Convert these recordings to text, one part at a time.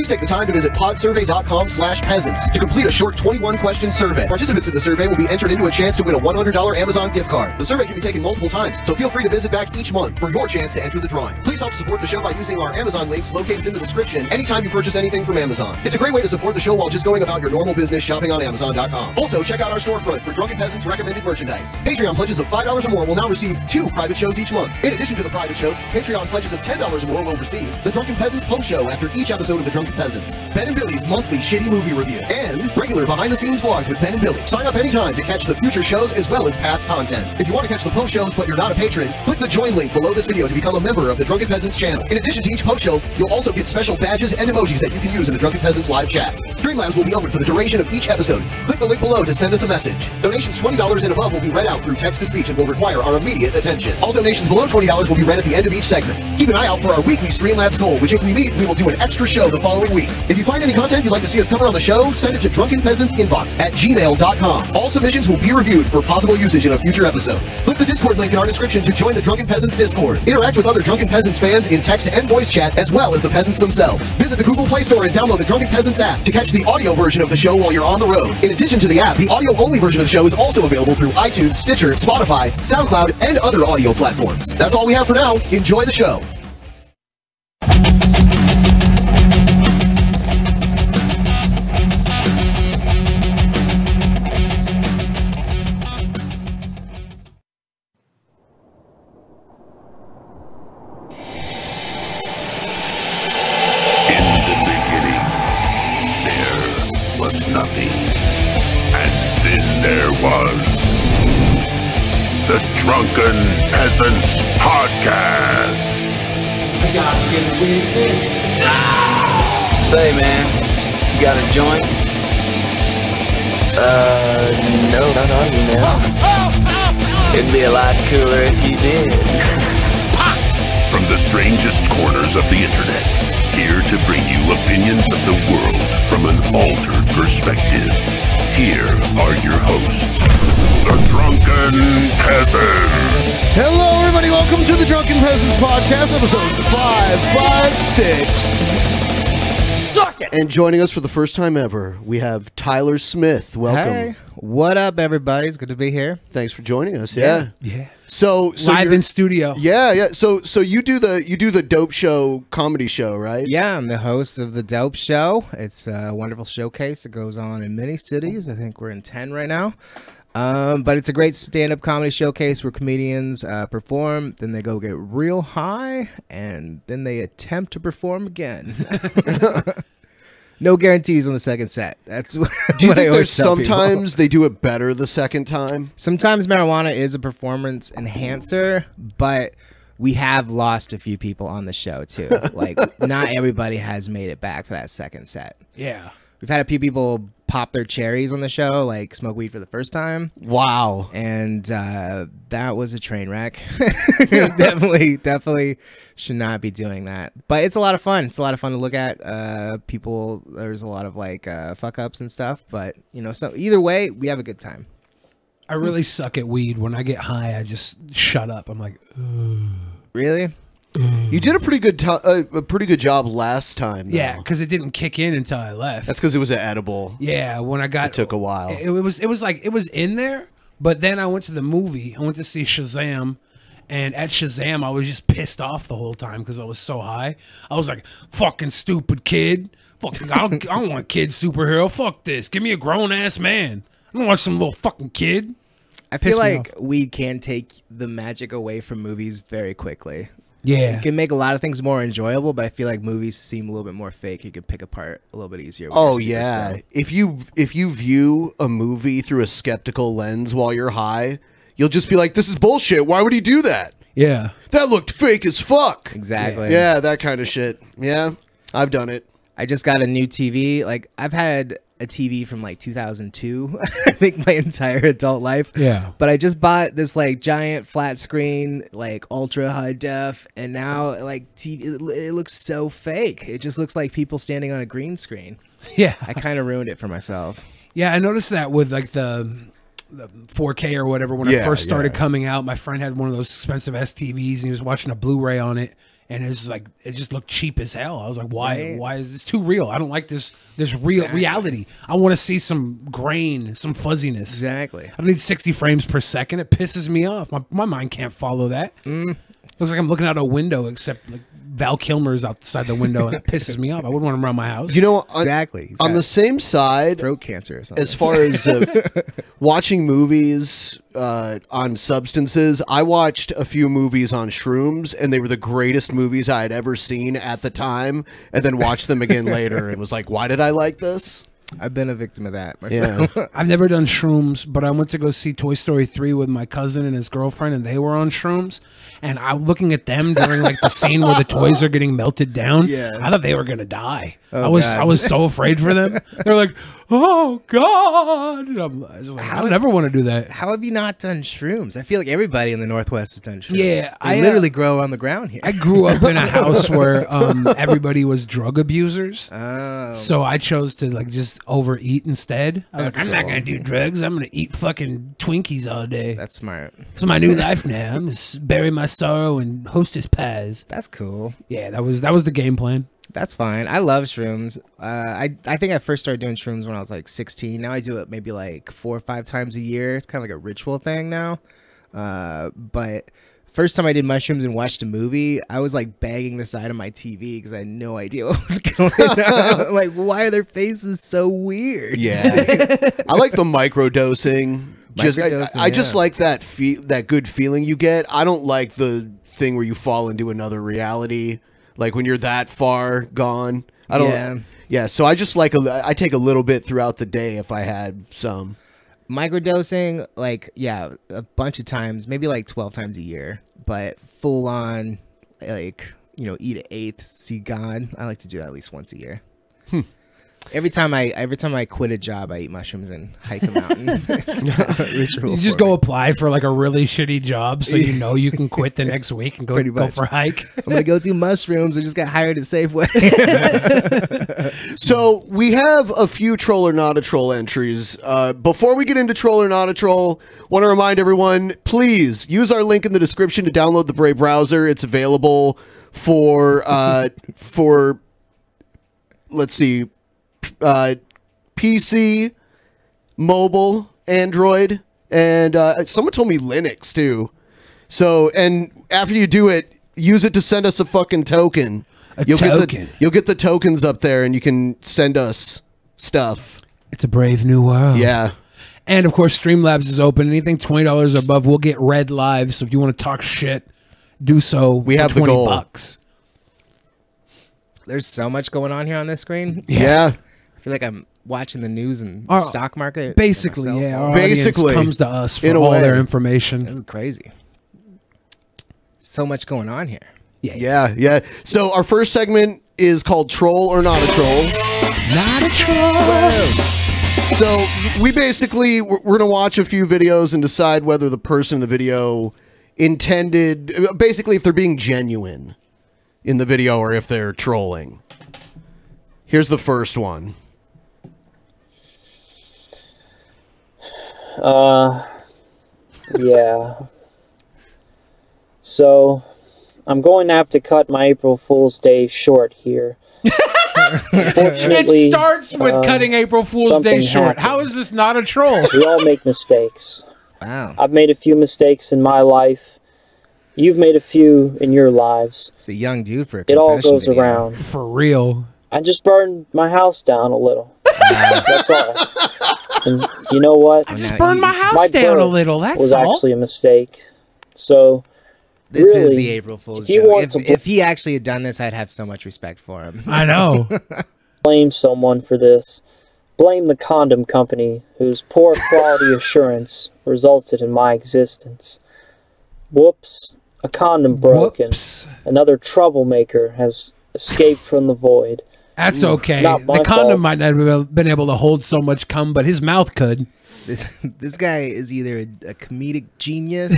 Please take the time to visit podsurvey.com/peasants to complete a short 21-question survey. Participants in the survey will be entered into a chance to win a $100 Amazon gift card. The survey can be taken multiple times, so feel free to visit back each month for your chance to enter the drawing. Please help support the show by using our Amazon links located in the description anytime you purchase anything from Amazon. It's a great way to support the show while just going about your normal business shopping on Amazon.com. Also, check out our storefront for Drunken Peasants recommended merchandise. Patreon pledges of $5 or more will now receive 2 private shows each month. In addition to the private shows, Patreon pledges of $10 or more will receive the Drunken Peasants post show after each episode of the Drunken Peasants, Ben and Billy's monthly shitty movie review, and regular behind-the-scenes vlogs with Ben and Billy. Sign up anytime to catch the future shows as well as past content. If you want to catch the post shows but you're not a patron, click the join link below this video to become a member of the Drunken Peasants channel. In addition to each post show, you'll also get special badges and emojis that you can use in the Drunken Peasants live chat. Streamlabs will be open for the duration of each episode. Click the link below to send us a message. Donations $20 and above will be read out through text-to-speech and will require our immediate attention. All donations below $20 will be read at the end of each segment. Keep an eye out for our weekly Streamlabs goal, which if we meet, we will do an extra show the following week. If you find any content you'd like to see us cover on the show, send it to drunkenpeasantsinbox@gmail.com. All submissions will be reviewed for possible usage in a future episode. Click the Discord link in our description to join the Drunken Peasants Discord. Interact with other Drunken Peasants fans in text and voice chat, as well as the peasants themselves. Visit the Google Play Store and download the Drunken Peasants app to catch the audio version of the show while you're on the road. In addition to the app, the audio-only version of the show is also available through iTunes, Stitcher, Spotify, SoundCloud, and other audio platforms. That's all we have for now. Enjoy the show. Drunken Peasants Podcast. Say, man, you got a joint? No, not on you, man. It'd be a lot cooler if you did. From the strangest corners of the internet, here to bring you opinions of the world from an altered perspective. Here are your hosts, the Drunken Peasants. Hello, everybody. Welcome to the Drunken Peasants Podcast, episode 556. Suck it! And joining us for the first time ever, we have Tyler Smith. Welcome. Hey, what up, everybody? It's good to be here. Thanks for joining us. Yeah. So live in studio. Yeah. So you do the Dope Show comedy show, right? Yeah, I'm the host of the Dope Show. It's a wonderful showcase that goes on in many cities. I think we're in 10 right now. But it's a great stand-up comedy showcase where comedians perform, then they go get real high, and then they attempt to perform again. No guarantees on the second set. That's what do you think there's sometimes they do it better the second time? Sometimes marijuana is a performance enhancer, but we have lost a few people on the show too. Like, not everybody has made it back for that second set. Yeah. We've had a few people pop their cherries on the show, like smoke weed for the first time. Wow. And that was a train wreck. Definitely should not be doing that. But it's a lot of fun. It's a lot of fun to look at. People, there's a lot of like fuck ups and stuff. But, you know, so either way, we have a good time. I really suck at weed. When I get high, I just shut up. I'm like, ugh. Really? You did a pretty good job last time, though. Yeah, because it didn't kick in until I left. That's because it was an edible. Yeah, when I got it took a while. It was like it was in there, but then I went to the movie. I went to see Shazam, and at Shazam I was just pissed off the whole time because I was so high. I was like, "Fucking stupid kid! Fucking, I don't want a kid superhero. Fuck this! Give me a grown ass man. I don't want some little fucking kid." I feel like weed can take the magic away from movies very quickly. Yeah, it can make a lot of things more enjoyable, but I feel like movies seem a little bit more fake. You can pick apart a little bit easier. Oh yeah, if you view a movie through a skeptical lens while you're high, you'll just be like, "This is bullshit. Why would he do that? Yeah, that looked fake as fuck." Exactly. Yeah, that kind of shit. Yeah, I've done it. I just got a new TV. Like, I've had a TV from like 2002, I think, my entire adult life. Yeah. But I just bought this like giant flat screen, like ultra high def, and now like TV, it looks so fake. It just looks like people standing on a green screen. Yeah. I kind of ruined it for myself. Yeah, I noticed that with like the 4K or whatever when I first started coming out. My friend had one of those expensive STVs and he was watching a Blu-ray on it. and it's like it just looked cheap as hell. I was like, why is this too real? I don't like this real reality. I want to see some grain, some fuzziness. Exactly. I don't need 60 frames per second. It pisses me off. My mind can't follow that. Looks like I'm looking out a window, except like Val Kilmer's outside the window, and it pisses me off. I wouldn't want him around my house. You know, Exactly. He's on got the same side, throat cancer or something. as far as watching movies on substances, I watched a few movies on shrooms, and they were the greatest movies I had ever seen at the time, and then watched them again later and was like, why did I like this? I've been a victim of that myself. Yeah. I've never done shrooms, but I went to go see Toy Story 3 with my cousin and his girlfriend, and they were on shrooms. And I'm looking at them during like the scene where the toys are getting melted down. Yeah. I thought they were gonna die. Oh, I was God. so afraid for them. They're like, oh God! And I was like, I would never want to do that. How have you not done shrooms? I feel like everybody in the Northwest has done shrooms. Yeah, they literally grow on the ground here. I grew up in a house where everybody was drug abusers. Oh. So I chose to like just overeat instead. I was That's like, I'm not cool. gonna do drugs. I'm gonna eat fucking Twinkies all day. That's smart. It's my new life now. I'm just bury my sorrow in Hostess pies. That's cool. Yeah, that was the game plan. That's fine. I love shrooms. I think I first started doing shrooms when I was like 16. Now I do it maybe like 4 or 5 times a year. It's kind of like a ritual thing now. But first time I did mushrooms and watched a movie, I was like banging the side of my TV because I had no idea what was going on. Like, why are their faces so weird? Yeah. I like the microdosing. Microdosing, I just yeah. like that good feeling you get. I don't like the thing where you fall into another reality, like when you're that far gone. I don't. Yeah. Yeah. So I just I take a little bit throughout the day if I had some. Microdosing, like, yeah, a bunch of times, maybe like 12 times a year, but full on, like, eat an eighth, see God. I like to do that at least once a year. Every time I quit a job, I eat mushrooms and hike a mountain. It's kind of a ritual You just for go me. apply for like a really shitty job so you know you can quit the next week and go Pretty go much. for a hike. I'm gonna go do mushrooms. I just got hired at Safeway. So we have a few troll or not a troll entries. Before we get into troll or not a troll, want to remind everyone, please use our link in the description to download the Brave browser. It's available for let's see, PC, mobile, Android, and someone told me Linux too. So, and after you do it, use it to send us a fucking token. You'll get the tokens up there, and you can send us stuff. It's a brave new world. Yeah. And of course, Streamlabs is open. Anything $20 or above, we'll get read live. So if you want to talk shit, do so. We for have the goal. $20. There's so much going on here on this screen. Yeah. I feel like I'm watching the news and Our- stock market. Basically, on my cell yeah. phone. Our Basically, audience comes to us for in a all way. their This information. is crazy. So much going on here. Yeah. So our first segment is called Troll or Not a Troll. Not a troll. So we're going to watch a few videos and decide whether the person in the video intended, basically if they're being genuine in the video or if they're trolling. Here's the first one. Yeah. So, I'm going to have to cut my April Fool's Day short here. Unfortunately, It starts with cutting April Fool's Day something short. happened. How is this not a troll? We all make mistakes. Wow. I've made a few mistakes in my life. You've made a few in your lives. It's a young dude for a It all confession goes video. around. For real. I just burned my house down a little. That's all. And you know what? I just now burned you- my house My down a birth little. That's was all. actually a mistake. So, This is Really, the April Fool's if you joke. want to- If he actually had done this, I'd have so much respect for him. I know. blame someone for this. Blame the condom company whose poor quality assurance resulted in my existence. Whoops. A condom broken. Whoops. Another troublemaker has escaped from the void. That's okay. Not my The condom fault. might not have been able to hold so much cum, but his mouth could. This guy is either a comedic genius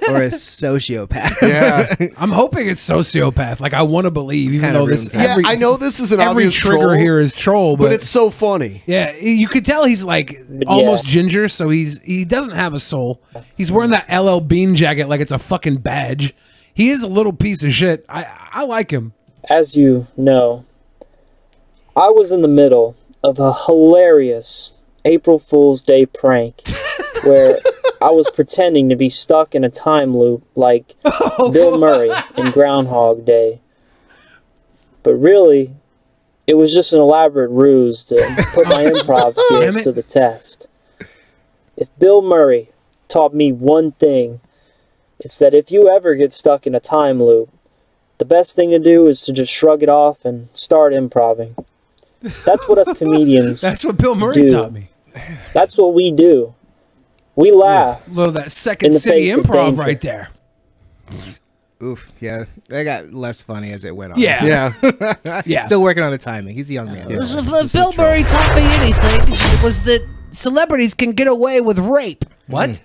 or a sociopath. Yeah. I'm hoping it's sociopath. Like I want to believe, even Kinda though this ruined Yeah, I know this is an every obvious trigger troll, here is troll, but it's so funny. yeah, you could tell he's like almost ginger, so he doesn't have a soul. He's wearing that LL Bean jacket like it's a fucking badge. He is a little piece of shit. I like him. As you know, I was in the middle of a hilarious April Fool's Day prank where I was pretending to be stuck in a time loop like Bill Murray in Groundhog Day. But really, it was just an elaborate ruse to put my improv skills to the test. If Bill Murray taught me one thing, it's that if you ever get stuck in a time loop, the best thing to do is to just shrug it off and start improving. That's what us comedians That's what Bill Murray taught me. That's what we do. We laugh. Little that Second City improv right there. Oof, yeah. That got less funny as it went on. Yeah. Yeah. Still working on the timing. He's a young man. If Bill Murray taught me anything, it was that celebrities can get away with rape. What?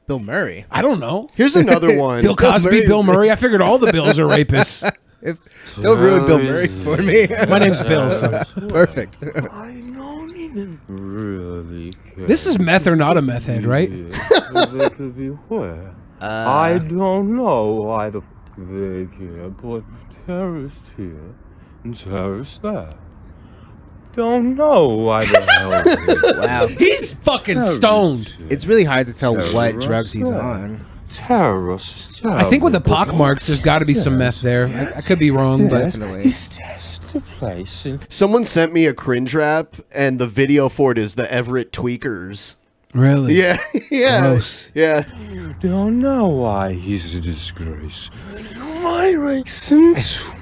Bill Murray? I don't know. Here's another one. Bill Cosby, Bill Murray. I figured all the Bills are rapists. Don't ruin Bill Murray for me. My name's Bill. So. Perfect. I don't even really care. This is meth or not a meth head, right? They could be where? I don't know why the they care, but terrorists here and terrorists there. Don't know why the hell. Wow. He's fucking stoned. It's really hard to tell what drugs he's on. Terrorists. I think with the pockmarks, there's got to be some meth there. I could be wrong, but Definitely. Someone sent me a cringe rap, and the video for it is the Everett Tweakers. Really? Yeah, yeah, Gross. yeah. You don't know why he's a disgrace. My race and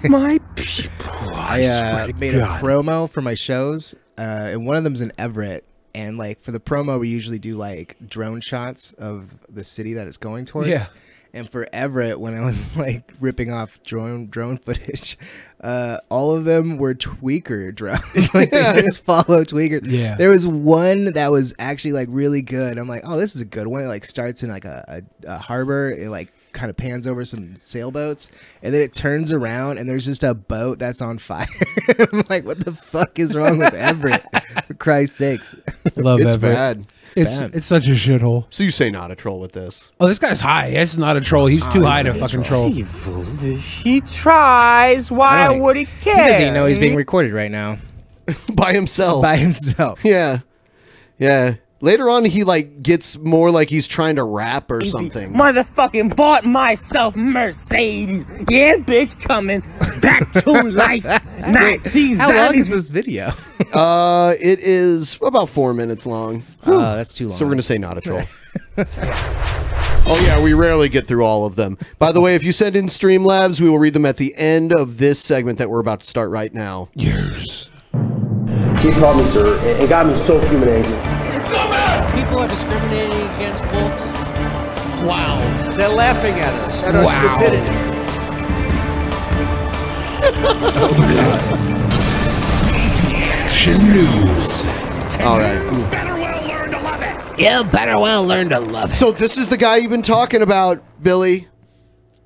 my people. I made a promo for my shows, and one of them's in Everett. And like for the promo, we usually do like drone shots of the city that it's going towards. Yeah. And for Everett, when I was like ripping off drone footage, all of them were tweaker drones. Like they just follow tweakers. Yeah. There was one that was actually like really good. I'm like, oh, this is a good one. It like starts in like a harbor. It like kind of pans over some sailboats, and then it turns around and there's just a boat that's on fire. I'm like, what the fuck is wrong with Everett? For Christ's sakes. Love It's Everett. bad. It's such a shithole. So you say not a troll with this? Oh, this guy's high. This is not a troll. He's too high to fucking troll. He tries. Why would he care? He doesn't even know he's being recorded right now. By himself. By himself. Yeah. Yeah. Later on, he like gets more like he's trying to rap or something. Motherfucking bought myself Mercedes. Yeah, bitch, coming back to life. How long is this video? It is about 4 minutes long. That's too long. So we're gonna say not a troll. Oh yeah, we rarely get through all of them. By the way, if you send in Streamlabs, we will read them at the end of this segment that we're about to start right now. Yes. He called me sir, and got me so human angry. People are discriminating against wolves. Wow. They're laughing at us, at our stupidity. Action news. All right. You better well learn to love it. So this is the guy you've been talking about, Billy.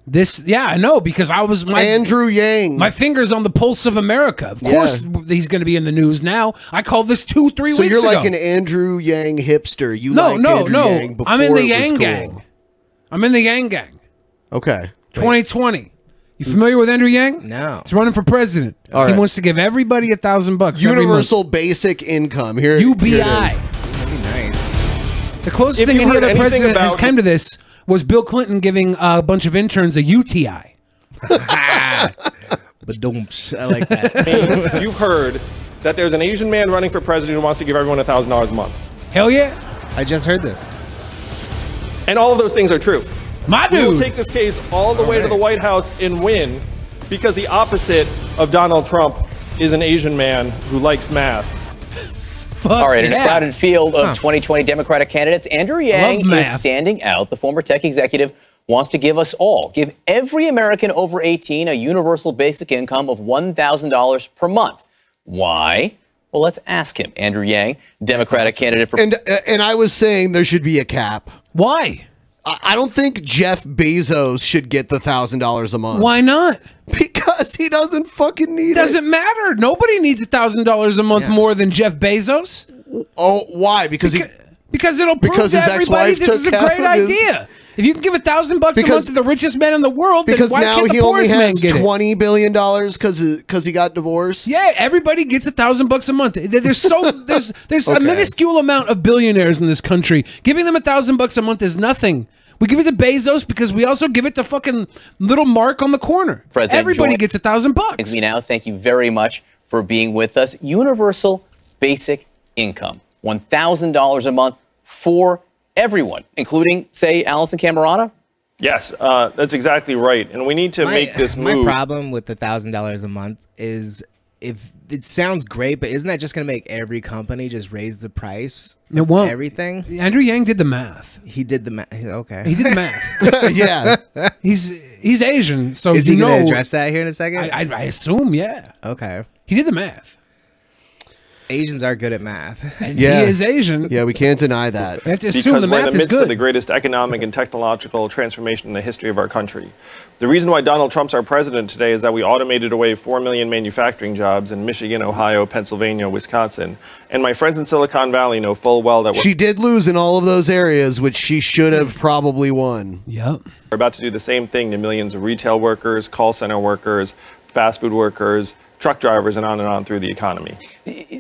This, yeah, I know, because I was Andrew Yang. My finger's on the pulse of America. Of course, he's going to be in the news now. I called this 2-3 weeks ago. So you're like an Andrew Yang hipster. You like Andrew Yang before I'm in the it was Yang cool. gang. I'm in the Yang gang. Okay. 2020. You familiar with Andrew Yang? No. He's running for president. All He right. wants to give everybody $1,000. Universal basic income. Here, UBI. Here it is. That'd be nice. The closest If thing you any heard other anything president has about- come to this was Bill Clinton giving a bunch of interns a UTI. Ba-doomps. I like that. You've heard that there's an Asian man running for president who wants to give everyone $1,000 a month. Hell yeah. I just heard this. And all of those things are true. My We will dude. take this case all the way to the White House and win because the opposite of Donald Trump is an Asian man who likes math. All right, in a crowded field of 2020 Democratic candidates, Andrew Yang is math. standing out. The former tech executive wants to give every American over 18 a universal basic income of $1,000 per month. Why? Well, let's ask him. Andrew Yang, Democratic candidate for... And I was saying there should be a cap. Why? I don't think Jeff Bezos should get the $1,000 a month. Why not? Because he doesn't fucking need it. Doesn't matter. Nobody needs $1,000 a month more than Jeff Bezos. Oh, why? Because Because it'll prove Because to his everybody ex-wife this is a took great half of his- idea. If you can give $1,000 a month to the richest man in the world, then Because why now can't the he only poorest man has get it? $20 billion because he got divorced. Yeah, everybody gets $1,000 a month. There's there's a Okay. minuscule amount of billionaires in this country. Giving them $1,000 a month is nothing. We give it to Bezos because we also give it to fucking little Mark on the corner. President Everybody joins gets $1,000. me now. Thank you very much for being with us. Universal basic income, $1,000 a month for everyone, including, say, Allison Camerata? Yes, that's exactly right. And we need to make this move. My problem with the $1,000 a month is if it sounds great, but isn't that just going to make every company just raise the price? It won't. Everything? Andrew Yang did the math. He did the math. Okay. He did the math. Yeah. He's Asian, so is he going to address that here in a second? I assume, yeah. Okay. He did the math. Asians are good at math. And he is Asian. Yeah, we can't deny that. We have to assume Because the we're in math the is midst of good. the greatest economic and technological transformation in the history of our country. The reason why Donald Trump's our president today is that we automated away 4 million manufacturing jobs in Michigan, Ohio, Pennsylvania, Wisconsin. And my friends in Silicon Valley know full well that She did lose in all of those areas, which she should have probably won. Yep. we're about to do the same thing to millions of retail workers, call center workers, fast food workers, truck drivers, and on through the economy.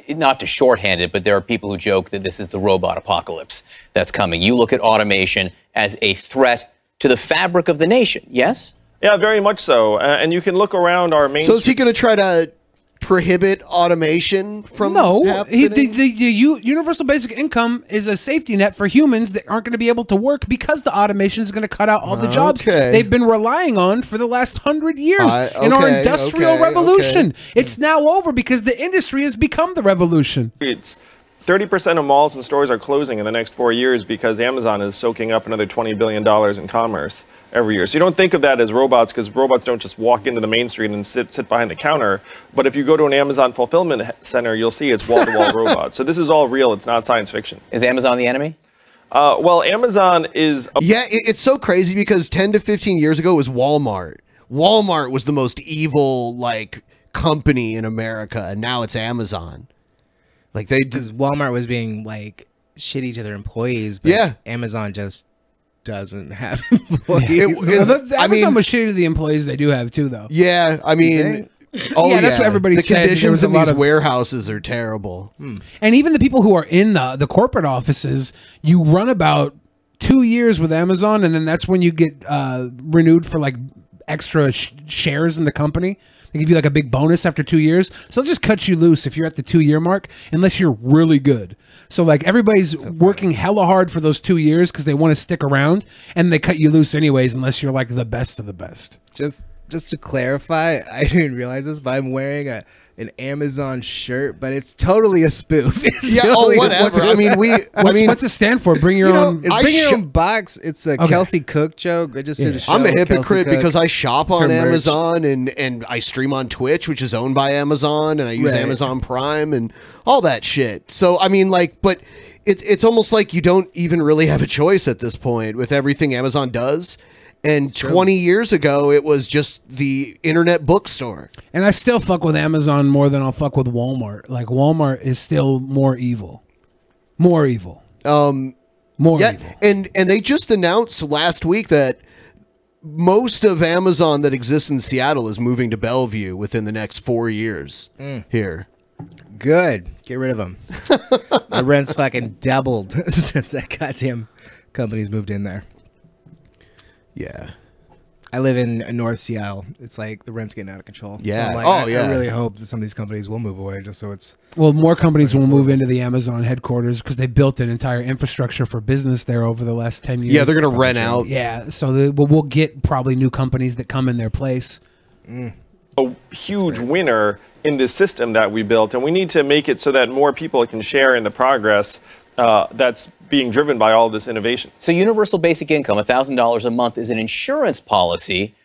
Not to shorthand it, but there are people who joke that this is the robot apocalypse that's coming. You look at automation as a threat to the fabric of the nation, yes? Yeah, very much so. And you can look around our main. So is he going to try to prohibit automation from happening? The universal basic income is a safety net for humans that aren't going to be able to work because the automation is going to cut out all the jobs they've been relying on for the last 100 years in our industrial revolution. It's now over because the industry has become the revolution. It's 30% of malls and stores are closing in the next 4 years because Amazon is soaking up another $20 billion in commerce every year. So you don't think of that as robots because robots don't just walk into the main street and sit behind the counter. But if you go to an Amazon fulfillment center, you'll see it's wall-to-wall robots. So this is all real. It's not science fiction. Is Amazon the enemy? Well, Amazon is... It's so crazy because 10 to 15 years ago it was Walmart. Walmart was the most evil, company in America, and now it's Amazon. Because Walmart was being shitty to their employees, but Amazon just doesn't have employees. Amazon was shitty to the employees they do have too, though. Yeah, I mean, that's what everybody the said. There conditions was a in lot these of- warehouses are terrible. And even the people who are in the corporate offices, you run about 2 years with Amazon, and then that's when you get renewed for extra shares in the company. They give you a big bonus after 2 years. So they'll just cut you loose if you're at the 2 year mark, unless you're really good. So everybody's working hella hard for those 2 years because they want to stick around, and they cut you loose anyways unless you're the best of the best. Just to clarify, I didn't realize this, but I'm wearing an Amazon shirt, but it's totally a spoof. Whatever. I mean, what's it stand for? Bring your own. It's bring your own box. It's a Kelsey Cook joke. I just did a show. I'm a with hypocrite Kelsey Cook. because I shop It's her on merch. Amazon and I stream on Twitch, which is owned by Amazon, and I use Right. Amazon Prime and all that shit. So I mean, but it's almost like you don't even really have a choice at this point with everything Amazon does. And 20 years ago, it was just the internet bookstore. And I still fuck with Amazon more than I'll fuck with Walmart. Walmart is still more evil. More evil. More evil. And they just announced last week that most of Amazon that exists in Seattle is moving to Bellevue within the next 4 years here. Good. Get rid of them. The rent's fucking doubled since that goddamn company's moved in there. Yeah. I live in North Seattle. It's the rent's getting out of control. Yeah. So I really hope that some of these companies will move away just so it's... Well, more companies will move into the Amazon headquarters because they built an entire infrastructure for business there over the last 10 years. Yeah, they're going to rent out. Yeah, so we'll get probably new companies that come in their place. A huge winner in this system that we built, and we need to make it so that more people can share in the progress that's being driven by all this innovation. So universal basic income, $1,000 a month, is an insurance policy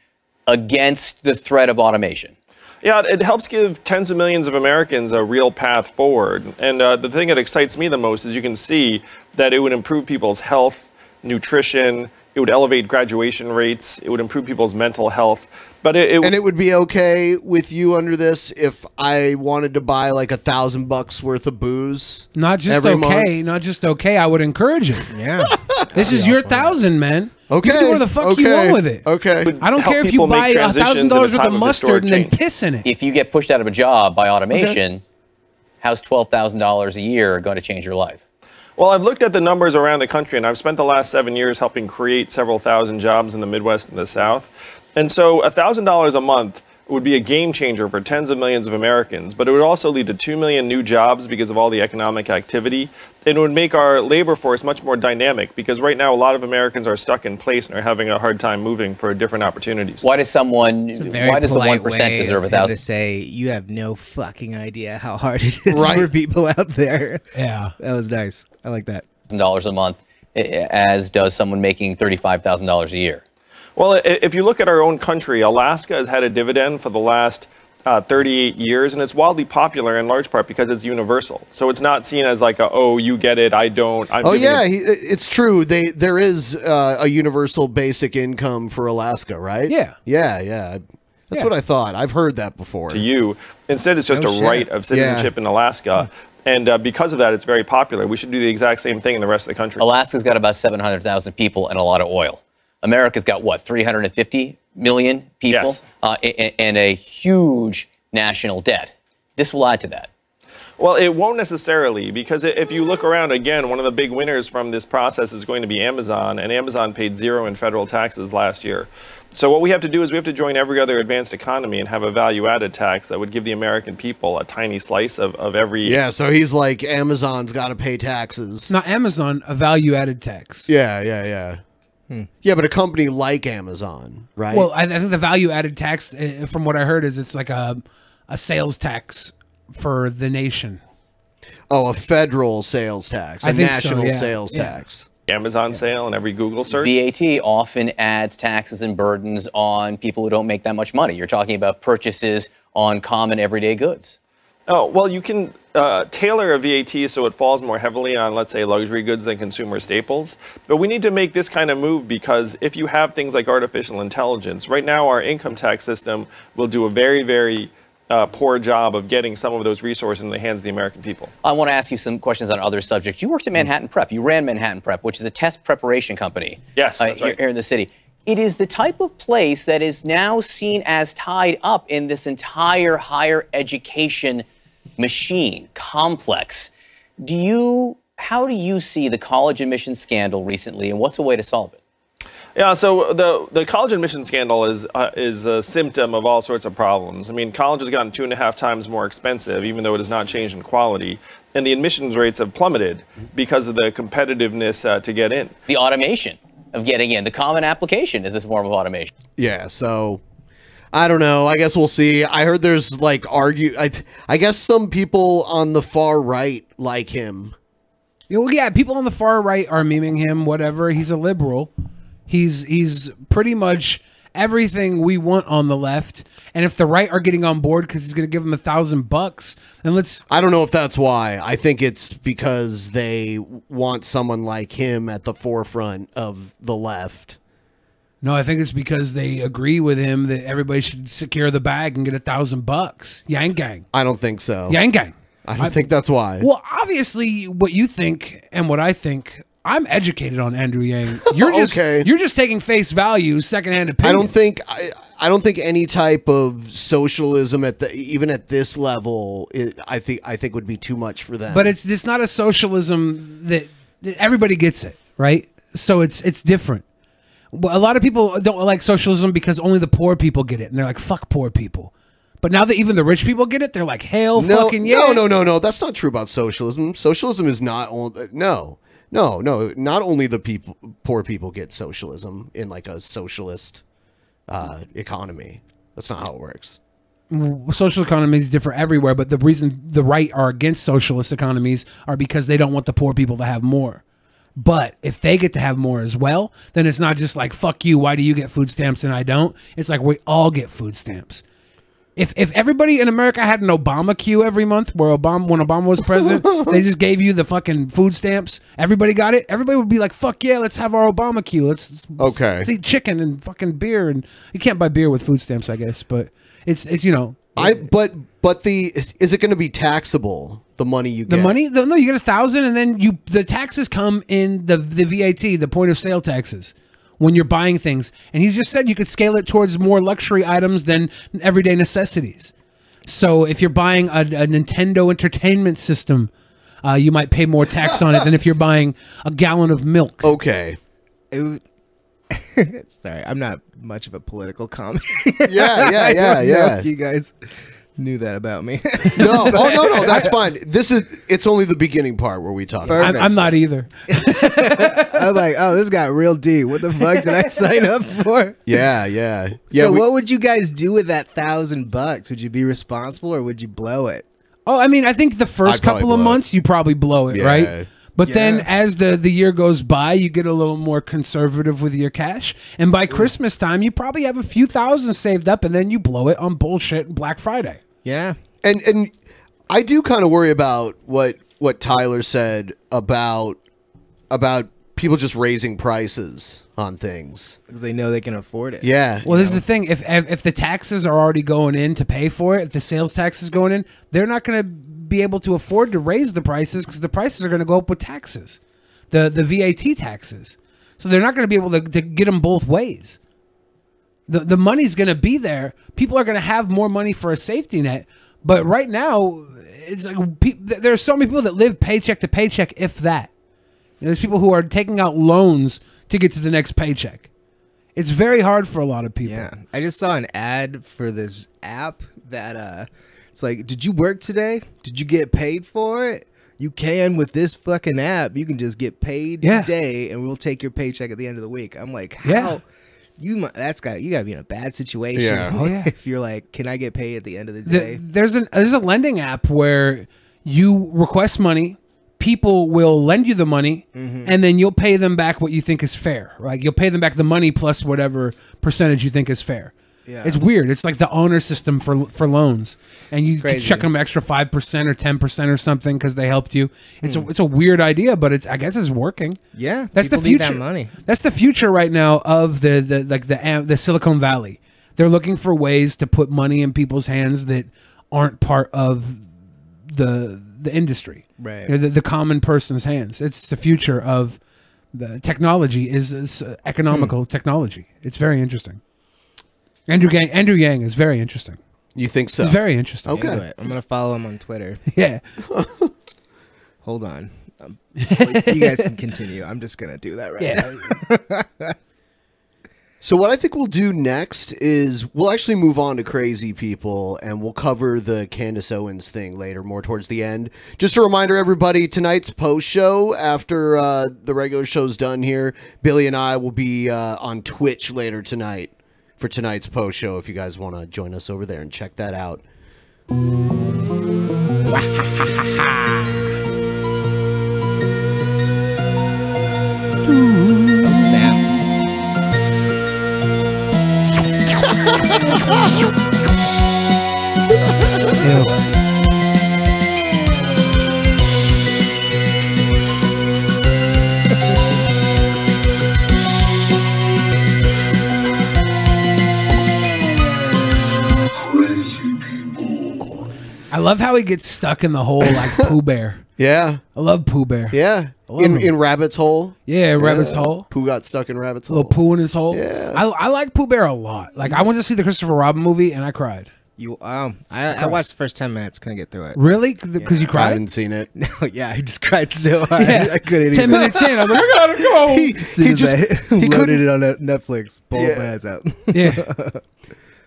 against the threat of automation. Yeah, it helps give tens of millions of Americans a real path forward. And the thing that excites me the most is you can see that it would improve people's health, nutrition, It would elevate graduation rates. It would improve people's mental health. But and it would be okay with you under this if I wanted to buy like $1,000 worth of booze. Not just every okay, month? not just okay. I would encourage it. Yeah, this is your 1,000, man. Okay, you can do whatever the fuck you want with it. Okay, I don't care if you buy $1,000 worth of mustard and then piss in it. If you get pushed out of a job by automation, how's $12,000 a year going to change your life? Well, I've looked at the numbers around the country, and I've spent the last 7 years helping create several thousand jobs in the Midwest and the South. And so $1,000 a month would be a game changer for tens of millions of Americans, but it would also lead to 2 million new jobs because of all the economic activity. It would make our labor force much more dynamic because right now a lot of Americans are stuck in place and are having a hard time moving for different opportunities. Why does someone, why does the 1% deserve $1,000? To say you have no fucking idea how hard it is for people out there. Yeah. That was nice. I like that. $1,000 a month, as does someone making $35,000 a year. Well, if you look at our own country, Alaska has had a dividend for the last 38 years, and it's wildly popular in large part because it's universal. So it's not seen as like, oh, you get it, I don't. It's true. There is a universal basic income for Alaska, right? Yeah. Yeah. That's what I thought. I've heard that before. To you. Instead, it's just a right of citizenship in Alaska. And because of that, it's very popular. We should do the exact same thing in the rest of the country. Alaska's got about 700,000 people and a lot of oil. America's got, what, 350 million people? Yes. And a huge national debt. This will add to that. Well, it won't necessarily, because if you look around, again, one of the big winners from this process is going to be Amazon, and Amazon paid 0 in federal taxes last year. So what we have to do is we have to join every other advanced economy and have a value-added tax that would give the American people a tiny slice of every... Yeah, so he's like, Amazon's got to pay taxes. Not Amazon, a value-added tax. Yeah. Yeah, but a company like Amazon, right? Well, I think the value-added tax, from what I heard, is it's like a sales tax for the nation. Oh, a federal sales tax, a national sales Yeah. tax. Amazon sale and every Google search. VAT often adds taxes and burdens on people who don't make that much money. You're talking about purchases on common everyday goods. Oh, well, you can tailor a VAT so it falls more heavily on, let's say, luxury goods than consumer staples. But we need to make this kind of move because if you have things like artificial intelligence, right now our income tax system will do a very, very poor job of getting some of those resources in the hands of the American people. I want to ask you some questions on other subjects. You worked at Manhattan Prep. You ran Manhattan Prep, which is a test preparation company. Yes, that's right. Here in the city. It is the type of place that is now seen as tied up in this entire higher education machine complex. How do you see the college admissions scandal recently, and what's a way to solve it? Yeah, so the college admission scandal is a symptom of all sorts of problems. I mean, college has gotten 2.5 times more expensive, even though it has not changed in quality, and the admissions rates have plummeted because of the competitiveness to get in. The automation of getting in, the common application is this form of automation. Yeah, so I don't know. I guess we'll see. I heard there's like I guess some people on the far right like him. Yeah, people on the far right are memeing him, whatever. He's a liberal. He's pretty much everything we want on the left. And if the right are getting on board because he's going to give them $1,000, then let's... I don't know if that's why. I think it's because they want someone like him at the forefront of the left. No, I think it's because they agree with him that everybody should secure the bag and get $1,000. Yang gang. I don't think so. Yang gang. I don't think that's why. Well, obviously, what you think and what I think, I'm educated on Andrew Yang. You're just you're just taking face value, secondhand opinion. I don't think any type of socialism even at this level, I think would be too much for them. But it's not a socialism that everybody gets it, right? So it's different. Well, a lot of people don't like socialism because only the poor people get it, and they're like, "Fuck poor people." But now that even the rich people get it, they're like, "Hell, fucking yeah!" No. That's not true about socialism. Socialism is not only no. Not only the poor people get socialism in like a socialist economy. That's not how it works. Social economy is different everywhere, but the reason the right are against socialist economies are because they don't want the poor people to have more. But if they get to have more as well, then it's not just like, fuck you, why do you get food stamps and I don't? It's like we all get food stamps. If everybody in America had an Obama queue every month, where when Obama was president, they just gave you the fucking food stamps. Everybody got it. Everybody would be like, "Fuck yeah, let's have our Obama queue. Let's eat chicken and fucking beer." And you can't buy beer with food stamps, I guess, but it's you know. But is it going to be taxable? The money you get. No, you get 1,000, and then the taxes come in the VAT, the point of sale taxes, when you're buying things. And he's just said you could scale it towards more luxury items than everyday necessities. So if you're buying a Nintendo Entertainment System, you might pay more tax on it than if you're buying a gallon of milk. Okay. Sorry, I'm not much of a political comment. Yeah. You guys knew that about me. No, that's fine. It's only the beginning part where we talk. I'm not either. I'm like, oh, this got real deep. What the fuck did I sign up for? Yeah. So what would you guys do with that $1,000? Would you be responsible or would you blow it? Oh, I mean, I think the first couple of months you probably blow it, right? But then as the year goes by, you get a little more conservative with your cash. And by Christmas time, you probably have a few thousand saved up, and then you blow it on bullshit Black Friday. Yeah. And I do kind of worry about what Tyler said about people just raising prices on things. Because they know they can afford it. Yeah. Well, this is the thing. If the taxes are already going in to pay for it, if the sales tax is going in, they're not going to be able to afford to raise the prices because the prices are going to go up with taxes, the VAT taxes. So they're not going to be able to get them both ways. The money's going to be there. People are going to have more money for a safety net. But right now, it's like there are so many people that live paycheck to paycheck, if that. There's people who are taking out loans to get to the next paycheck. It's very hard for a lot of people. Yeah. I just saw an ad for this app that it's like, did you work today? Did you get paid for it? You can with this fucking app. You can just get paid today, and we'll take your paycheck at the end of the week. I'm like, how? Yeah. You gotta be in a bad situation. If you're like, can I get paid at the end of the day? There's a lending app where you request money, people will lend you the money, and then you'll pay them back what you think is fair. Like you'll pay them back the money plus whatever percentage you think is fair. Yeah. It's weird. It's like the honor system for loans, and you can chuck them extra 5% or 10% or something because they helped you. It's a weird idea, but I guess it's working. Yeah, that's the future. Need that money. That's the future right now of the Silicon Valley. They're looking for ways to put money in people's hands that aren't part of the industry, right? The common person's hands. It's the future of the technology. Is economical technology. It's very interesting. Andrew Yang is very interesting. You think so? He's very interesting. Okay. I'm going to follow him on Twitter. Yeah. Hold on. You guys can continue. I'm just going to do that right now. So what I think we'll do next is we'll actually move on to crazy people, and we'll cover the Candace Owens thing later, more towards the end. Just a reminder, everybody, tonight's post show after the regular show's done here, Billy and I will be on Twitch later tonight for tonight's post show if you guys want to join us over there and check that out. Snap. Ew. I love how he gets stuck in the hole like Pooh Bear. Yeah. I love Pooh Bear. Yeah. In Rabbit's Hole. Yeah, Rabbit's Hole. Pooh got stuck in Rabbit's Hole. Little Pooh in his hole. Yeah. I like Pooh Bear a lot. Like I went to see the Christopher Robin movie and I cried. I watched the first 10 minutes, couldn't get through it. Really? Because you cried? I hadn't seen it. No, yeah, I just cried so hard. Yeah. I couldn't 10 minutes in, I was like, I gotta go. As soon as I loaded it on Netflix, pulled my ass out. Yeah.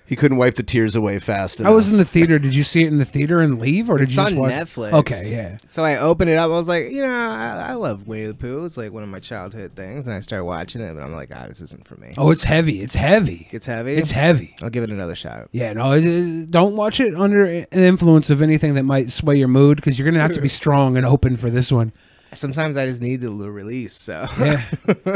He couldn't wipe the tears away fast enough. I was in the theater. Did you see it in the theater and leave, or did It's you just on watch? Netflix. Okay, yeah. So I opened it up. I was like, I love Winnie the Pooh. It's like one of my childhood things, and I started watching it, but I'm like, this isn't for me. Oh, it's heavy. It's heavy. It's heavy. It's heavy. I'll give it another shot. Yeah, no, don't watch it under an influence of anything that might sway your mood, because you're gonna have to be strong and open for this one. Sometimes I just need a little release. So yeah,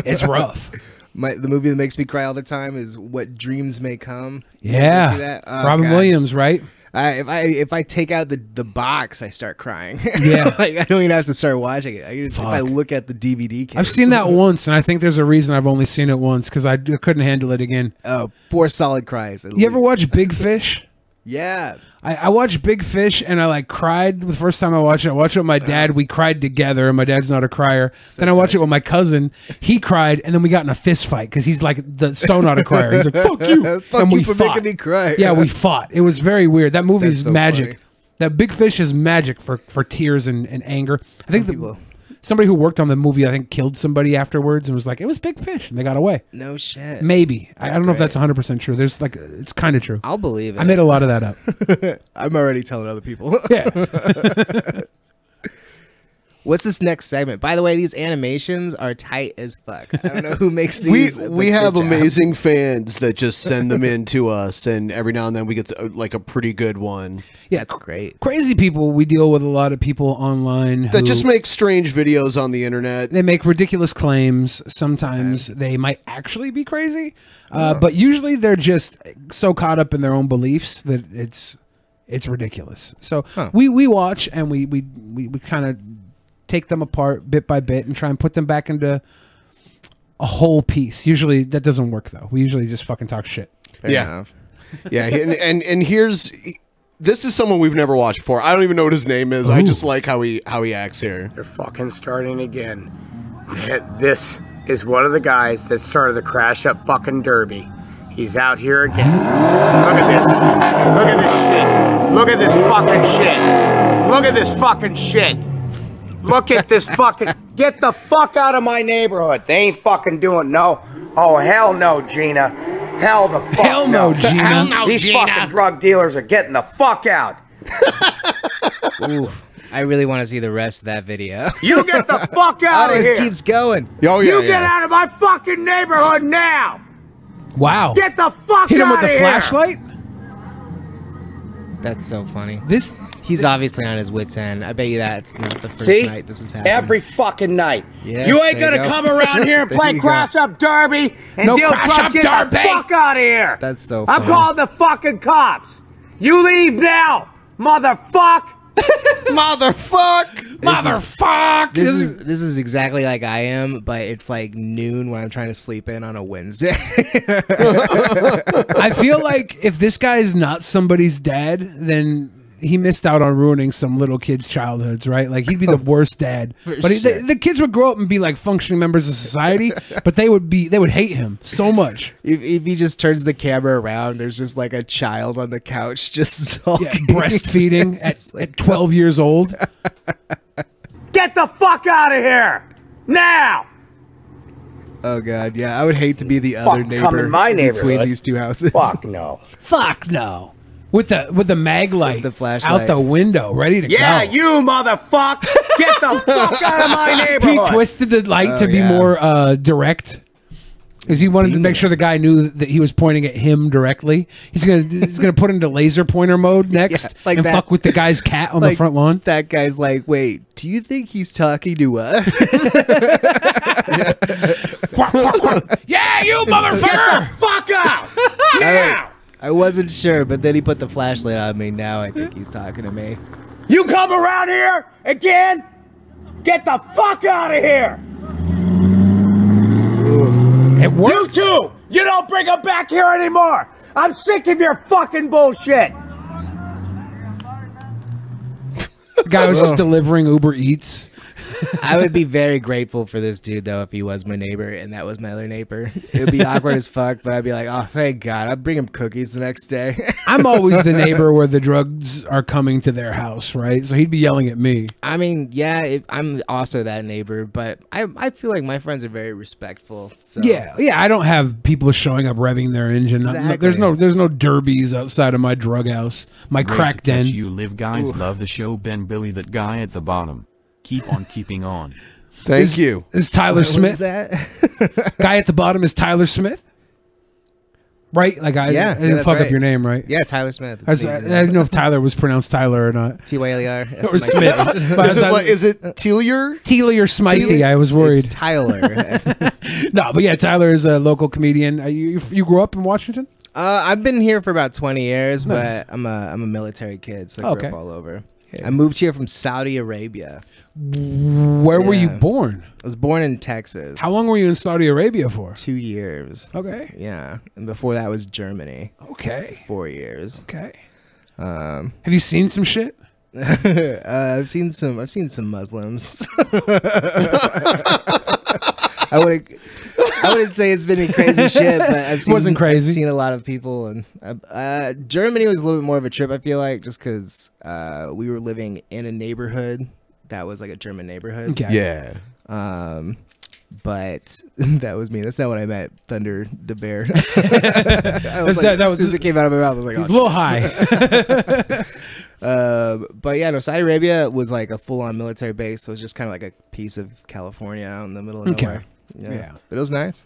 it's rough. The movie that makes me cry all the time is What Dreams May Come. You guys Yeah, see that? Oh, Robin God. Williams, right? If I take out the box, I start crying. Yeah. Like, I don't even have to start watching it. If I look at the DVD case. I've seen that once, and I think there's a reason I've only seen it once because I couldn't handle it again. Oh, 4 solid cries. You ever watch Big Fish? Yeah. I watched Big Fish and I like cried the first time I watched it. I watched it with my dad. We cried together, and my dad's not a crier. Then I watched it with my cousin. He cried, and then we got in a fist fight because he's like so not a crier. He's like, "Fuck you!" Fuck and you we for fought. making me cry. Yeah, we fought. It was very weird. That movie That's is so magic. funny. That Big Fish is magic for tears and anger. I think somebody who worked on the movie, I think, killed somebody afterwards and was like, "It was Big Fish," and they got away. No shit. Maybe. I That's don't know if great. that's 100% true. There's like, it's kind of true. I'll believe it. I made a lot of that up. I'm already telling other people. Yeah. What's this next segment? By the way, these animations are tight as fuck. I don't know who makes these. We have amazing fans that just send them in to us, and every now and then we get like a pretty good one. Yeah, it's great. Crazy people. We deal with a lot of people online That who- just make strange videos on the internet. They make ridiculous claims. Sometimes they might actually be crazy, but usually they're just so caught up in their own beliefs that it's ridiculous. So we watch and we kind of take them apart bit by bit and try and put them back into a whole piece. Usually that doesn't work though. We usually just fucking talk shit. Yeah, and here's. This is someone we've never watched before. I don't even know what his name is. I just like how he acts here. They're fucking starting again. This is one of the guys that started the Crash Up fucking Derby. He's out here again. Look at this. Look at this shit. Look at this fucking shit. Look at this fucking shit. Look at this fucking... Get the fuck out of my neighborhood. They ain't fucking doing no. Oh, hell no, Gina. Hell the fuck Hell no, Gina. Hell no, These Gina. fucking drug dealers are getting the fuck out. Ooh, I really want to see the rest of that video. You get the fuck out Oh, of it here. keeps going. You get out of my fucking neighborhood now. Wow. Get the fuck Hit him out with of the here. flashlight? That's so funny. This He's obviously on his wit's end. I bet you that's not the first See? night this is happening. Every fucking night. Yeah, You ain't there gonna you go. come around here and There play you go. Crash Up Derby and No deal Crash drugs. Up Get Derby. the fuck out of here. That's so I'm funny. calling the fucking cops. You leave now, motherfuck. Motherfuck! This is exactly like I am, but it's like noon when I'm trying to sleep in on a Wednesday. I feel like if this guy's not somebody's dad, then he missed out on ruining some little kids' childhoods, right? Like he'd be the worst dad. But the kids would grow up and be like functioning members of society, but they would hate him so much. If he just turns the camera around, there's just like a child on the couch just sulking. Breastfeeding at 12 years old. Get the fuck out of here now. Oh god, yeah, I would hate to be the Fuck, other come neighbor in my between neighborhood. these two houses. Fuck no. Fuck no. With the mag light, the flashlight out the window, ready to Yeah, go. you motherfuck. Get the fuck out of my He neighborhood. twisted the light to be yeah. more direct. Because he wanted to make sure the guy knew that he was pointing at him directly. He's gonna put into laser pointer mode next like and that. fuck with the guy's cat on the Like, front lawn. That guy's like, wait, do you think he's talking to us? Yeah, you Get motherfucker! the fuck out. Now. I wasn't sure, but then he put the flashlight on me. Now I think he's talking to me. You come around here again? Get the fuck out of here. It worked. You too. You don't bring him back here anymore. I'm sick of your fucking bullshit. The guy was just delivering Uber Eats. I would be very grateful for this dude, though, if he was my neighbor and that was my other neighbor. It would be awkward as fuck, but I'd be like, oh, thank God. I'd bring him cookies the next day. I'm always the neighbor where the drugs are coming to their house, right? So he'd be yelling at me. I mean, yeah, I'm also that neighbor, but I feel like my friends are very respectful. So. Yeah, I don't have people showing up revving their engine. Exactly. There's no derbies outside of my drug house, my Great crack to catch den. You live guys Ooh. love the show. Ben Billy, that guy at the bottom. Keep on keeping on. Thank you. Is Tyler What was Smith? that? Guy at the bottom is Tyler Smith. right? Like I didn't that's fuck right. up your name, right? Yeah, Tyler Smith. I didn't know if Tyler was pronounced Tyler or not. Tyler or Smith. Is it Tealier? Tealier Smythe. I was worried. It's Tyler. No, but yeah, Tyler is a local comedian. You grew up in Washington? I've been here for about 20 years, Nice. but I'm a military kid, so I grew up Okay. all over. I moved here from Saudi Arabia. Where were you born? I was born in Texas. How long were you in Saudi Arabia for? 2 years. Okay. Yeah, and before that was Germany. Okay. 4 years. Okay. Have you seen some shit? I've seen some Muslims. I wouldn't say it's been any crazy shit, but I've seen a lot of people, and Germany was a little bit more of a trip. I feel like just because we were living in a neighborhood that was like a German neighborhood. Okay. Yeah. But that was me. That's not what I meant. Thunder the Bear. As soon as it came out of my mouth, I was like, he was a little high. But yeah, no, Saudi Arabia was like a full-on military base, so it was just kind of like a piece of California out in the middle of nowhere. Yeah, but it was nice.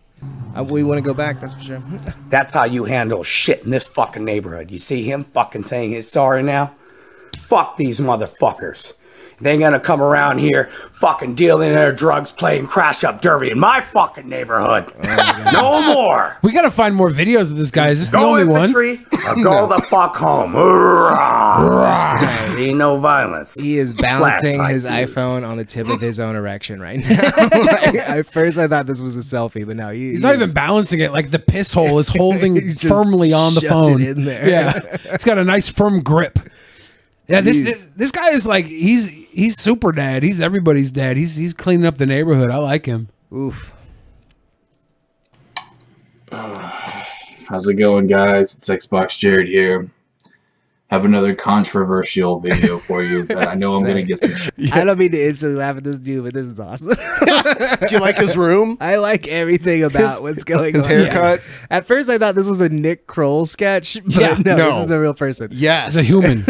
We want to go back, that's for sure. That's how you handle shit in this fucking neighborhood. You see him fucking saying his story now? Fuck these motherfuckers. They ain't gonna come around here fucking dealing their drugs, playing crash up derby in my fucking neighborhood. No more. We gotta find more videos of this guy. Is this the Go only infantry one? or go the fuck home. See, no violence. He is balancing his iPhone on the tip of his own erection right now. Like, at first, I thought this was a selfie, but no, He's not even balancing it. Like the piss hole is holding firmly on the shoved phone. it in there. Yeah, it's got a nice firm grip. Yeah, this guy is like he's super dad. He's everybody's dad. He's cleaning up the neighborhood. I like him. Oof. How's it going, guys? It's Xbox Jared here. Have another controversial video for you that I know I'm gonna get some shit. I don't mean to instantly laugh at this dude, but this is awesome. Do you like his room? I like everything about what's going his on. haircut. Yeah. At first, I thought this was a Nick Kroll sketch, but no, this is a real person. Yes, it's a human.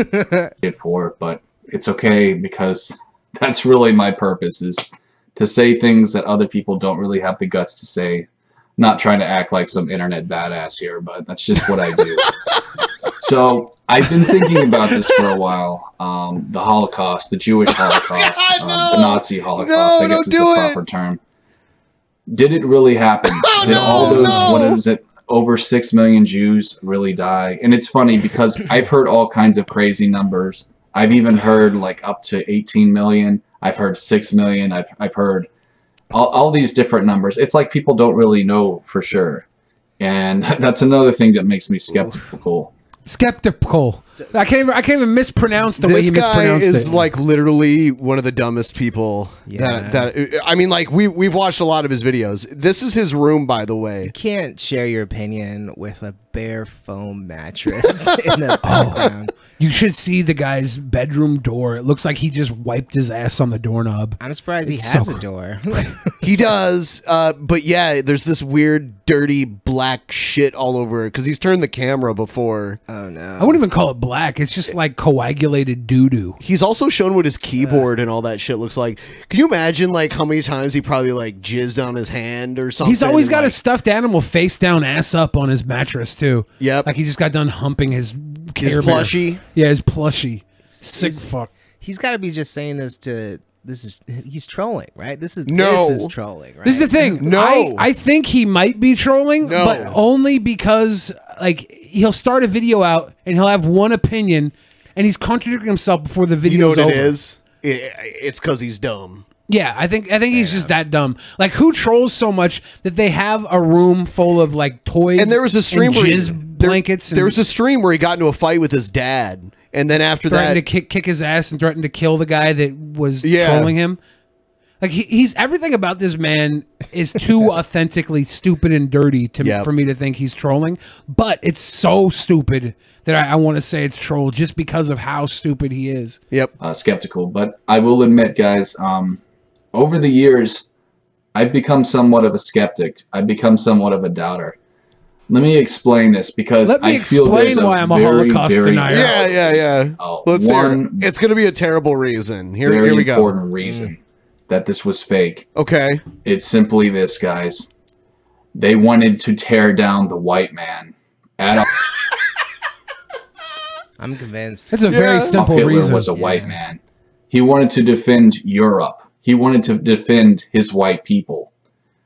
For, but it's okay because that's really my purpose, is to say things that other people don't really have the guts to say. Not trying to act like some internet badass here, but that's just what I do. So I've been thinking about this for a while. The Holocaust, the Jewish Holocaust, the Nazi Holocaust, I guess is the proper term. Did it really happen? Did all those, what is it, over 6 million Jews really die? And it's funny because I've heard all kinds of crazy numbers. I've even heard like up to 18 million. I've heard 6 million. I've heard all these different numbers. It's like people don't really know for sure. And that's another thing that makes me skeptical. Skeptical. I can't even mispronounce the way This he guy mispronounced is it. like literally one of the dumbest people. Yeah. That I mean, like we've watched a lot of his videos. This is his room, by the way. You can't share your opinion with a bare foam mattress in the background. You should see the guy's bedroom door. It looks like he just wiped his ass on the doorknob. I'm surprised he It's has so a door. He does, but yeah, there's this weird, dirty black shit all over it because he's turned the camera before. Oh no! I wouldn't even call it black. It's just like coagulated doo-doo. He's also shown what his keyboard and all that shit looks like. Can you imagine like how many times he probably like jizzed on his hand or something? He's always got like, a stuffed animal face down, ass up on his mattress too. Yep. Like he just got done humping his Care Bear. plushie. Yeah, his plushie. Sick fuck. He's got to be just saying this to. He's trolling, right? This is trolling, right? This is the thing. No. I think he might be trolling, but only because like he'll start a video out and he'll have one opinion, and he's contradicting himself before the video. You know what over. it is? It's because he's dumb. Yeah, I think he's just that dumb. Like, who trolls so much that they have a room full of like toys And there was a stream and where jizz blankets. There was a stream where he got into a fight with his dad, and then after threatened that, to kick his ass and threatened to kill the guy that was Yeah. trolling him. Like he's everything about this man is too authentically stupid and dirty for me to think he's trolling. But it's so stupid that I want to say it's troll just because of how stupid he is. Yep. Skeptical, but I will admit, guys, over the years, I've become somewhat of a skeptic. I've become somewhat of a doubter. Let me explain this because I feel there's why I'm a very, Holocaust very, denier. Yeah. Let's hear it. one It's going to be a terrible reason. Here very we go. important reason that this was fake. Okay. It's simply this, guys. They wanted to tear down the white man I'm convinced. That's a very simple Hitler reason. was a white man. He wanted to defend Europe. He wanted to defend his white people.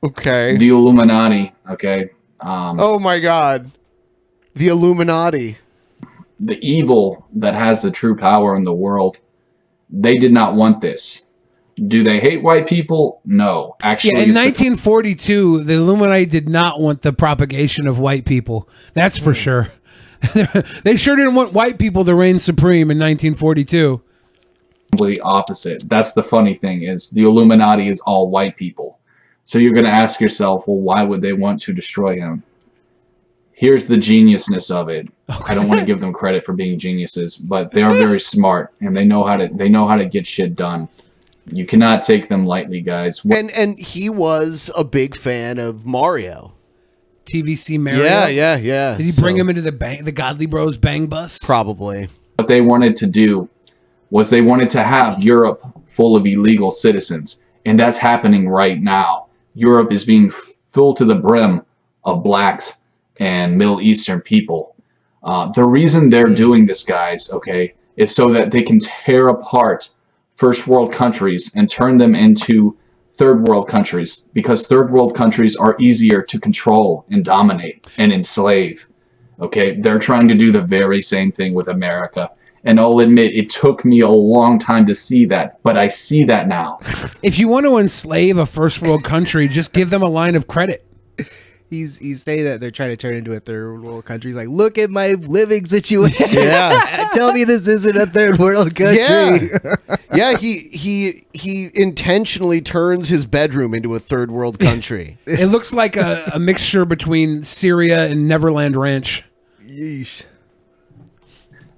Okay. The Illuminati, okay? Oh my God. The Illuminati. The evil that has the true power in the world, they did not want this. Do they hate white people? No. Actually, in 1942, the Illuminati did not want the propagation of white people. That's for sure. They sure didn't want white people to reign supreme in 1942. Completely opposite. That's the funny thing, is the Illuminati is all white people. So you're going to ask yourself, well, why would they want to destroy him? Here's the geniusness of it. Okay. I don't want to give them credit for being geniuses, but they are very smart and they know how to get shit done. You cannot take them lightly, guys. And he was a big fan of Mario. TVC Mario? Yeah. Did he bring him into the Godly Bros bang bus? Probably. What they wanted to do was they wanted to have Europe full of illegal citizens. And that's happening right now. Europe is being filled to the brim of blacks and Middle Eastern people. The reason they're doing this, guys, okay, is so that they can tear apart first world countries and turn them into third world countries, because third world countries are easier to control and dominate and enslave. Okay, they're trying to do the very same thing with America. And I'll admit, it took me a long time to see that, but I see that now. If you want to enslave a first world country, just give them a line of credit. He's saying that they're trying to turn into a third world country. He's like, look at my living situation. Yeah. Tell me this isn't a third world country. Yeah, he intentionally turns his bedroom into a third world country. It looks like a mixture between Syria and Neverland Ranch. Yeesh.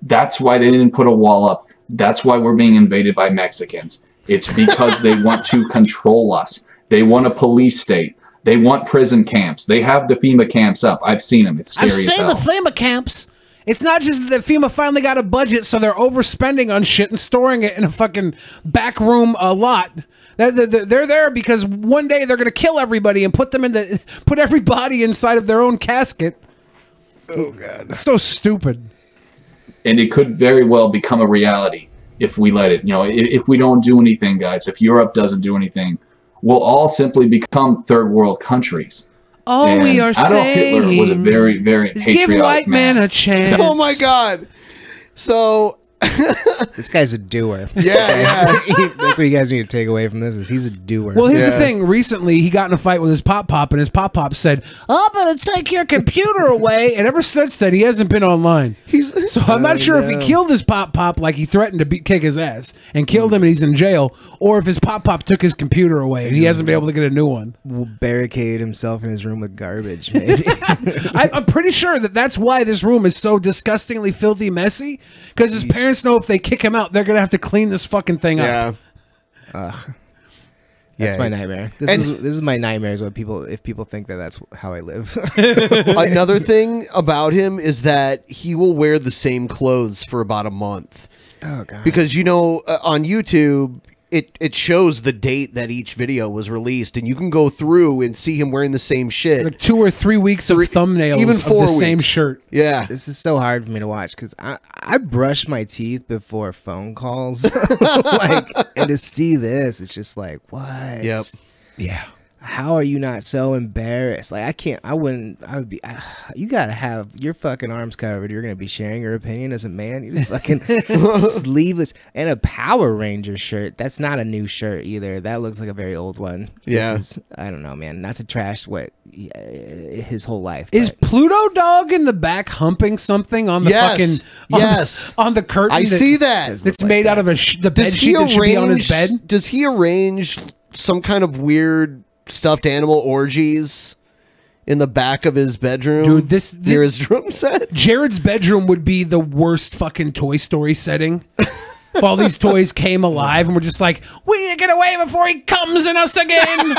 That's why they didn't put a wall up. That's why we're being invaded by Mexicans. It's because they want to control us. They want a police state. They want prison camps. They have the FEMA camps up. I've seen them. It's scary as hell. I've seen the FEMA camps. It's not just that FEMA finally got a budget, so they're overspending on shit and storing it in a fucking back room lot. They're there because one day they're gonna kill everybody and put everybody inside of their own casket. Oh God, it's so stupid. And it could very well become a reality if we let it. You know, if we don't do anything, guys. If Europe doesn't do anything, we'll all simply become third world countries. All and we are Adolf saying Hitler was a very, very patriotic give white man a chance. Oh my God. So this guy's a doer. Yeah. That's what you guys need to take away from this, is he's a doer. Well, here's the thing. Recently, he got in a fight with his pop-pop, and his pop-pop said, I'm going to take your computer away. And ever since then, he hasn't been online. So I'm not sure if he killed his pop-pop like he threatened to kick his ass and killed him and he's in jail, or if his pop-pop took his computer away and he hasn't been able to get a new one. Will barricade himself in his room with garbage, maybe. I'm pretty sure that's why this room is so disgustingly filthy messy, because his parents know if they kick him out, they're going to have to clean this fucking thing up. That's my nightmare. This is my nightmare, is what if people think that that's how I live. Another thing about him is that he will wear the same clothes for about a month. Oh God. Because, you know, on YouTube, it shows the date that each video was released, and you can go through and see him wearing the same shit. Like 2 or 3 weeks of thumbnails even 4 of the same weeks. shirt. Yeah. This is so hard for me to watch, because I brush my teeth before phone calls. And to see this, it's just like, what? Yep. Yeah. How are you not so embarrassed? Like, I would be, you gotta have your fucking arms covered. You're gonna be sharing your opinion as a man. You're fucking sleeveless, and a Power Ranger shirt. That's not a new shirt either. That looks like a very old one. Yeah. I don't know, man. Not to trash his whole life. Is Pluto Dog in the back humping something on the on the curtain? I see that. It's made out of the bed sheet that should be on his bed. Does he arrange some kind of weird stuffed animal orgies in the back of his bedroom? Dude, this near his drum set? Jared's bedroom would be the worst fucking Toy Story setting. If all these toys came alive and we're just like, we need to get away before he comes in us again.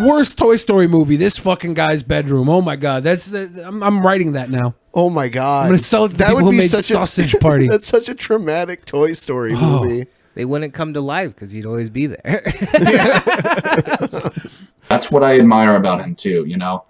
Worst Toy Story movie, this fucking guy's bedroom. Oh my God. I'm writing that now. Oh my God. I'm going to sell it to the people who made Sausage Party. That's such a traumatic Toy Story movie. They wouldn't come to life because he'd always be there. That's what I admire about him too, you know.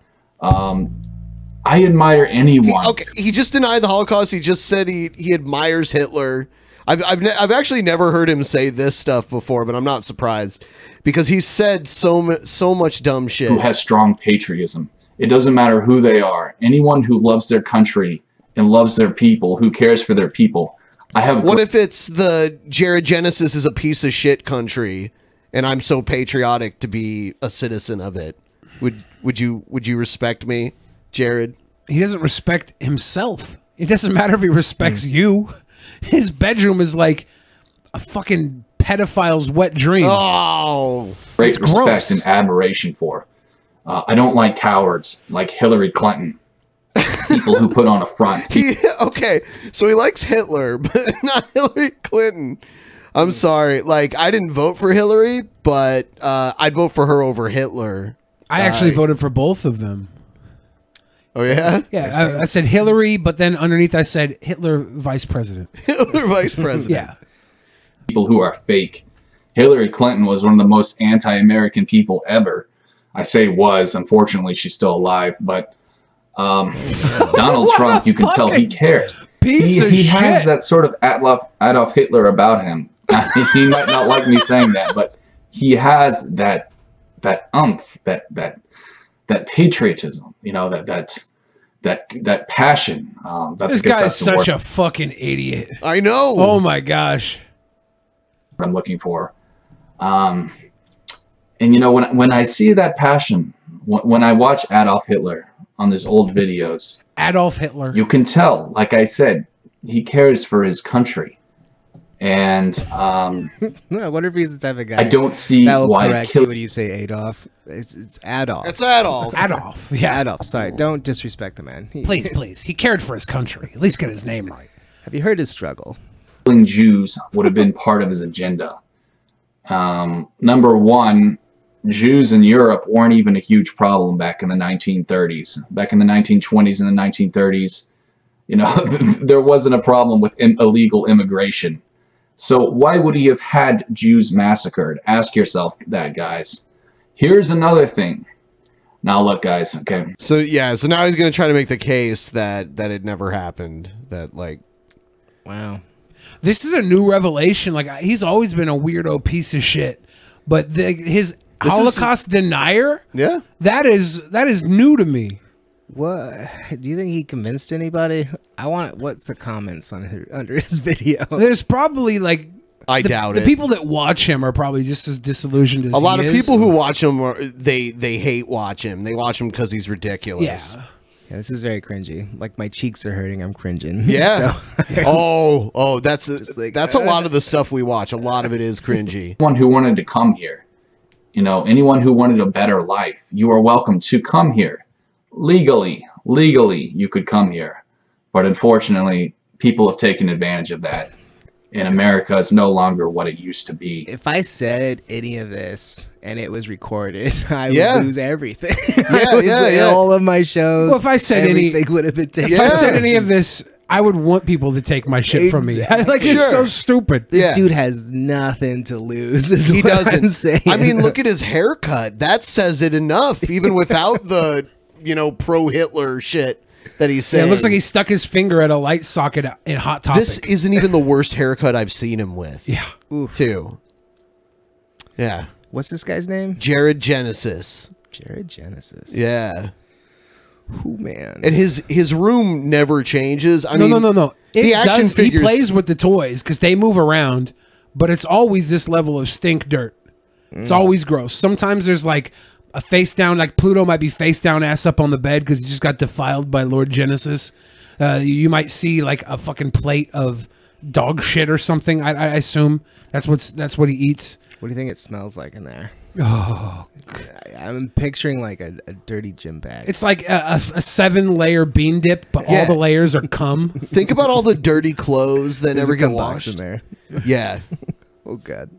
I admire anyone. He just denied the Holocaust. He just said he admires Hitler. I've actually never heard him say this stuff before, but I'm not surprised because he said so much dumb shit. Who has strong patriotism. It doesn't matter who they are. Anyone who loves their country and loves their people, who cares for their people. What if it's the Jared Genesis is a piece of shit country, and I'm so patriotic to be a citizen of it? Would you respect me, Jared? He doesn't respect himself. It doesn't matter if he respects you. His bedroom is like a fucking pedophile's wet dream. Oh, great respect and admiration for. I don't like cowards like Hillary Clinton. People who put on a front. Okay, so he likes Hitler, but not Hillary Clinton. I'm sorry. Like, I didn't vote for Hillary, but I'd vote for her over Hitler. I actually voted for both of them. Oh, yeah? Yeah, I said Hillary, but then underneath I said Hitler vice president. Hitler vice president. Yeah. People who are fake. Hillary Clinton was one of the most anti-American people ever. I say was. Unfortunately, she's still alive, but Donald Trump, you can tell he cares. He has that sort of Adolf Hitler about him. He might not like me saying that, but he has that umph, that patriotism, you know, that passion. This guy's such a fucking idiot. I know. Oh my gosh. What I'm looking for. And you know, when I see that passion, when I watch Adolf Hitler on these old videos, Adolf Hitler, you can tell, like I said, he cares for his country. And I wonder if he's the type of guy. I don't see why correct you when you say Adolf. It's Adolf. It's Adolf. Adolf. Yeah. Adolf. Sorry, don't disrespect the man. Please. He cared for his country. At least get his name right. Have you heard his struggle? Killing Jews would have been part of his agenda. Number one, Jews in Europe weren't even a huge problem back in the 1930s. Back in the 1920s and the 1930s, you know, there wasn't a problem with illegal immigration. So why would he have had Jews massacred? Ask yourself that, guys. Here's another thing. Now look, guys, okay. So yeah, so now he's going to try to make the case that it never happened. That, like, wow. This is a new revelation. Like, he's always been a weirdo piece of shit, but his Holocaust denier, yeah, that is new to me. What do you think he convinced anybody? What's the comments on under his video? There's probably like I doubt the it. people that watch him are probably just as disillusioned as a lot he of is. people who watch him they hate watch him. They watch him because he's ridiculous. Yeah, this is very cringy. Like, my cheeks are hurting. I'm cringing. Yeah. So, that's a lot of the stuff we watch. A lot of it is cringy. Anyone who wanted to come here, you know, anyone who wanted a better life, you are welcome to come here. Legally, you could come here. But unfortunately, people have taken advantage of that. And America is no longer what it used to be. If I said any of this and it was recorded, I would lose everything. All of my shows. Well, if I said everything would have been taken. If I said any of this, I would want people to take my shit from me. Like, it's so stupid. This dude has nothing to lose. Is He what doesn't. I'm saying. I mean, look at his haircut. That says it enough, even without the, you know, pro-Hitler shit that he's saying. Yeah, it looks like he stuck his finger at a light socket in Hot Topic. This isn't even the worst haircut I've seen him with. Yeah. Too. Yeah. What's this guy's name? Jared Genesis. Jared Genesis. Yeah. Who, man? And his room never changes. I mean, no. The action figures. He plays with the toys because they move around, but it's always this level of stink dirt. It's always gross. Sometimes there's like a face down, like Pluto might be face down, ass up on the bed because he just got defiled by Lord Genesis. You might see like a fucking plate of dog shit or something. I assume that's what he eats. What do you think it smells like in there? Oh, I'm picturing like a dirty gym bag. It's like a 7-layer bean dip, but all the layers are cum. Think about all the dirty clothes that never get washed in there. Yeah. Oh god.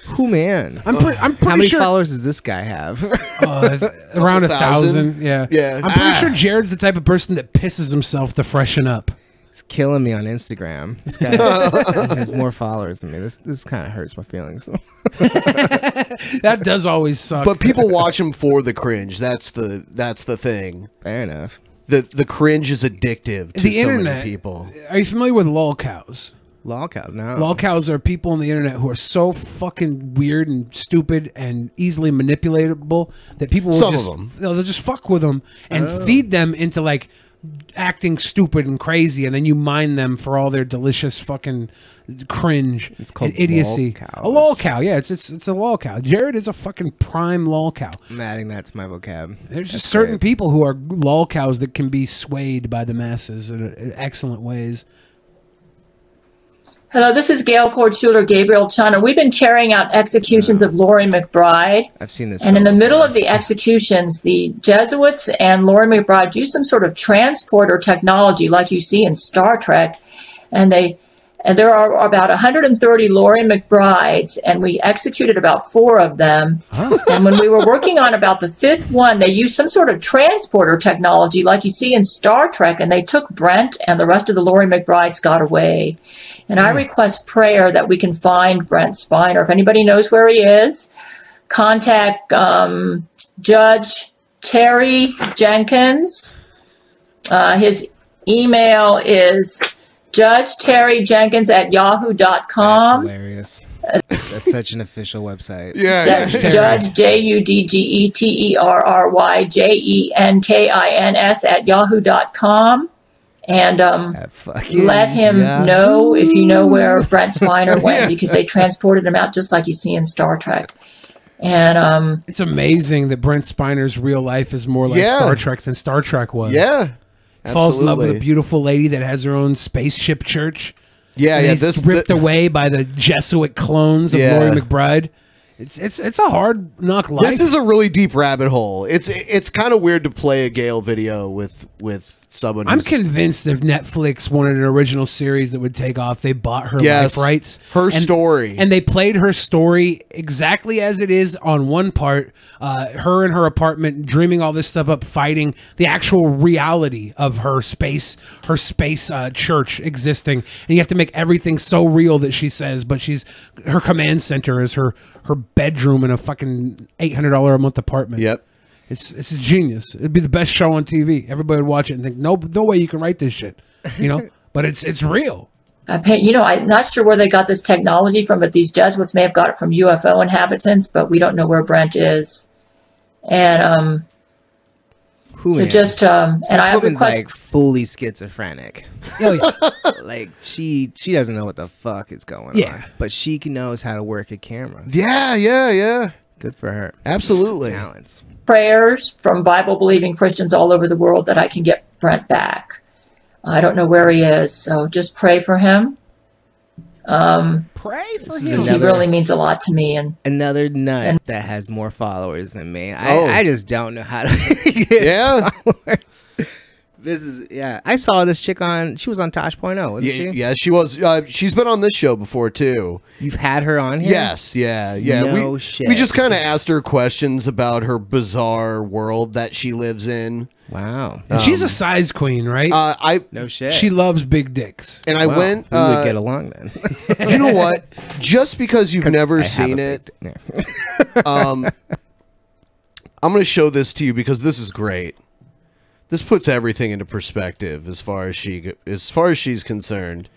Who, man? I'm pretty How many sure followers does this guy have? Around 1,000. Yeah. Yeah. I'm pretty sure Jared's the type of person that pisses himself to freshen up. He's killing me on Instagram. This guy has more followers than me. This kind of hurts my feelings. That does always suck. But people watch him for the cringe. That's the thing. Fair enough. The cringe is addictive to The so internet, many people. Are you familiar with lolcows? Lolcows, no. Lolcows are people on the internet who are so fucking weird and stupid and easily manipulatable that people will Some just, of them. they'll just fuck with them and feed them into like acting stupid and crazy, and then you mine them for all their delicious fucking cringe called and idiocy. lolcows. A lolcow, yeah, it's a lolcow. Jared is a fucking prime lolcow. I'm adding that to my vocab. There's just certain people who are lolcows that can be swayed by the masses in excellent ways. Hello, this is Gail Kordschuler, Gabriel Chana. We've been carrying out executions of Laurie McBride. I've seen this. And in the middle of the executions, the Jesuits and Laurie McBride use some sort of transporter technology like you see in Star Trek. And there are about 130 Laurie McBrides, and we executed about 4 of them. And when we were working on about the 5th one, they used some sort of transporter technology like you see in Star Trek, and they took Brent, and the rest of the Laurie McBrides got away. And I request prayer that we can find Brent Spiner. If anybody knows where he is, contact Judge Terry Jenkins. His email is judgeterryjenkins@yahoo.com. That's hilarious. That's such an official website. That's Judge JUDGETERRYJENKINS@yahoo.com. And let him know if you know where Brent Spiner went, because they transported him out just like you see in Star Trek. And it's amazing that Brent Spiner's real life is more like Star Trek than Star Trek was. Yeah. Falls in love with a Absolutely. beautiful lady that has her own spaceship church. Yeah, and yeah, he's this- ripped away by the Jesuit clones of Yeah. Laurie McBride. It's a hard knock life. This is a really deep rabbit hole. It's kind of weird to play a Gale video with someone. I'm who's- convinced if Netflix wanted an original series that would take off, they bought her Yes, life rights. her story. And they played her story exactly as it is on one part, her in her apartment, dreaming all this stuff up, fighting the actual reality of her space church existing. And you have to make everything so real that she says, but her command center is her bedroom in a fucking $800 a month apartment. Yep. It's a genius. It'd be the best show on TV. Everybody would watch it and think, no way you can write this shit, you know. But it's real. I'm not sure where they got this technology from, but these Jesuits may have got it from UFO inhabitants, but we don't know where Brent is. And This and I woman's request like fully schizophrenic. Oh yeah. Like she doesn't know what the fuck is going on, but she knows how to work a camera. Yeah. Good for her. Absolutely. Talents. prayers from Bible-believing Christians all over the world that I can get Brent back. I don't know where he is, so just pray for him. Pray for him. He really means a lot to me. And another nut that has more followers than me. I just don't know how to get followers. This is I saw this chick she was on Tosh.0, wasn't she? Yeah, she was. She's been on this show before too. You've had her on here? Yes, yeah. No shit. We just kind of asked her questions about her bizarre world that she lives in. Wow. And she's a size queen, right? No shit. She loves big dicks. And I went. We would get along then. You know what? Just because you've never seen it, I'm going to show this to you because this is great. This puts everything into perspective as far as she's concerned.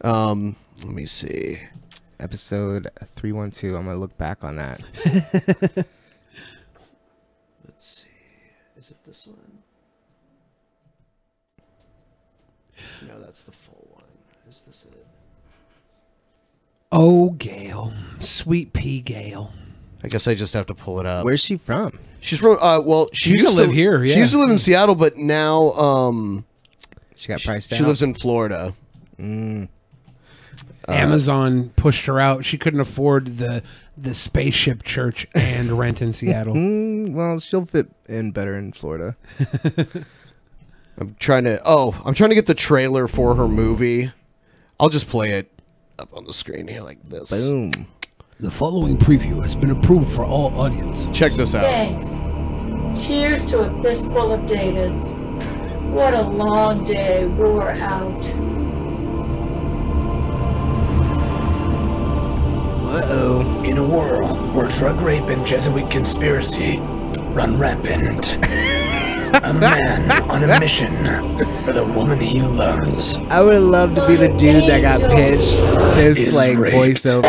Let me see. Episode 312. I'm gonna look back on that. Let's see. Is it this one? No, that's the full one. Is this it? Oh, Gail, sweet pea Gail. I guess I just have to pull it up. Where's she from? She's from. Well, she used to live here. Yeah. She used to live in Seattle, but now she got priced out. She lives in Florida. Amazon pushed her out. She couldn't afford the spaceship church and rent in Seattle. Well, she'll fit in better in Florida. I'm trying to get the trailer for her movie. I'll just play it up on the screen here like this. Boom. The following preview has been approved for all audiences. Check this out. thanks. Cheers to a fistful of datas. What a long day wore out. Uh-oh. In a world where drug rape and Jesuit conspiracy run rampant, a man on a mission for the woman he loves. I would have loved to be the dude that got pitched this Is like raped. voiceover.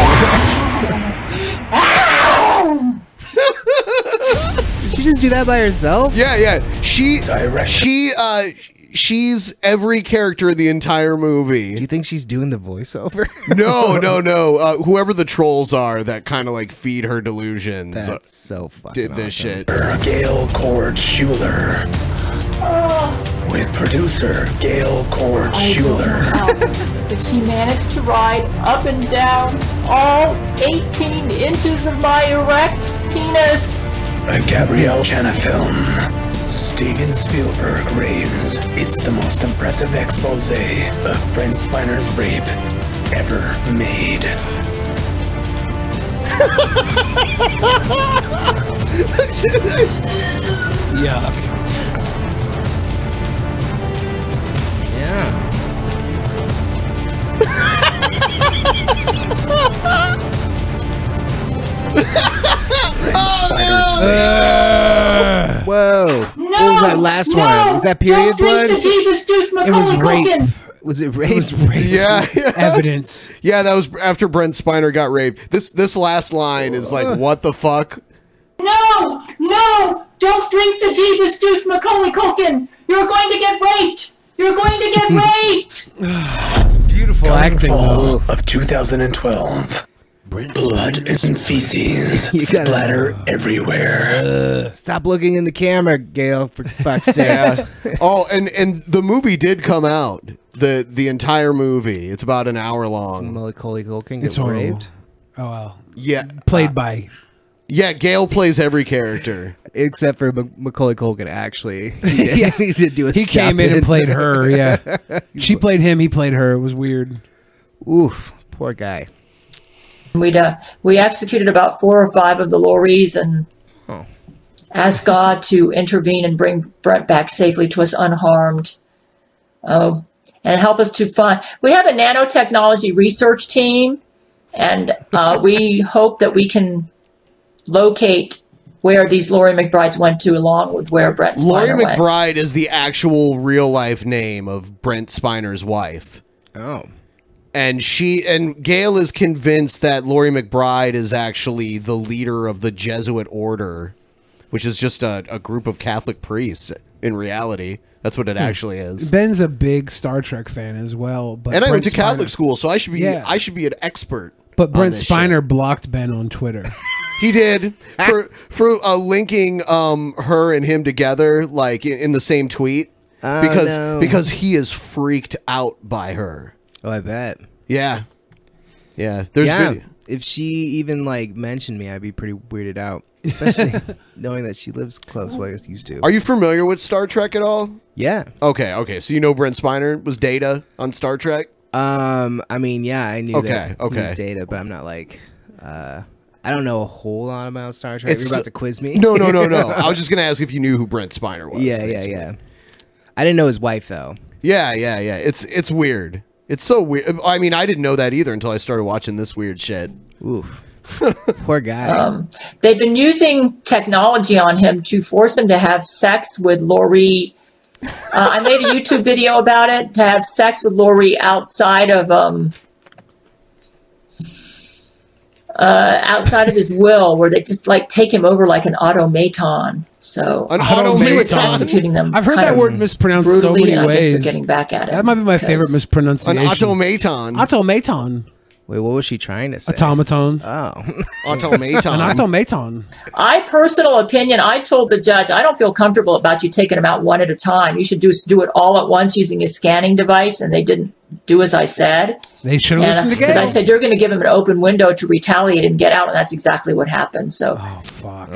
Did she just do that by herself? Yeah. She's every character in the entire movie. Do you think she's doing the voiceover? No. Whoever the trolls are that kind of like feed her delusions. That's so fucking did this shit. Gail Cord Schuler. With producer Gail Cord Schuler. But she managed to ride up and down all 18 inches of my erect penis. A Gabrielle Channa film. Steven Spielberg raves. It's the most impressive expose of Brent Spiner's rape ever made. Yuck. Yeah. Whoa. What was that last one? Was that period blood? Drink the Jesus juice, Macaulay Culkin. Was it rape? It was rape. Yeah. Evidence. Yeah, that was after Brent Spiner got raped. This last line is like, what the fuck? No! Don't drink the Jesus juice, Macaulay Culkin. You're going to get raped. You're going to get raped. Beautiful acting. Fall of 2012. Blood and feces splatter everywhere. Stop looking in the camera, Gail, for fuck's sake. Oh, and the movie did come out. The entire movie. It's about an hour long. Macaulay Culkin It's get horrible. raped. Oh wow. Yeah. Played by. Yeah, Gail plays every character. Except for Macaulay Culkin, actually. He did do a He came in and played her, yeah. She played him, he played her. It was weird. Oof, poor guy. We executed about 4 or 5 of the lorries and asked God to intervene and bring Brent back safely to us unharmed. And help us to find. We have a nanotechnology research team, and we hope that we can locate where these Laurie McBrides went to, along with where Brent Spiner Laurie went. McBride is the actual real life name of Brent Spiner's wife. Oh. And Gail is convinced that Laurie McBride is actually the leader of the Jesuit order, which is just a group of Catholic priests in reality. That's what it actually is. Ben's a big Star Trek fan as well. But And I went Brent to Catholic Spiner- school, so I should be Yeah. an expert. But on Brent this Spiner blocked Ben on Twitter. He did for linking her and him together like in the same tweet because he is freaked out by her. Oh, I bet. Yeah. There's video. If she even like mentioned me, I'd be pretty weirded out, especially knowing that she lives close where I used to. Are you familiar with Star Trek at all? Yeah. Okay. So you know Brent Spiner was Data on Star Trek? I mean, yeah, I knew that he was Okay. Data, but I'm not like I don't know a whole lot about Star Trek. You're about to quiz me? No. I was just gonna ask if you knew who Brent Spiner was. Yeah. I didn't know his wife though. Yeah. It's weird. It's so weird. I mean, I didn't know that either until I started watching this weird shit. Oof. Poor guy. They've been using technology on him to force him to have sex with Laurie. I made a YouTube video about it, to have sex with Laurie outside of his will, where they just like take him over like an automaton. So An he was automaton? executing them. I've heard kind that of word mispronounced so brutally, many and I guess ways. they're getting back at him. That might be my favorite because- mispronunciation. An automaton. Automaton. Wait, what was she trying to say? Automaton. Oh. Automaton. An automaton. Personal opinion, I told the judge, I don't feel comfortable about you taking them out one at a time. You should do it all at once using a scanning device, and they didn't do as I said. They should have listened to Gail. Because I said, you're going to give him an open window to retaliate and get out, and that's exactly what happened. So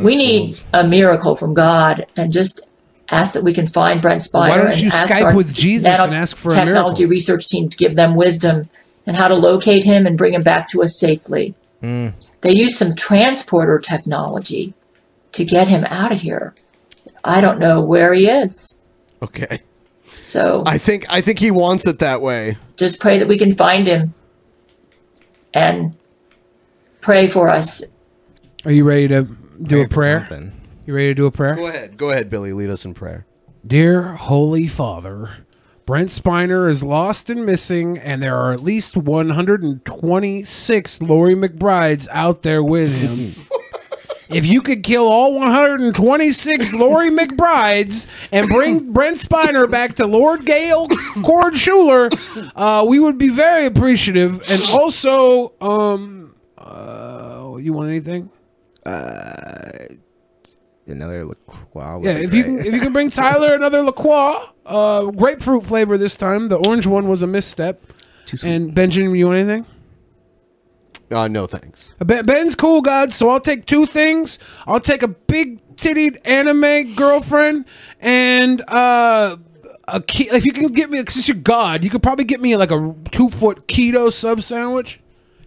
we need a miracle from God, and just ask that we can find Brent Spiner. Why don't and you ask Skype our with Jesus and ask for a technology miracle? research team to give them wisdom and how to locate him and bring him back to us safely. They use some transporter technology to get him out of here. I don't know where he is. Okay. So I think he wants it that way. just pray that we can find him and pray for us. Are you ready to do a prayer? something. You ready to do a prayer? Go ahead, Billy. Lead us in prayer. Dear Holy Father, Brent Spiner is lost and missing, and there are at least 126 Lori McBrides out there with him. If you could kill all 126 Lori McBrides and bring Brent Spiner back to Lord Gale Cord Schuler, we would be very appreciative. And also, you want anything? Another LaCroix. Yeah, if you can bring Tyler another LaCroix, grapefruit flavor this time. The orange one was a misstep. And Benjamin, you want anything? No, thanks. Ben's cool, God. So I'll take two things. I'll take a big tittied anime girlfriend and if you can get me, since you're God, you could probably get me like a 2-foot keto sub sandwich.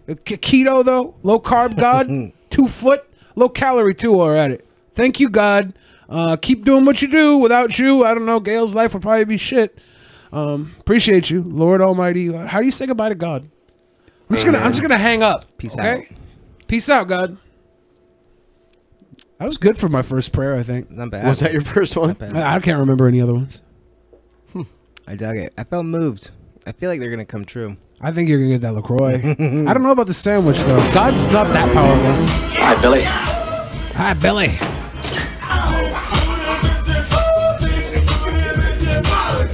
Keto though, low carb God, 2 foot, low calorie too. While we're at it. Thank you, God. Keep doing what you do. Without you, I don't know, Gail's life would probably be shit. Appreciate you, Lord Almighty. How do you say goodbye to God? I'm just gonna hang up. Peace out. Peace out, God. That was good for my first prayer, I think. Not bad. Was that your first one? I can't remember any other ones. I dug it. I felt moved. I feel like they're gonna come true. I think you're gonna get that LaCroix. I don't know about the sandwich though. God's not that powerful. Hi, Billy. Hi, Billy.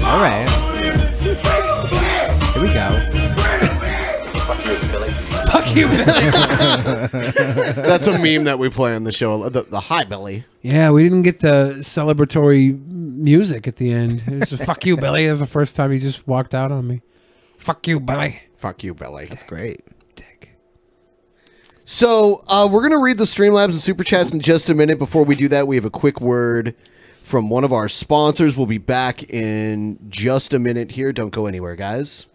All right. Here we go. Fuck you, Billy. Fuck you, Billy. That's a meme that we play on the show. The Hi, Billy. Yeah, we didn't get the celebratory music at the end. It was just fuck you, Billy. That was the first time he just walked out on me. Fuck you, Billy. Fuck you, Billy. That's great. So we're going to read the Streamlabs and Super Chats in just a minute. Before we do that, we have a quick word from one of our sponsors. We'll be back in just a minute here. Don't go anywhere, guys.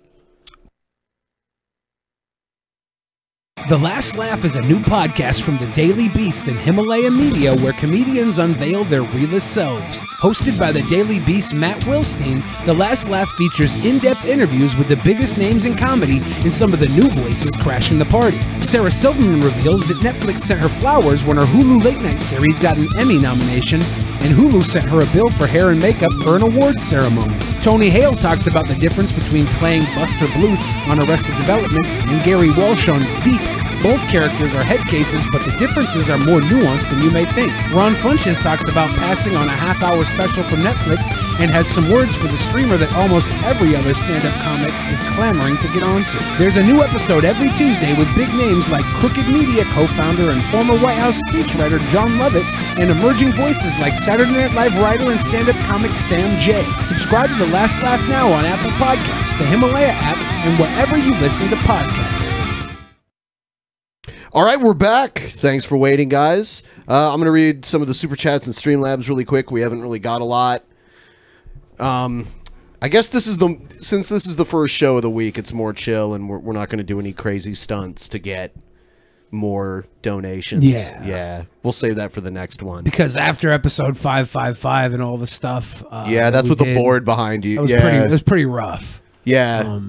The Last Laugh is a new podcast from the Daily Beast and Himalaya Media where comedians unveil their realest selves. Hosted by the Daily Beast Matt Wilstein, The Last Laugh features in-depth interviews with the biggest names in comedy and some of the new voices crashing the party. Sarah Silverman reveals that Netflix sent her flowers when her Hulu late night series got an Emmy nomination, and Hulu sent her a bill for hair and makeup for an awards ceremony. Tony Hale talks about the difference between playing Buster Bluth on Arrested Development and Gary Walsh on Veep. Both characters are head cases, but the differences are more nuanced than you may think. Ron Funches talks about passing on a half-hour special from Netflix and has some words for the streamer that almost every other stand-up comic is clamoring to get onto. There's a new episode every Tuesday with big names like Crooked Media co-founder and former White House speechwriter John Lovett and emerging voices like Saturday Night Live writer and stand-up comic Sam J. Subscribe to The Last Laugh now on Apple Podcasts, the Himalaya app, and wherever you listen to podcasts. All right, we're back. Thanks for waiting, guys. I'm going to read some of the Super Chats and Streamlabs really quick. We haven't really got a lot. I guess since this is the first show of the week, it's more chill, and we're not going to do any crazy stunts to get more donations. Yeah. We'll save that for the next one. Because after episode 555 and all the stuff, yeah, that's with the board behind you. It was pretty rough. Yeah.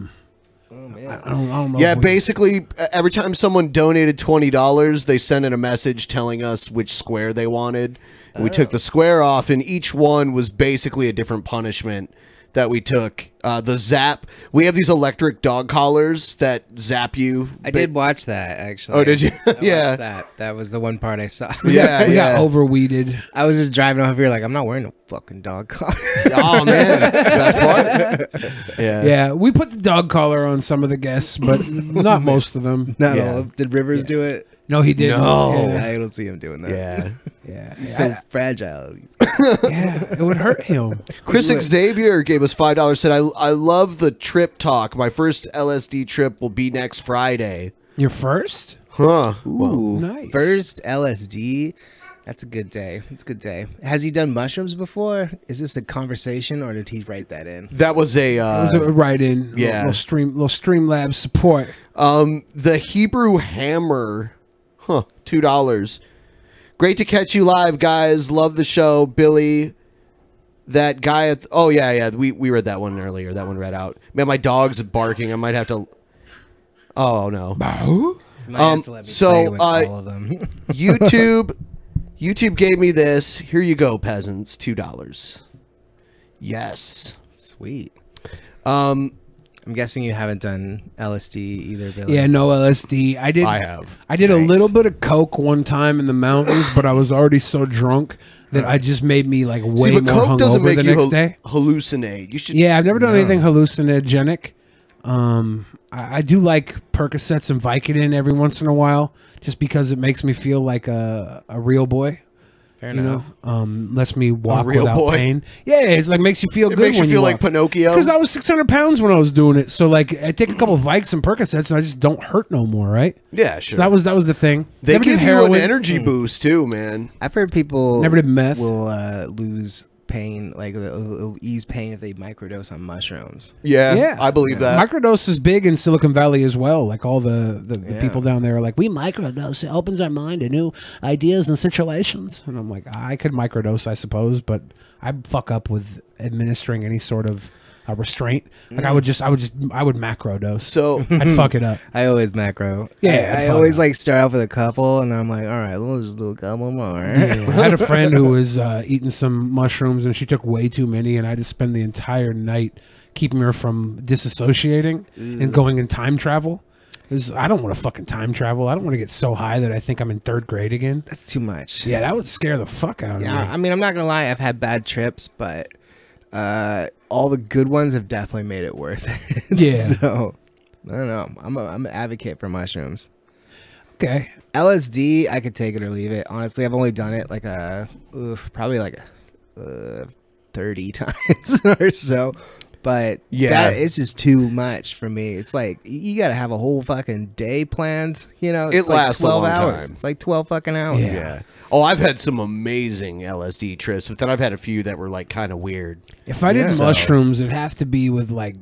I don't know. Yeah, basically, every time someone donated $20, they sent in a message telling us which square they wanted. And we took the square off, and each one was basically a different punishment that we took. The zap. We have these electric dog collars that zap you. I did watch that, actually. Oh, did you? Yeah. That was the one part I saw. We got overweeded. I was just driving off here like, I'm not wearing a fucking dog collar. Oh, man. Best part. Yeah, we put the dog collar on some of the guests, but not most of them. Not all. Did Rivers do it? No, he didn't. No. Yeah, I don't see him doing that. Yeah. He's so fragile. Yeah, it would hurt him. Chris Xavier gave us $5, said, I love the trip talk. My first LSD trip will be next Friday. Your first? Huh. Ooh, nice. First LSD. That's a good day. That's a good day. Has he done mushrooms before? Is this a conversation, or did he write that in? That was a write-in. Yeah. Little Streamlabs support. The Hebrew Hammer. $2. Great to catch you live, guys. Love the show. Billy that guy at oh yeah, we read that one earlier. That one read out. Man, my dog's barking. I might have to. Oh no. So all of them. YouTube gave me this. Here you go, peasants. $2. Yes. Sweet. I'm guessing you haven't done LSD either, Billy. Yeah, no LSD. I have. I did a little bit of coke one time in the mountains, but I was already so drunk that I just made me like way more coke doesn't hungover make the you next day. hallucinate. You should. Yeah, I've never done anything hallucinogenic. I do like Percocets and Vicodin every once in a while, just because it makes me feel like a real boy. Fair you enough. know, lets me walk real without boy? pain. Yeah, it's like makes you feel It good. makes you when feel like walk. Pinocchio? Because I was 600 pounds when I was doing it. So like, I take a couple of Vikes and Percocets, and I just don't hurt no more, right? Yeah, So sure. that was the thing. They Never did give you heroin. an energy boost too, man. I've heard people Never did meth. will lose pain, like it'll ease pain if they microdose on mushrooms. Yeah, I believe that. Microdose is big in Silicon Valley as well. Like all the people down there are like, we microdose. It opens our mind to new ideas and situations. And I'm like, I could microdose, I suppose, but I'd fuck up with administering any sort of restraint. Like I would macrodose. So I'd fuck it up. I always macro. Yeah, I fuck always it. like start off with a couple, and I'm like, all right, we'll just do a couple more. Yeah. I had a friend who was eating some mushrooms, and she took way too many, and I had to spend the entire night keeping her from disassociating and going in time travel. I don't want to fucking time travel. I don't want to get so high that I think I'm in 3rd grade again. That's too much. Yeah, that would scare the fuck out of me. Yeah, I mean, I'm not gonna lie, I've had bad trips, but all the good ones have definitely made it worth it. Yeah. So I don't know. I'm an advocate for mushrooms. Okay. LSD, I could take it or leave it. Honestly, I've only done it like probably like 30 times or so. But Yeah. it's just too much for me. It's like you gotta have a whole fucking day planned. You know, it's It like lasts a 12 long hours. time. It's like 12 fucking hours. Yeah. Oh, I've had some amazing LSD trips, but then I've had a few that were like kind of weird. If I did So- mushrooms, it'd have to be with like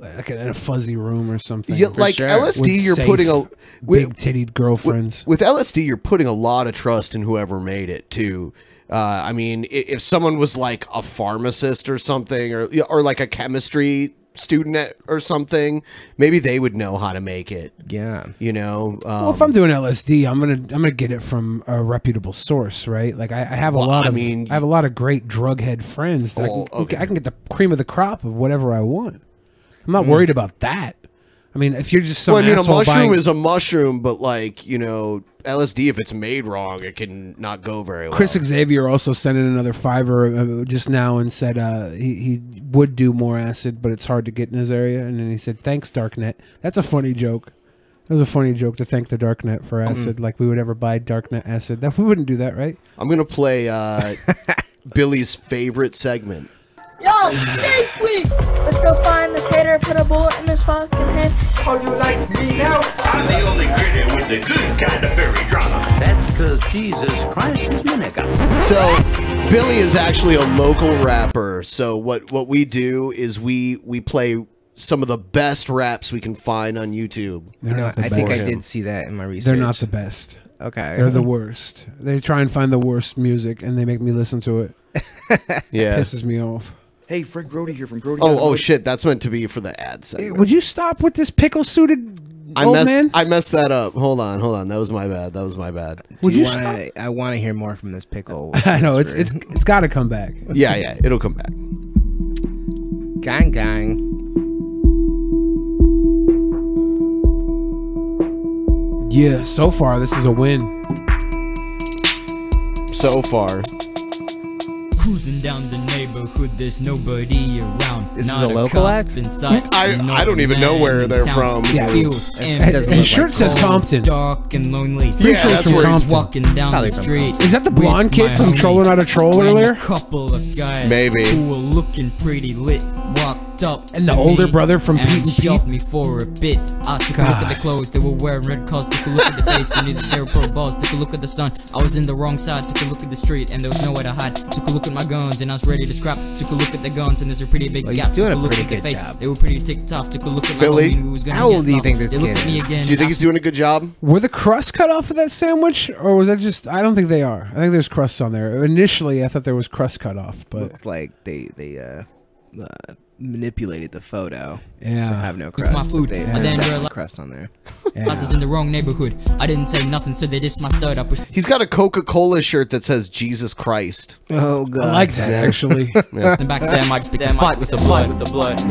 in a fuzzy room or something. Yeah, like LSD, With you're safe, putting a big-tittied girlfriends. With LSD, you're putting a lot of trust in whoever made it too. I mean, if someone was like a pharmacist or something, or like a chemistry student or something, maybe they would know how to make it. Yeah, you know. Well, if I'm doing LSD, I'm gonna get it from a reputable source, right? Like I have a lot of I have a lot of great drug head friends that I can get the cream of the crop of whatever I want. I'm not worried about that. I mean, if you're just some Well, I mean, a asshole mushroom buying, is a mushroom, but like, you know, LSD, if it's made wrong, it can not go very well. Chris Xavier also sent in another $5 just now and said he would do more acid, but it's hard to get in his area. And then he said, "Thanks, Darknet." That's a funny joke. That was a funny joke to thank the Darknet for acid. Like we would ever buy Darknet acid. That we wouldn't do that, right? I'm gonna play Billy's favorite segment. Yo, safely! Let's go find this hater, put a bullet in his fucking head. Oh, you like me now? I'm the only critter with the good kind of fairy drama. That's because Jesus Christ is my nigga. So Billy is actually a local rapper. So what we do is we play some of the best raps we can find on YouTube. You know, I think I did see that in my research. They're not the best. Okay. They're the worst. They try and find the worst music, and they make me listen to it. Yeah. It pisses me off. Hey, Fred Grody here from Grody. Oh shit! That's meant to be for the ad segment. Would you stop with this pickle-suited old man? I messed that up. Hold on. That was my bad. Would you I want to hear more from this pickle. I know it's got to come back. Yeah, it'll come back. Gang. Yeah, so far this is a win. So far. Cruising down the neighborhood, there's nobody around. This is a local act? I don't even know where they're from. Yeah. His shirt says Compton. Dark and lonely. Yeah, that's where he's walking down the street. Is that the blonde kid from Trolling Out a Troll earlier? Couple of guys Maybe. who were looking pretty lit walked fucked up. And the older brother from Pete and Pete. Shoved me for a bit. I took a look at the clothes they were wearing, red clothes. Took a look at the face, and knew that they were pro balls. Took a look at the sun, I was in the wrong side. Took a look at the street, and there was nowhere to hide. Took a look at my guns, and I was ready to scrap. Took a look at the guns, and there's a pretty big gap. Took a look at the face, they were pretty ticked off. Took a look at my Billy, homie who was gonna how get old do you lost. think this They kid looked at me is? again. Do you think he's doing a good job? Were the crusts cut off of that sandwich, or was that just? I don't think they are. I think there's crusts on there. Initially, I thought there was crust cut off, but looks like they manipulated the photo. Yeah. To have no It's crust. my food. They I there's then definitely realized crust on there. I was in the wrong neighborhood. I didn't say nothing, so they dissed my stud up. He's got a Coca-Cola shirt that says Jesus Christ. Oh god. I like that actually. Yeah. Then back then, I just picked a fight with the blood.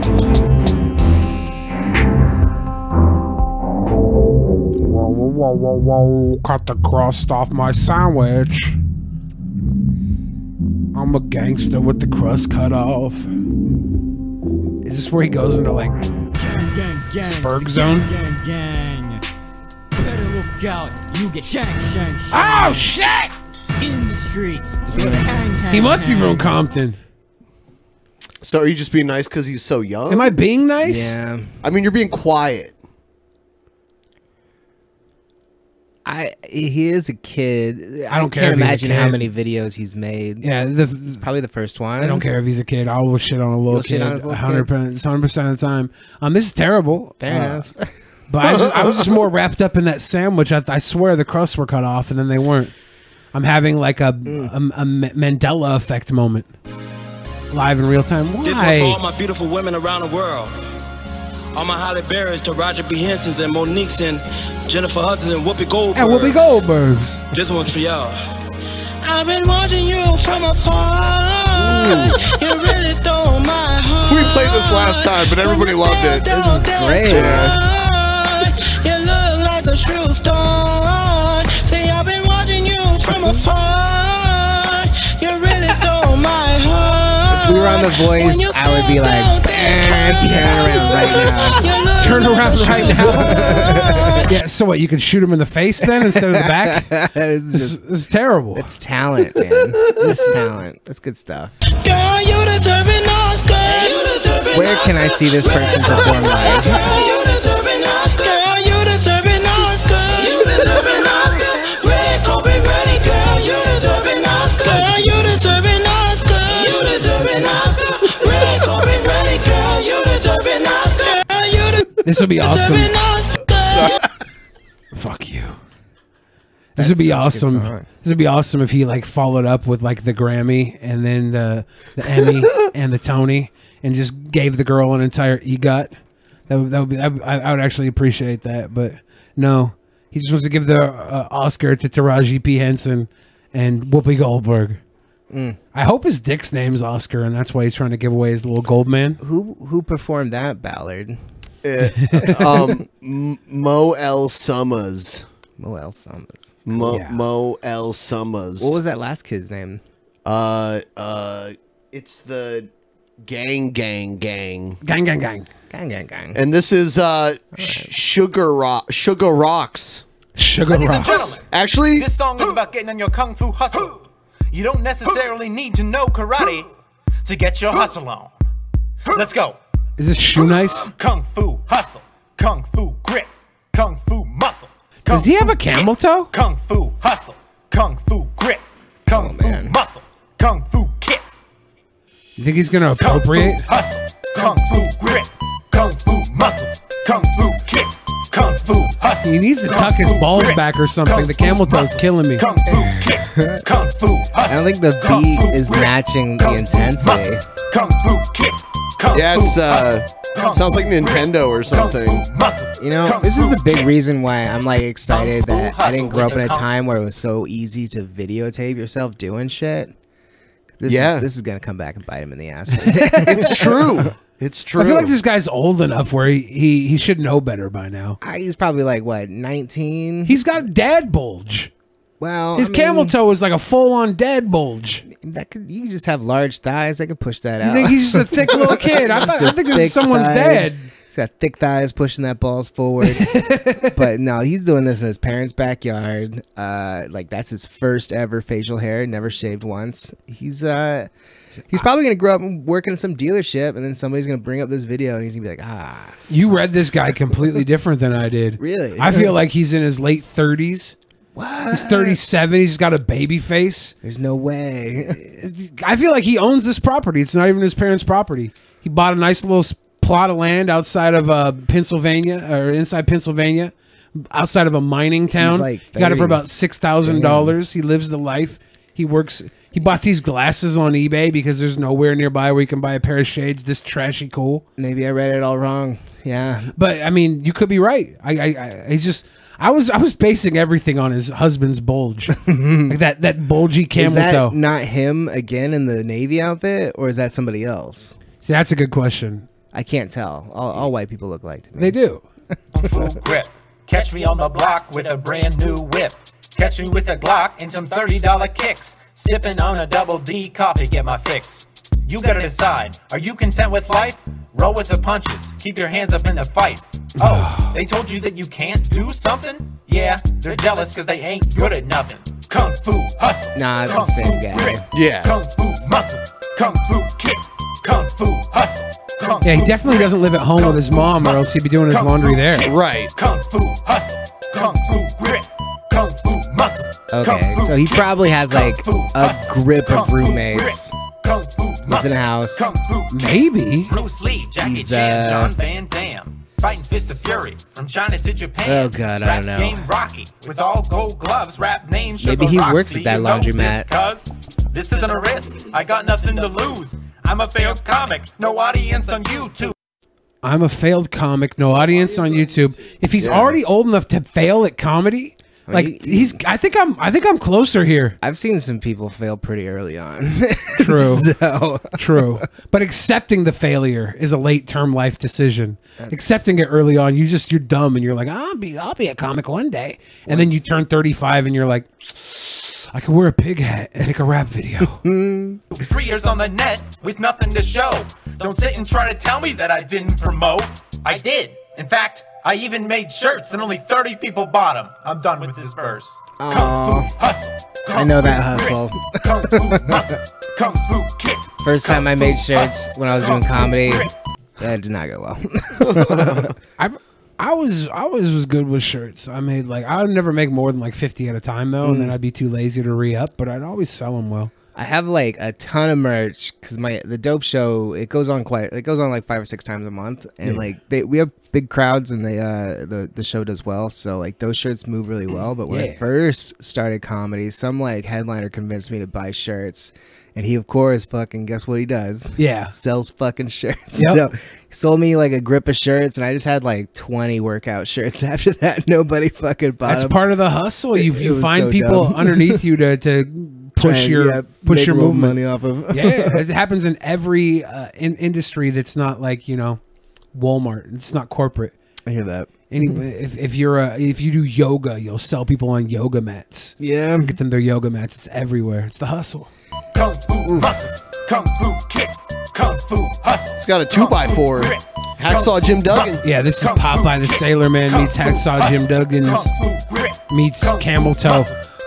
Whoa, whoa, whoa, whoa, whoa! Cut the crust off my sandwich. I'm a gangster with the crust cut off. Is this where he goes into like Spurg zone? Gang. Better look out, you get shank. Oh shit! In the streets, it's gonna hang. He must be from Compton. So are you just being nice because he's so young? Am I being nice? Yeah. I mean, you're being quiet. He is a kid. I don't care can't if he's a imagine how kid. many videos he's made. Yeah, it's probably the first one. I don't care if he's a kid. I will shit on a little You'll kid shit on his little 100% of the time. This is terrible. Fair enough. But I was just more wrapped up in that sandwich. I swear the crusts were cut off, and then they weren't. I'm having like a Mandela effect moment. Live in real time. This one's for all Why? my beautiful women around the world. All my Holly Berrys to Roger B. Henson's and Monique's and Jennifer Hudson's and Whoopi Goldberg. And Whoopi Goldberg's. This one's for y'all. I've been watching you from afar. You really stole my heart. We played this last time, but everybody loved it. This is great. You look like a true star. Say I've been watching you from afar. You really stole my heart. If we were on The Voice, I would be like, turn around right now. Turn around right now. Yeah, so what? You can shoot him in the face then instead of the back? This This is terrible. It's talent, man. This is talent. That's good stuff. Girl, you deserve an Oscar. You deserve an Where can I see this person perform live? Girl, you deserve an Oscar. Girl, you deserve an Oscar. You deserve an Oscar. Red carpet ready, girl. You deserve an Oscar. Girl, you deserve an Oscar. You deserve an Oscar. Red carpet ready, girl. You deserve an Oscar. Girl, you This would be deserve awesome. an Oscar. Fuck you. This would be That's such a good awesome. song. This would be awesome if he like followed up with like the Grammy and then the Emmy and the Tony and just gave the girl an entire EGOT. That would be. I would actually appreciate that, but no, he just wants to give the Oscar to Taraji P Henson and Whoopi Goldberg. I hope his dick's name's Oscar, and that's why he's trying to give away his little gold man. Who performed that ballad? Mo L. Summers. Mo L. Summers. Mo L. Summers. What was that last kid's name? It's the Gang. Gang, gang, gang. And this is Sugar Rocks. Sugar Ladies and Rocks. gentlemen, Actually, this song is about getting on your kung fu hustle. You don't necessarily need to know karate to get your hustle on. Let's go. Is this Shoe Nice? Kung fu hustle, kung fu grip, kung fu muscle. Does he have a camel toe? Kung fu hustle, kung fu grip, kung fu muscle, kung fu kicks. You think he's gonna Kung fu appropriate? hustle, kung fu grip, kung fu muscle, kung fu kicks, kung fu hustle. He needs to tuck his balls back or something. The camel toe's killing me. Kung fu kicks, kung fu I don't think the beat is matching the intensity. Kung fu kicks. Yeah, it's sounds like Nintendo or something. You know, this is a big reason why I'm like excited that I didn't grow up in a time where it was so easy to videotape yourself doing shit. This is gonna come back and bite him in the ass. It's true. It's true. I feel like this guy's old enough where he should know better by now. He's probably like what, 19? He's got dad bulge. Well, his camel toe is like a full-on dad bulge. You can just have large thighs. They could push that You out. think he's just a thick little kid? I think this is someone's dad. He's got thick thighs pushing that balls forward. But no, he's doing this in his parents' backyard. Like that's his first ever facial hair. Never shaved once. He's probably gonna grow up and work in some dealership, and then somebody's gonna bring up this video, and he's gonna be like, ah. You read this guy completely different than I did. Really? I feel like he's in his late 30s. What? He's 37. He's got a baby face. There's no way. I feel like he owns this property. It's not even his parents' property. He bought a nice little plot of land outside of Pennsylvania, or inside Pennsylvania, outside of a mining town. Like he got it for about $6,000. He lives the life. He works. He bought these glasses on eBay because there's nowhere nearby where you can buy a pair of shades this trashy cool. Maybe I read it all wrong. Yeah, but I mean, you could be right. I was basing everything on his husband's bulge, like that bulgy camel is that toe. Not him again in the Navy outfit, or is that somebody else? See, that's a good question. I can't tell. All white people look like to me. They do. Full grip. Catch me on the block with a brand new whip. Catch me with a Glock and some $30 kicks. Sipping on a double D coffee, get my fix. You gotta decide, are you content with life? Roll with the punches, keep your hands up in the fight. Oh, they told you that you can't do something? Yeah, they're jealous cause they ain't good at nothing. Kung Fu hustle. Nah, it's the same guy. Grip. Yeah. Kung Fu muscle. Kung Fu kicks. Kung Fu hustle. Kung Yeah, he Fu definitely doesn't live at home with his mom, or else he'd be doing his laundry there. Right. Kung Fu hustle. Kung Fu grip. Kung Fu muscle. Okay, so he probably has like a grip of roommates. He's in a house. Maybe. Bruce Lee, Jackie Chan, John Van Damme. Fighting Fist of Fury from China to Japan. Oh God, I don't know. Game Rocky with all gold gloves. Rap name Maybe he works at that laundromat. This isn't a risk. I got nothing to lose. I'm a failed comic. No audience on YouTube. I'm a failed comic. No audience on YouTube. If he's already old enough to fail at comedy. Like I think I'm closer here. I've seen some people fail pretty early on. True. So. True. But accepting the failure is a late term life decision. Accepting it early on, you're dumb and you're like, I'll be a comic one day. And then you turn 35 and you're like, I can wear a pig hat and make a rap video. 3 years on the net with nothing to show. Don't sit and try to tell me that I didn't promote. I did. In fact, I even made shirts and only 30 people bought them. I'm done with this verse. Kung Fu hustle. I know that hustle. Kung Fu muscle. Kung Fu kicks. First time I made shirts when I was doing comedy, that did not go well. I was good with shirts. I made I would never make more than like 50 at a time though, and then I'd be too lazy to re-up, but I'd always sell them well. I have like a ton of merch because the Dope Show, it goes on like 5 or 6 times a month, and we have big crowds, and the show does well, so like those shirts move really well. But when I first started comedy, some like headliner convinced me to buy shirts, and he of course fucking guess what he does? Yeah, sells fucking shirts. Yep. So he sold me like a grip of shirts, and I just had like 20 workout shirts after that. Nobody fucking bought them. That's part of the hustle. You find so people dumb. underneath you to push your movement. Money off of. Yeah, it happens in every industry that's not like Walmart. It's not corporate. I hear that. If you do yoga, you'll sell people on yoga mats. Yeah, get them their yoga mats. It's everywhere. It's the hustle. Kung Fu muscle. Kung Fu kicks. Kung Fu hustle. It's got a 2x4. Hacksaw Jim Duggan. Yeah, this is Popeye the Sailor Man meets Hacksaw Jim Duggan meets Camel Toe.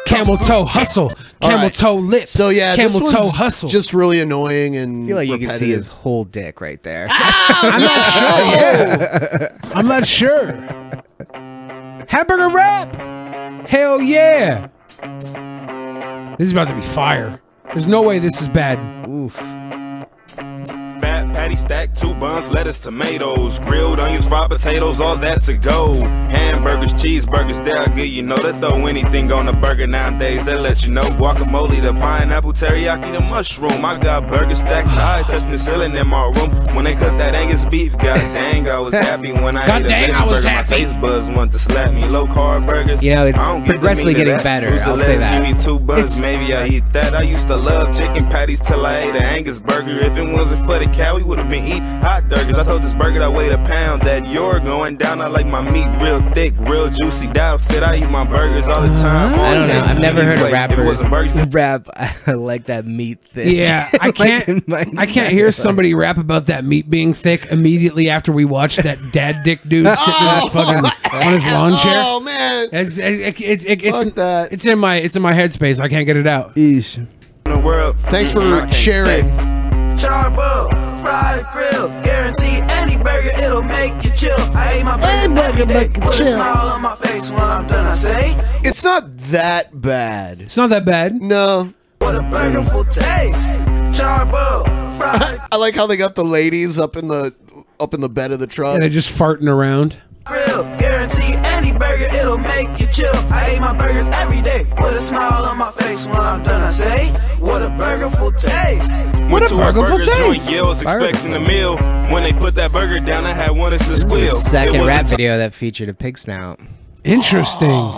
Camel toe hustle, camel toe lip. So yeah, camel this toe one's hustle. just really annoying and I feel like you can see repetitive. his whole dick right there. I'm not sure. Yeah. I'm not sure. Hamburger wrap. Hell yeah. This is about to be fire. There's no way this is bad. Oof. Fat patty stack, 2 buns, lettuce, tomatoes, grilled onions, fried potatoes, all that to go. Hamburgers, cheeseburgers, they're good, you know. They throw anything on a burger nowadays, they let you know. Guacamole, the pineapple, teriyaki, the mushroom. I got burgers stacked high, touching the ceiling in my room. When they cut that Angus beef, god dang, I was happy when I ate a veggie burger. My taste buds want to slap me. Low carb burgers, it's progressively getting better. I'll say that. Give me 2 buns, maybe I eat that. I used to love chicken patties till I ate an Angus burger. If it wasn't for the cow, we would have been eating hot burgers. I told this burger that weighed £1 that you're going down. I like my meat real thick, real juicy. That'll fit. I eat my burgers all the time. I don't know. I've never heard a rapper rap. I like that meat thick. Yeah, I can't. I can't hear somebody rap about that meat being thick immediately after we watched that dad dick dude sitting in that fucking on his lawn chair. Oh man, it's that. It's in my headspace. I can't get it out. Eesh. Thanks for sharing. Charbo, fried grill, guarantee any burger, it'll make you chill. I ate my burgers every day, put a smile on my face when I'm done, I say. It's not that bad. It's not that bad. No. What a burgerful taste. Charbo, fried I like how they got the ladies up in the bed of the truck. And they're just farting around. grill, guarantee any burger, it'll make you chill. I ate my burgers every day, put a smile on my face when I'm done, I say. What a burgerful taste. Went to a burger joint, yeah, was expecting a meal. When they put that burger down, I had wanted to squeal. Second rap video that featured a pig snout. Interesting.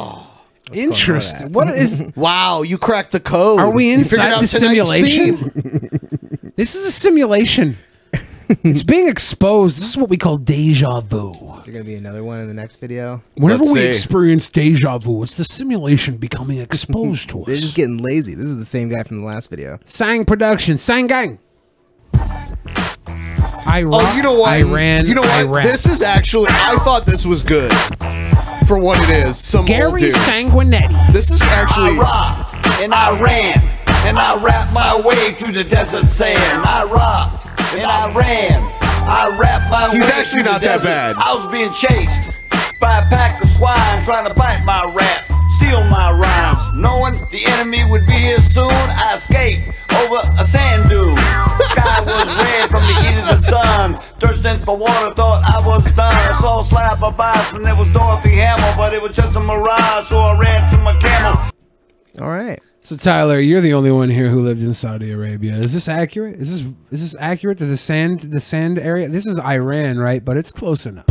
Interesting. What is? Wow, you cracked the code. Are we You figured inside out the tonight's simulation? theme. This is a simulation. It's being exposed. This is what we call deja vu. Is there gonna be another one in the next video? Whenever we experience deja vu, it's the simulation becoming exposed to us. They're just getting lazy. This is the same guy from the last video. Sang production, sang gang. Oh, you know what? You know what? This is actually. I thought this was good for what it is. Some Gary old dude. Sanguinetti. This is actually. I rocked and I ran and I rapped my way through the desert sand. I rocked and I ran. I rapped my way. He's actually through not the that desert. bad. I was being chased by a pack of swine trying to bite my rap, steal my rhymes. Knowing the enemy would be here soon, I escaped over a sand dune. Sky was red from the heat of the sun. Thirsting for water, thought I was done. I saw a slab of ice and it was Dorothy Hamill, but it was just a mirage, so I ran to my camel. All right. So Tyler, you're the only one here who lived in Saudi Arabia. Is this accurate? Is this accurate to the sand area? This is Iran, right? But it's close enough.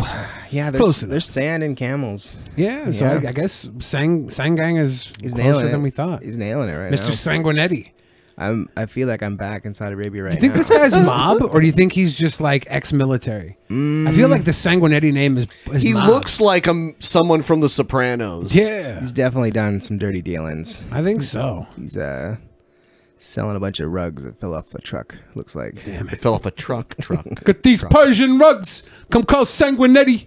Yeah, there's sand and camels. Yeah, so I guess Sangang is closer than we thought. He's nailing it right now. Mr. Sanguinetti. I feel like I'm back in Saudi Arabia right now. Do you think this guy's mob, or do you think he's just like ex-military? I feel like the Sanguinetti name is He mob. looks like someone from The Sopranos. Yeah. He's definitely done some dirty dealings. I think so. He's selling a bunch of rugs that fell off a truck. Looks like. Damn it fell off a truck. Got these Persian rugs. Come call Sanguinetti.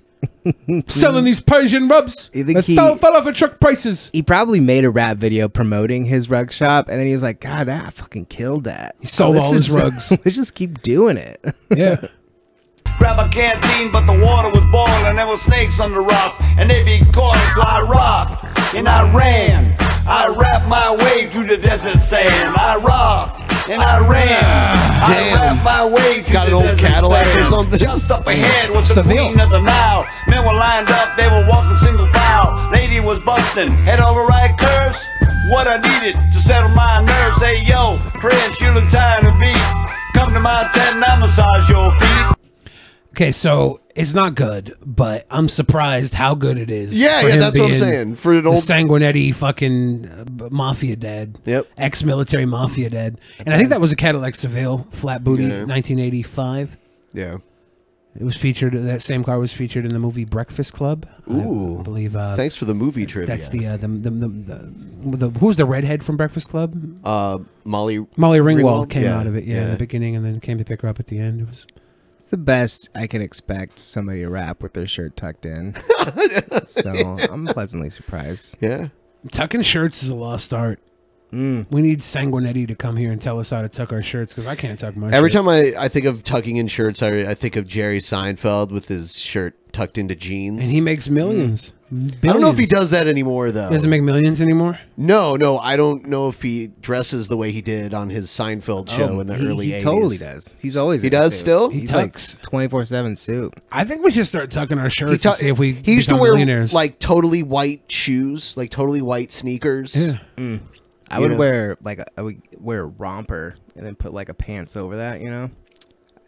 Selling these Persian rugs. That fell off at truck prices. He probably made a rap video promoting his rug shop, and then he was like, "God, I fucking killed that." He sold all his rugs. Let's just keep doing it. Yeah. Grab a canteen, but the water was boiling. There were snakes on the rocks, and they be caught. So I rocked and I ran. I rapped my way through the desert sand. I rocked and I ran. I rapped my way through got the an old desert Cadillac sand. or something. Just up ahead was the Seville. queen of the Nile. Men were lined up, they were walking single file. Lady was busting, head over right curves. What I needed to settle my nerves. Say, yo, Cringe, you look tired of me. Come to my tent and I'll massage your feet. Okay, so it's not good, but I'm surprised how good it is. Yeah, for yeah, him that's what I'm being saying. For an old the Sanguinetti fucking mafia dad. Yep. Ex-military mafia dad. And I think that was a Cadillac Seville, flat booty, Yeah. 1985. Yeah. It was featured, that same car was featured in the movie Breakfast Club. Ooh. I believe. Thanks for the movie trivia. That's who's the redhead from Breakfast Club? Molly Ringwald came Yeah, out of it, in yeah. the beginning, and then came to pick her up at the end. It was. It's the best I can expect somebody to rap with their shirt tucked in. So I'm pleasantly surprised. Yeah. Tucking shirts is a lost art. We need Sanguinetti to come here and tell us how to tuck our shirts, because I can't tuck my Every shirt. time I think of tucking in shirts, I think of Jerry Seinfeld with his shirt tucked into jeans. And he makes millions. I don't know if he does that anymore, though. He doesn't make millions anymore? No, I don't know if he dresses the way he did on his Seinfeld show in the early 80s. He totally does. He's always He in a does suit. still? He's He like tucks. 24/7 suit. I think we should start tucking our shirts and see if we He used to become wear millionaires. like totally white shoes, like totally white sneakers. Yeah. I would wear a romper and then put like a pants over that, you know?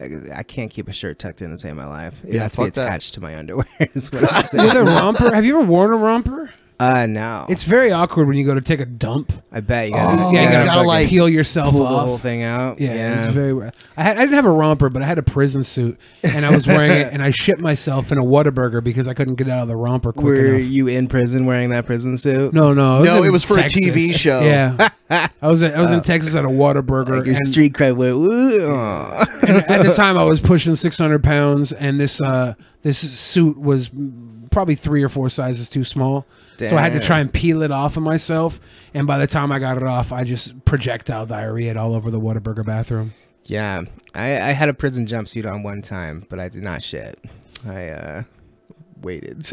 I can't keep a shirt tucked in and save my life. It Yeah, has to be fuck that. attached to my underwear. Is what I'm saying. With a romper? Have you ever worn a romper? No. It's very awkward when you go to take a dump. I bet you gotta, you gotta fucking like peel yourself pull off. the whole thing out. Yeah, it's very. I didn't have a romper, but I had a prison suit, and I was wearing it, and I shit myself in a Whataburger because I couldn't get out of the romper quick Were enough. you in prison wearing that prison suit? No, No, in it was for Texas. a TV show. Yeah, I was in Texas at a Whataburger. Like your and- street cred went. "Ooh, aw." and at the time I was pushing 600 pounds, and this suit was probably 3 or 4 sizes too small. So I had to Damn. try and peel it off of myself, and by the time I got it off, I just projectile diarrhea all over the Whataburger bathroom. Yeah, I had a prison jumpsuit on one time, but I did not shit. I waited.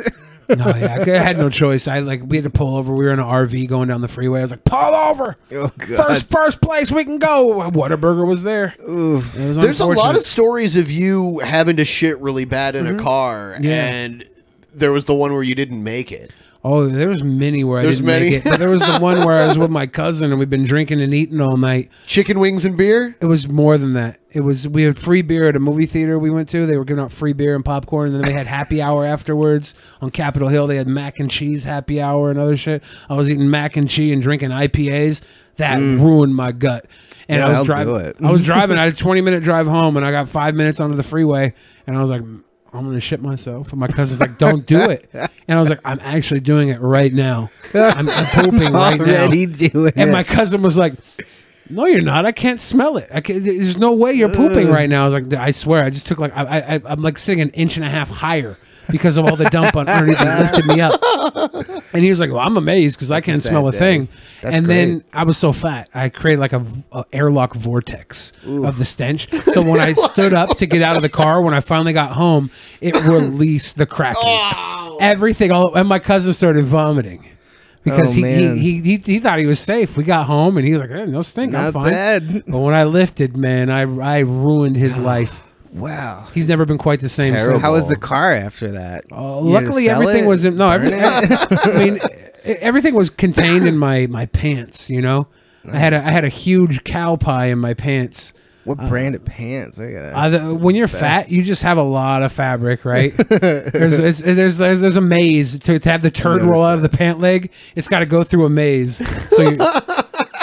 No, yeah, I had no choice. We had to pull over. We were in an RV going down the freeway. I was like, pull over. Oh, God. First place we can go. Whataburger was there. Ooh. It was There's a lot unfortunate. of stories of you having to shit really bad in a car, Yeah. and there was the one where you didn't make it. Oh, there was many where There's I didn't many? make it. But there was the one where I was with my cousin and we've been drinking and eating all night. Chicken wings and beer? It was more than that. We had free beer at a movie theater we went to. They were giving out free beer and popcorn, and then they had happy hour afterwards on Capitol Hill. They had mac and cheese happy hour and other shit. I was eating mac and cheese and drinking IPAs. That ruined my gut. And Yeah, I was I'll driving. do it. I was driving. I had a 20-minute drive home, and I got 5 minutes onto the freeway, and I was like, I'm gonna shit myself. And my cousin's like, don't do it. And I was like, I'm actually doing it right now. I'm pooping right now. Already doing And it. my cousin was like, no, you're not. I can't smell it. There's no way you're pooping right now. I was like, I swear, I just took I'm like sitting an inch and a half higher because of all the dump underneath that lifted me up. And he was like, well, I'm amazed because I can't smell a sad thing. day. That's And then great. I was so fat, I created like a airlock vortex of the stench. So when I stood up to get out of the car, when I finally got home, it released the Kraken. Everything, and my cousin started vomiting. Because Oh, man. he thought he was safe. We got home and he was like, hey, no stink, I'm Not fine. bad. But when I lifted, man, I ruined his life. Wow. He's never been quite the same. Terrible. Since. How was the car after that? You had to Luckily, sell everything it? was in, no. Burn it? I mean, everything was contained in my pants. You know, I had a huge cow pie in my pants. What brand of pants? I gotta, When you're best. fat, you just have a lot of fabric, right? there's a maze to have the turd roll out of the pant leg. It's got to go through a maze. So you,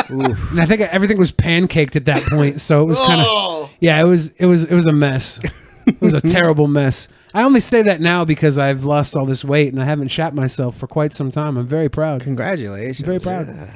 and I think everything was pancaked at that point. So it was kind of it was a mess. It was a terrible mess. I only say that now because I've lost all this weight and I haven't shat myself for quite some time. I'm very proud. Congratulations. I'm very proud.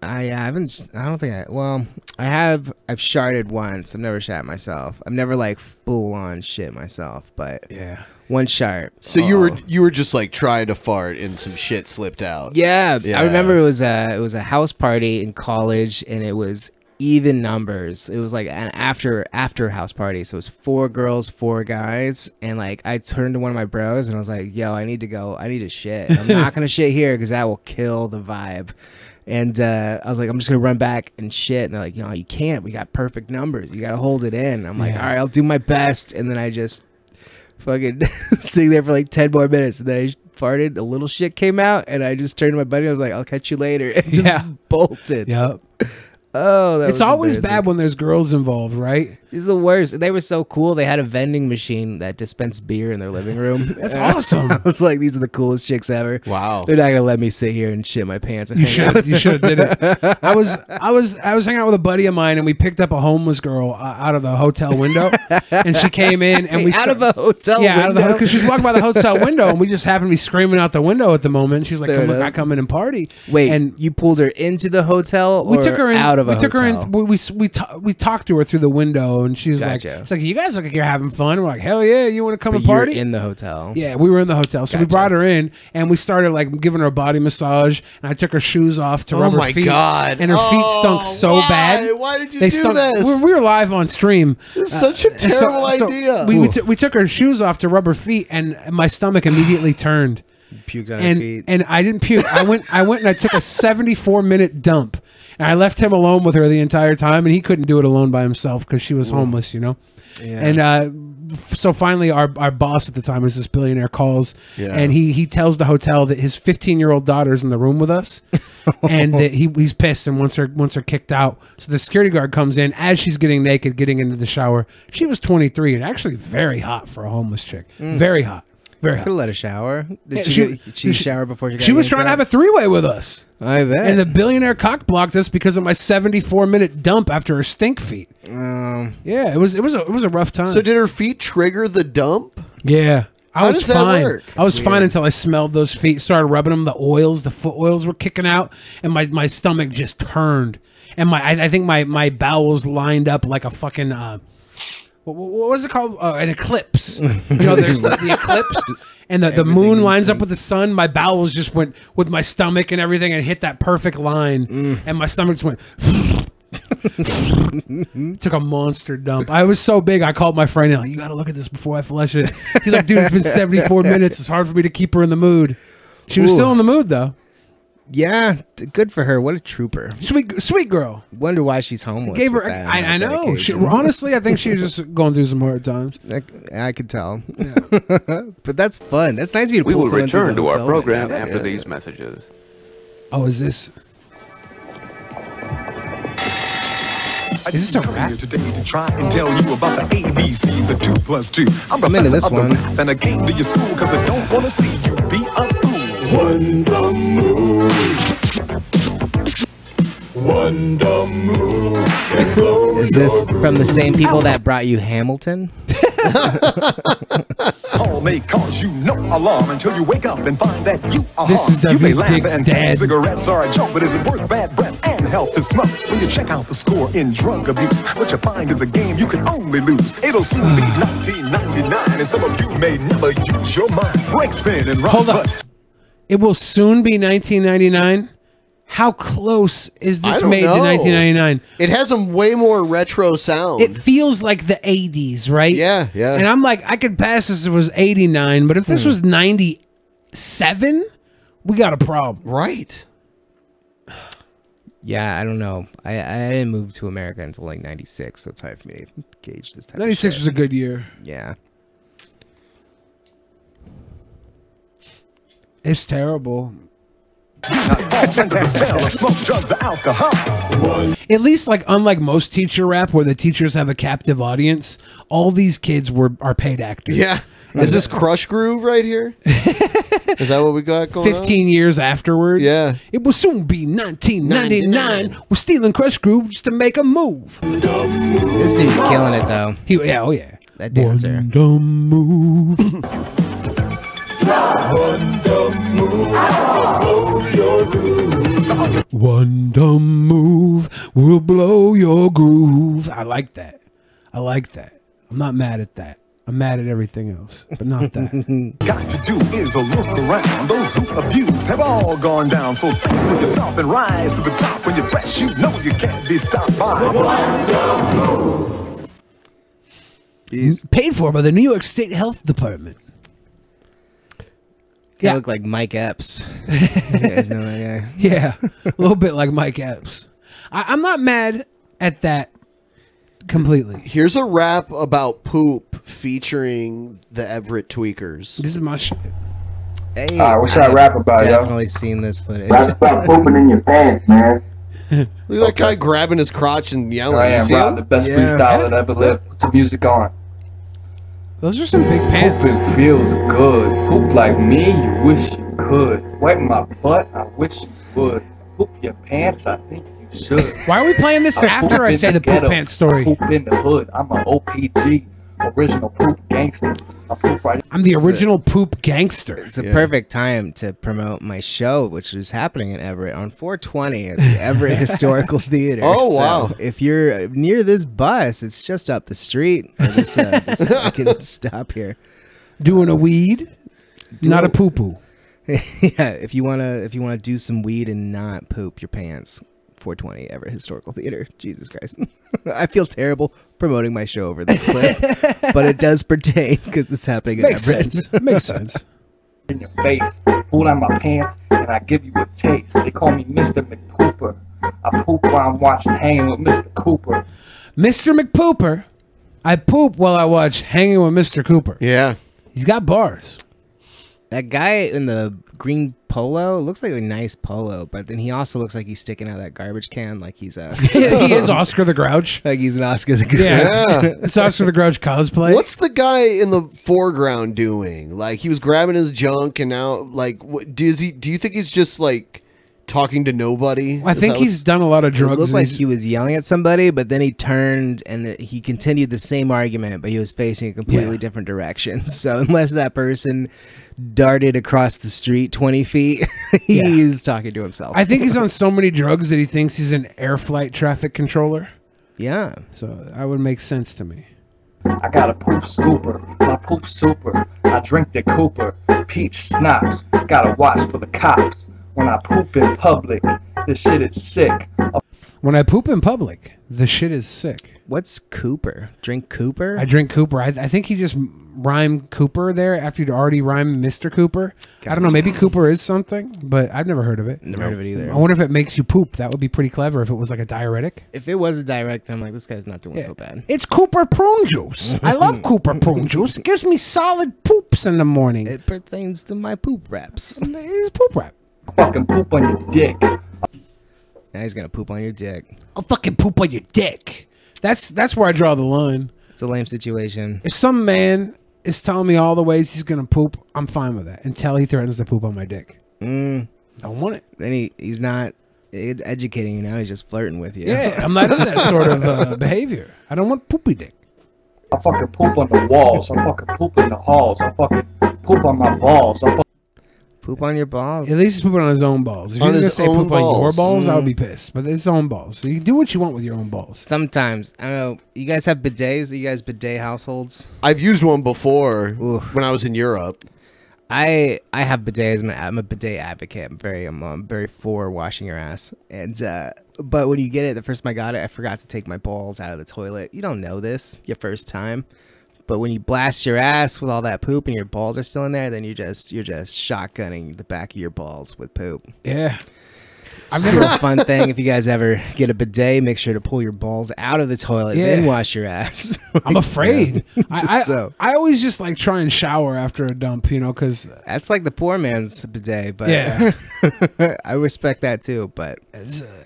I haven't. I don't think I. Well, I have. I've sharted once. I've never shat myself. I've never like full on shit myself. But yeah, one shart. So you were just like trying to fart and some shit slipped out. Yeah, I remember it was a house party in college and it was even numbers. It was like an after house party. So it was 4 girls, 4 guys, and like I turned to one of my bros and I was like, "Yo, I need to go. I need to shit. I'm not gonna shit here because that will kill the vibe." And I was like, I'm just going to run back and shit. And they're like, you can't. We got perfect numbers. You got to hold it in. I'm like, all right, I'll do my best. And then I just fucking sitting there for like 10 more minutes. And then I farted. A little shit came out. And I just turned to my buddy. I was like, I'll catch you later. And just bolted. Yep. Oh, that it's was always embarrassing. bad when there's girls involved, right? It's the worst. They were so cool. They had a vending machine that dispensed beer in their living room. That's awesome. I was like, these are the coolest chicks ever. Wow. They're not gonna let me sit here and shit my pants. And You hang out. should have did it. I was hanging out with a buddy of mine, and we picked up a homeless girl out of the hotel window, and she came in, and we out of a hotel out of the window? because she was walking by the hotel window, and we just happened to be screaming out the window at the moment. She was like, Fair "Come, enough. I come in and party." Wait, and you pulled her into the hotel, we or took her in, out of a we took hotel? her in. We talked to her through the window, and she was Gotcha. like, "You guys look like you're having fun." We're like, "Hell yeah, you want to come But and party?" you're in the hotel. Yeah, we were in the hotel, so we brought her in, and we started like giving her a body massage, and I took her shoes off to Oh rub her my feet, God. and her feet stunk so why? bad. Why did you They do stunk. this? We were live on stream. This is such a And terrible idea. We took her shoes off to rub her feet, and my stomach immediately turned. Puke on and her feet. and I didn't puke. I went and I took a 74-minute dump, and I left him alone with her the entire time, and he couldn't do it alone by himself because she was homeless, you know. Yeah. And so finally, our boss at the time was this billionaire calls, Yeah. and he tells the hotel that his 15-year-old daughter's in the room with us, and that he's pissed and wants her kicked out. So the security guard comes in as she's getting naked, getting into the shower. She was 23 and actually very hot for a homeless chick. Very hot. Very hot. Could have let her shower. Yeah, Did she shower before she got She was yanked trying to out? have a 3-way with us. I bet. And the billionaire cock blocked us because of my 74-minute dump after her stink feet. Yeah, it was a rough time. So did her feet trigger the dump? Yeah. I How was does that fine. work? I was Weird. fine until I smelled those feet, started rubbing them, the foot oils were kicking out, and my stomach just turned. and I think my bowels lined up like a fucking what was it called? An eclipse. You know, there's the eclipse, and the moon lines up with the sun. My bowels just went with my stomach and everything, and hit that perfect line, and my stomach just went. Took a monster dump. I was so big, I called my friend and like, you gotta look at this before I flush it. He's like, dude, it's been 74 minutes. It's hard for me to keep her in the mood. She was still in the mood though. Yeah, good for her. What a trooper. Sweet girl. Wonder why she's homeless. Gave her. I know. Honestly, I think she was just going through some hard times. I could tell. Yeah. But that's fun. That's nice of you to We pull will someone through return the to our hotel program room. after these messages. Oh, is this? Is this a rap? Today to try and tell you about the ABCs of 2 plus 2. I'm into this one. And I came to your school because I don't want to see you be a fool. Wonder move. Wonder move. Is this from the same people that brought you Hamilton? All may cause you no alarm until you wake up and find that you are This is harmed. You may David laugh Dick's and dad. cigarettes are a joke, but is it worth bad breath and health to smoke? When you check out the score in drug abuse, what you find is a game you can only lose. It'll soon be 1999, and some of you may never use your mind. Break, spin, and rock. Hold up. It will soon be 1999. How close is I this don't made know. to 1999? It has a way more retro sound. It feels like the 80s, right? Yeah, yeah. And I'm like, I could pass this if it was 89, but if this was 97, we got a problem. Right. Yeah, I don't know. I didn't move to America until like 96, so it's hard for me to gauge this type 96 of was a good year. Yeah. It's terrible. At least, like, unlike most teacher rap, where the teachers have a captive audience, all these kids are paid actors. Yeah. Is this Crush Groove right here? Is that what we got going 15 years afterwards. Yeah. It will soon be 1999. We're stealing Crush Groove just to make a move. This dude's killing it, though. Oh, yeah. That dancer. Wonder move. Wonder move will blow your groove. I like that. I like that. I'm not mad at that. I'm mad at everything else, but not that. Got to do is a look around. Those who abused have all gone down. So think for yourself and rise to the top. When you're fresh, you know you can't be stopped by. Paid for by the New York State Health Department. Yeah, look like Mike Epps. You guys know that guy? Yeah, a little bit like Mike Epps. I'm not mad at that completely. Here's a rap about poop featuring the Everett Tweakers. This is my shit. Hey, what's that rap about, yo? Definitely seen this footage. Rap about pooping in your pants, man. Look at that guy grabbing his crotch and yelling. I You am see Rob, him? the best freestyler that ever lived. Put some music on. Those are some big pants. Pooping feels good. Poop like me, you wish you could. Wipe my butt, I wish you would. Poop your pants, I think you should. Why are we playing this after I say the poop pants story? Poop in the hood. I'm an OPG, original poop gangster. I poop right. I'm the original poop gangster. It's a perfect time to promote my show, which is happening in Everett on 420 at the Everett Historical Theater. Oh, wow. So if you're near this bus, it's just up the street. Or this fucking stop here. Doing a weed, not a poo poo. Yeah, if you wanna do some weed and not poop your pants. 420 Everett Historical Theater. Jesus Christ. I feel terrible promoting my show over this clip, but it does pertain because it's happening in Everett. Makes sense. In your face, pull down my pants, and I give you a taste. They call me Mr. McPooper. I poop while I'm watching Hanging with Mr. Cooper. Mr. McPooper. I poop while I watch Hanging with Mr. Cooper. Yeah. He's got bars. That guy in the green polo looks like a nice polo, but then he also looks like he's sticking out of that garbage can like he's a... He is Oscar the Grouch. Like he's an Oscar the Grouch. Yeah. It's Oscar the Grouch cosplay. What's the guy in the foreground doing? Like he was grabbing his junk and now like do you think he's just like talking to nobody. I think he's done a lot of drugs. It looked and like he's- he was yelling at somebody, but then he turned and he continued the same argument, but he was facing a completely different direction. So unless that person darted across the street 20 feet, he's talking to himself. I think he's on so many drugs that he thinks he's an air flight traffic controller. Yeah. So that would make sense to me. I got a poop scooper, my poop super. I drink the Cooper, peach schnapps. Gotta watch for the cops. When I poop in public, this shit is sick. When I poop in public, the shit is sick. What's Cooper? Drink Cooper? I drink Cooper. I think he just rhymed Cooper there after you'd already rhymed Mr. Cooper. I don't know. Maybe Cooper is something, but I've never heard of it. Never heard of it either. I wonder if it makes you poop. That would be pretty clever if it was like a diuretic. If it was a direct, I'm like, this guy's not doing so bad. It's Cooper prune juice. I love Cooper prune juice. It gives me solid poops in the morning. It pertains to my poop raps. It's poop rap. Fucking poop on your dick. Now he's gonna poop on your dick. I'll fucking poop on your dick. That's where I draw the line. It's a lame situation. If some man is telling me all the ways he's gonna poop, I'm fine with that until he threatens to poop on my dick. Don't want it. Then he's not educating you now. He's just flirting with you. Yeah, I'm not into that sort of behavior. I don't want poopy dick. I fucking poop on the walls. I fucking poop in the halls. I fucking poop on my balls. I Poop on your balls. At least he's pooping on his own balls. If On you're gonna his say own poop on your balls. balls, I would be pissed. But it's his own balls. So you do what you want with your own balls. Sometimes. I don't know. You guys have bidets? Are you guys bidet households? I've used one before when I was in Europe. I have bidets. I'm a bidet advocate. I'm very for washing your ass. And but when you get it, the first time I got it, I forgot to take my balls out of the toilet. You don't know this your first time, but when you blast your ass with all that poop and your balls are still in there, then you're just shotgunning the back of your balls with poop. Yeah. It's a fun thing. If you guys ever get a bidet, make sure to pull your balls out of the toilet, then wash your ass. I'm afraid. I always just like try and shower after a dump, you know, because that's like the poor man's bidet. But yeah, I respect that too. But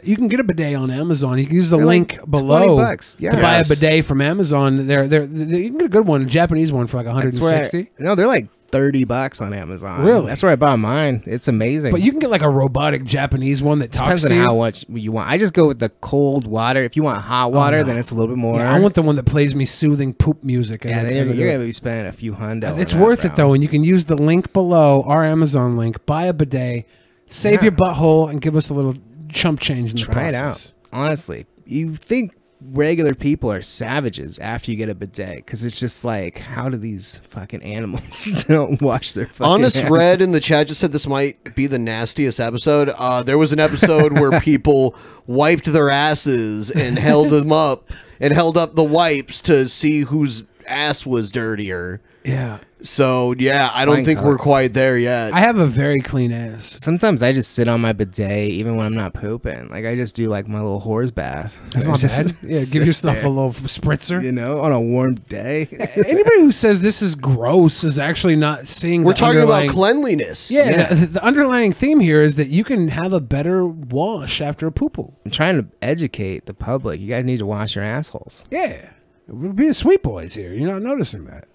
you can get a bidet on Amazon. You can use the They're link like below $20, to buy a bidet from Amazon. They're you can get a good one, a Japanese one for like 160. No, they're like $30 on Amazon. Really? That's where I bought mine. It's amazing. But you can get like a robotic Japanese one that talks Depends to on you. how much you want. I just go with the cold water. If you want hot water, no. then it's a little bit more. Yeah, I want the one that plays me soothing poop music. Yeah, then you're gonna be spending a few hundo. It's on that, worth bro. it though, and you can use the link below, our Amazon link. Buy a bidet, save your butthole, and give us a little chump change in the Try it process. out. Honestly, you think regular people are savages after you get a bidet because it's just like, how do these fucking animals don't wash their fucking Honest ass? Red in the chat just said this might be the nastiest episode. There was an episode where people wiped their asses and held them up and held up the wipes to see whose ass was dirtier. Yeah. So yeah, I don't Fine think we're cocks. quite there yet. I have a very clean ass. Sometimes I just sit on my bidet even when I'm not pooping. Like I just do like my little horse bath. That's I not just bad. Yeah, sit give yourself there, a little spritzer. you know, on a warm day. Anybody who says this is gross is actually not seeing. We're the talking about underlying- cleanliness. Yeah, the underlying theme here is that you can have a better wash after a poo-poo. I'm trying to educate the public. You guys need to wash your assholes. Yeah, we're being sweet boys here. You're not noticing that.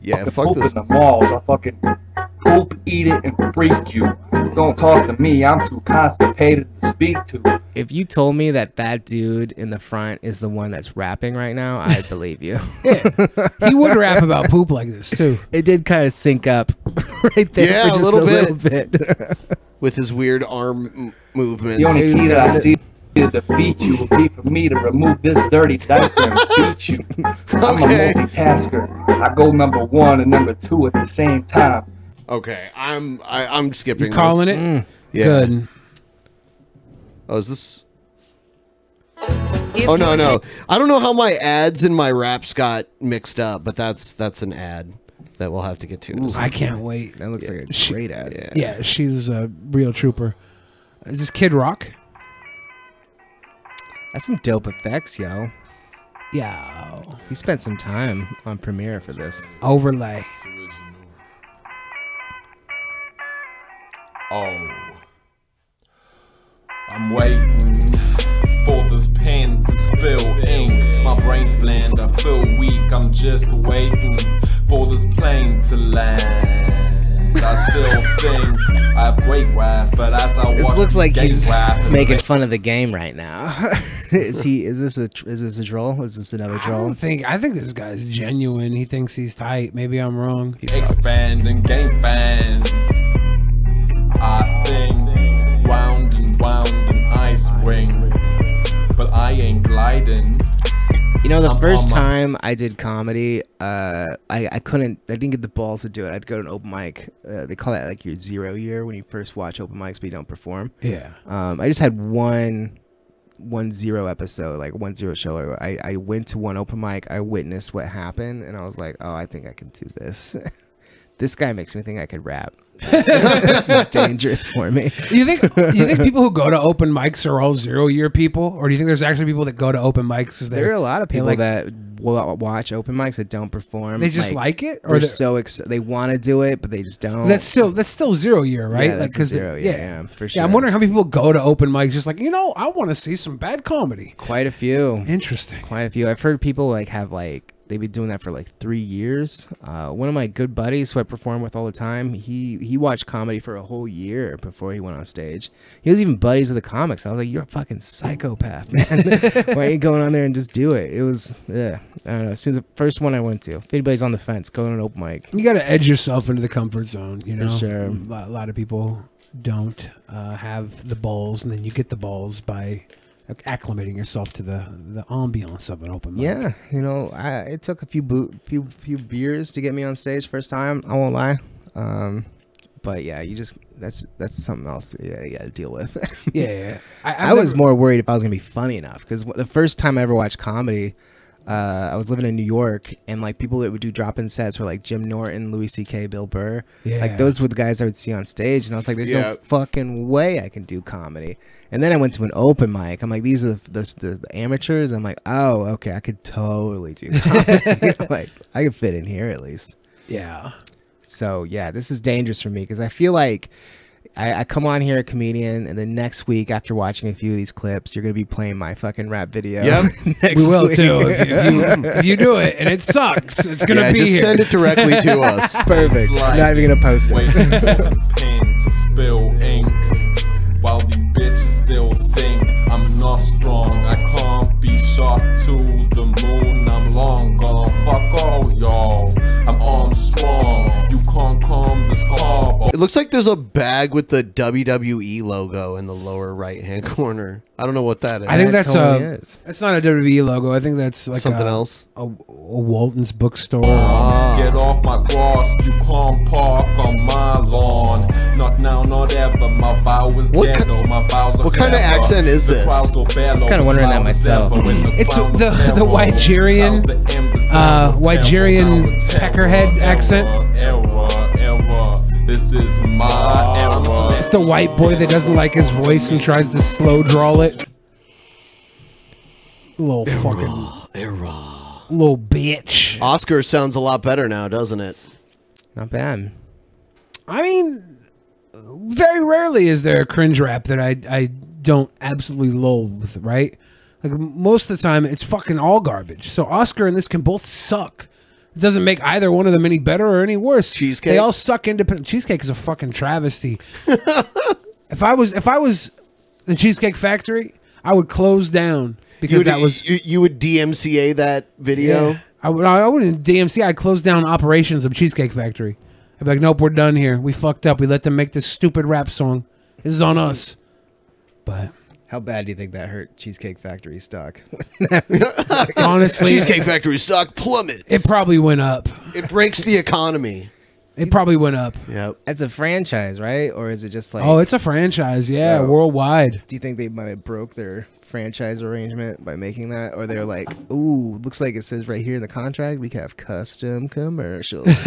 Yeah, fuck poop in the malls. I fucking poop, eat it, and freak you. Don't talk to me. I'm too constipated to speak to. If you told me that dude in the front is the one that's rapping right now, I'd believe you. He would rap about poop like this too. It did kind of sync up right there. Yeah, for just a little bit. bit. With his weird arm movements. The only key that I see to defeat you would be for me to remove this dirty diaper and beat you. I'm a multitasker. I go number 1 and number 2 at the same time. Okay, I'm skipping. You calling this. it? Yeah. Good. Oh, is this? Oh no. I don't know how my ads and my raps got mixed up, but that's an ad that we'll have to get to. I can't wait. That looks like a great ad. Yeah, she's a real trooper. Is this Kid Rock? That's some dope effects, yo. Yeah. He spent some time on Premiere for this. Overlay. Oh, I'm waiting for this pen to spill ink. My brain's bland, I feel weak. I'm just waiting for this plane to land. I still think I have great grasp, but as I This watch looks like gay he's rap and making fun of the game right now. Is this a troll? Is this another I troll? think this guy's genuine. He thinks he's tight. Maybe I'm wrong. expanding game fans. I think round an ice ring, but I ain't gliding. You know, the I'm first on my- time I did comedy, I didn't get the balls to do it. I had to go to an open mic. They call that like your 0 year when you first watch open mics but you don't perform. Yeah. I just had one 0 episode, like 1-0 show. I went to one open mic, I witnessed what happened, and I was like, oh, I think I can do this. This guy makes me think I could rap. This is dangerous for me. You think people who go to open mics are all 0 year people, or do you think there's actually people that go to open mics because There are a lot of people like, that will watch open mics that don't perform. They just like it, or they're they're- so they want to do it, but they just don't. that's still 0 year, right? Yeah, that's a 0 year, yeah, for Yeah, I'm sure. wondering how many people go to open mics just like, I want to see some bad comedy. Quite a few. Interesting. Quite a few. I've heard people like have like they've been doing that for like 3 years. One of my good buddies who I perform with all the time, he watched comedy for a whole year before he went on stage. He was even buddies with the comics. I was like, you're a fucking psychopath, man. Why are you going on there and just do it? It was, I don't know. As soon as the first one I went to, if anybody's on the fence, go to an open mic. You got to edge yourself into the comfort zone, you know? For sure. A lot of people don't have the balls, and then you get the balls by acclimating yourself to the ambiance of an open mic. Yeah, it took a few beers to get me on stage first time. I won't lie, but yeah, that's something else that you got to deal with. Yeah. I was more worried if I was gonna be funny enough, because the first time I ever watched comedy, I was living in New York, and like people that would do drop-in sets were like Jim Norton, Louis C.K., Bill Burr. Yeah. Like those were the guys I would see on stage, and I was like, there's no fucking way I can do comedy. And then I went to an open mic. I'm like, these are the amateurs. I'm like, oh, okay, I could totally do comedy. Like, I could fit in here at least. Yeah. So yeah, this is dangerous for me, because I feel like I come on here a comedian, and then next week after watching a few of these clips, you're gonna be playing my fucking rap video. Yep. Next We will week. too. If you do it and it sucks, it's gonna be just here. send it directly to us. Perfect. I'm not even gonna post Waiting for it. this pen to spill ink, while these bitches still think I'm not strong. I can't be shot to the moon. I'm long gone. Fuck all y'all. I'm Armstrong. You can't calm this car. It looks like there's a bag with the WWE logo in the lower right-hand corner. I don't know what that is. I think that's totally is. That's not a WWE logo. I think that's like Something else? A Walton's bookstore. Get off my grass, you can't park on my lawn. Not now, not ever. My vow is dead, oh, my vows are what kind of clever. accent is The this? crowds will bellow, I was kind of wondering that loud as myself. ever when It's crowd the bellow. Nigerian, Nigerian peckerhead accent. Error. This is my era. It's the white boy that doesn't like his voice and tries to slow drawl it. Little little bitch. Oscar sounds a lot better now, doesn't it? Not bad. I mean, very rarely is there a cringe rap that I don't absolutely loathe, right? Like most of the time, it's fucking all garbage. So Oscar and this can both suck. It doesn't make either one of them any better or any worse. Cheesecake? They all suck independent. Cheesecake is a fucking travesty. If I was the Cheesecake Factory, I would close down because that was you would DMCA that video. Yeah. I wouldn't DMC. I'd close down operations of Cheesecake Factory. I'd be like, nope, we're done here. We fucked up. We let them make this stupid rap song. This is on us. But how bad do you think that hurt Cheesecake Factory stock? Honestly, Cheesecake Factory stock plummets. It probably went up. It breaks the economy. It probably went up. Yep. It's a franchise, right? Or is it just like... Oh, it's a franchise. Yeah, So- worldwide. Do you think they might have broke their franchise arrangement by making that? Or they're like, ooh, looks like it says right here in the contract, we can have custom commercials.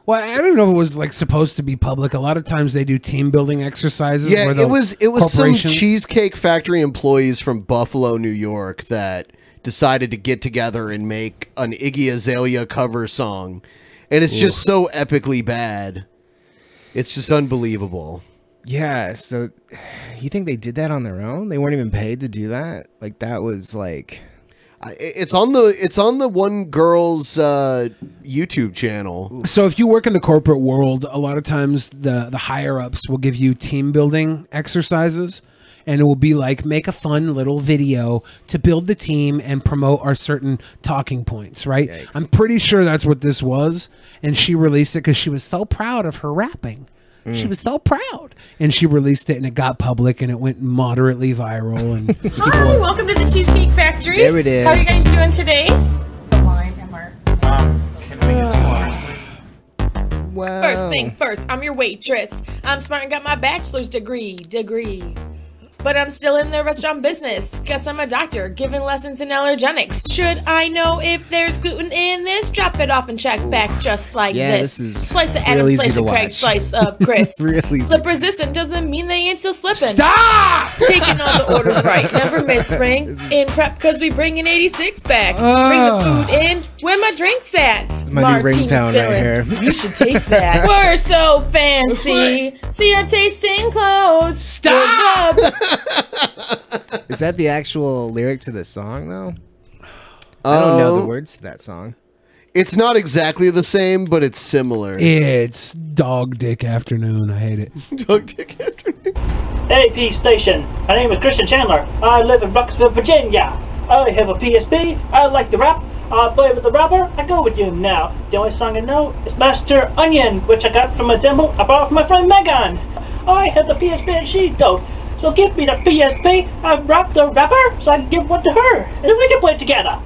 Well, I don't even know if it was like supposed to be public. A lot of times they do team building exercises. Yeah, where the it was some corporation- Cheesecake Factory employees from Buffalo, New York that decided to get together and make an Iggy Azalea cover song. And it's just so epically bad. It's just unbelievable. Yeah, so you think they did that on their own? They weren't even paid to do that? Like, that was like... It's on the one girl's YouTube channel. So if you work in the corporate world, a lot of times the higher ups will give you team building exercises, and it will be like, make a fun little video to build the team and promote our certain talking points, right? Yikes. I'm pretty sure that's what this was, and she released it because she was so proud of her rapping. She was so proud, and she released it, and it got public, and it went moderately viral. And hi, welcome to the Cheesecake Factory. There it is. How are you guys doing today? The line and Mark. Can we get 2 orders, please? Wow. First thing first, I'm your waitress. I'm smart and got my bachelor's degree. But I'm still in the restaurant business. Guess I'm a doctor, giving lessons in allergenics. Should I know if there's gluten in this? Drop it off and check back just like this. Slice of Adam, slice of Craig, slice of Chris. Really Slip resistant doesn't mean they ain't still slipping. Stop! Taking all the orders right, never miss ring. In prep because we bring an 86 back. Bring the food in, where my drinks at? My new ringtone right here. You should taste that. We're so fancy. See our tasting clothes. Stop! Is that the actual lyric to the song, though? I don't know the words to that song. It's not exactly the same, but it's similar. It's Dog Dick Afternoon. I hate it. Dog Dick Afternoon. AP Station. My name is Christian Chandler. I live in Bucksville, Virginia. I have a PSP. I like to rap. I play with the rapper. I go with you now. The only song I know is Master Onion, which I got from a demo I bought from my friend Megan. I have the PSP and she don't. So give me the PSP, I rap the rapper, so I can give one to her, and then we can play it together.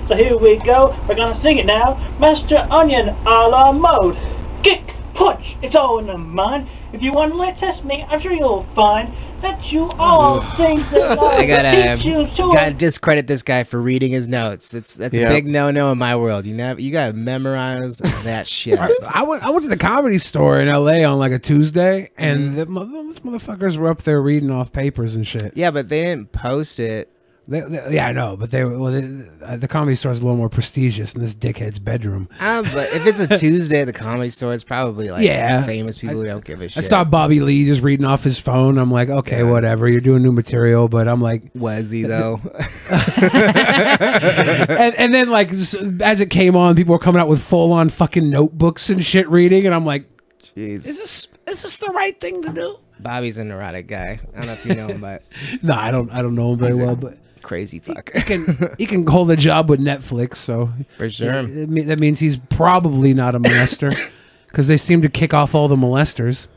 So here we go, we're gonna sing it now. Master Onion, a la mode. Kick, punch, it's all in the mind. If you want to test me, I'm sure you'll find that you all things that I teach you to gotta discredit this guy for reading his notes. That's a big no-no in my world. You gotta memorize that shit. I went to the Comedy Store in LA on like a Tuesday, and those motherfuckers were up there reading off papers and shit. Yeah, but they didn't post it. Yeah, I know, but the Comedy Store is a little more prestigious than this dickhead's bedroom. But if it's a Tuesday at the Comedy Store, it's probably like famous people who don't give a shit. I saw Bobby Lee just reading off his phone. I'm like, okay, whatever. You're doing new material, but I'm like, was he though? and then like as it came on, people were coming out with full on fucking notebooks and shit reading, and I'm like, jeez, is this the right thing to do? Bobby's a neurotic guy. I don't know if you know him, but no, I don't know him very well, but. Crazy fuck. He can hold a job with Netflix, so for sure. That means he's probably not a molester, because they seem to kick off all the molesters.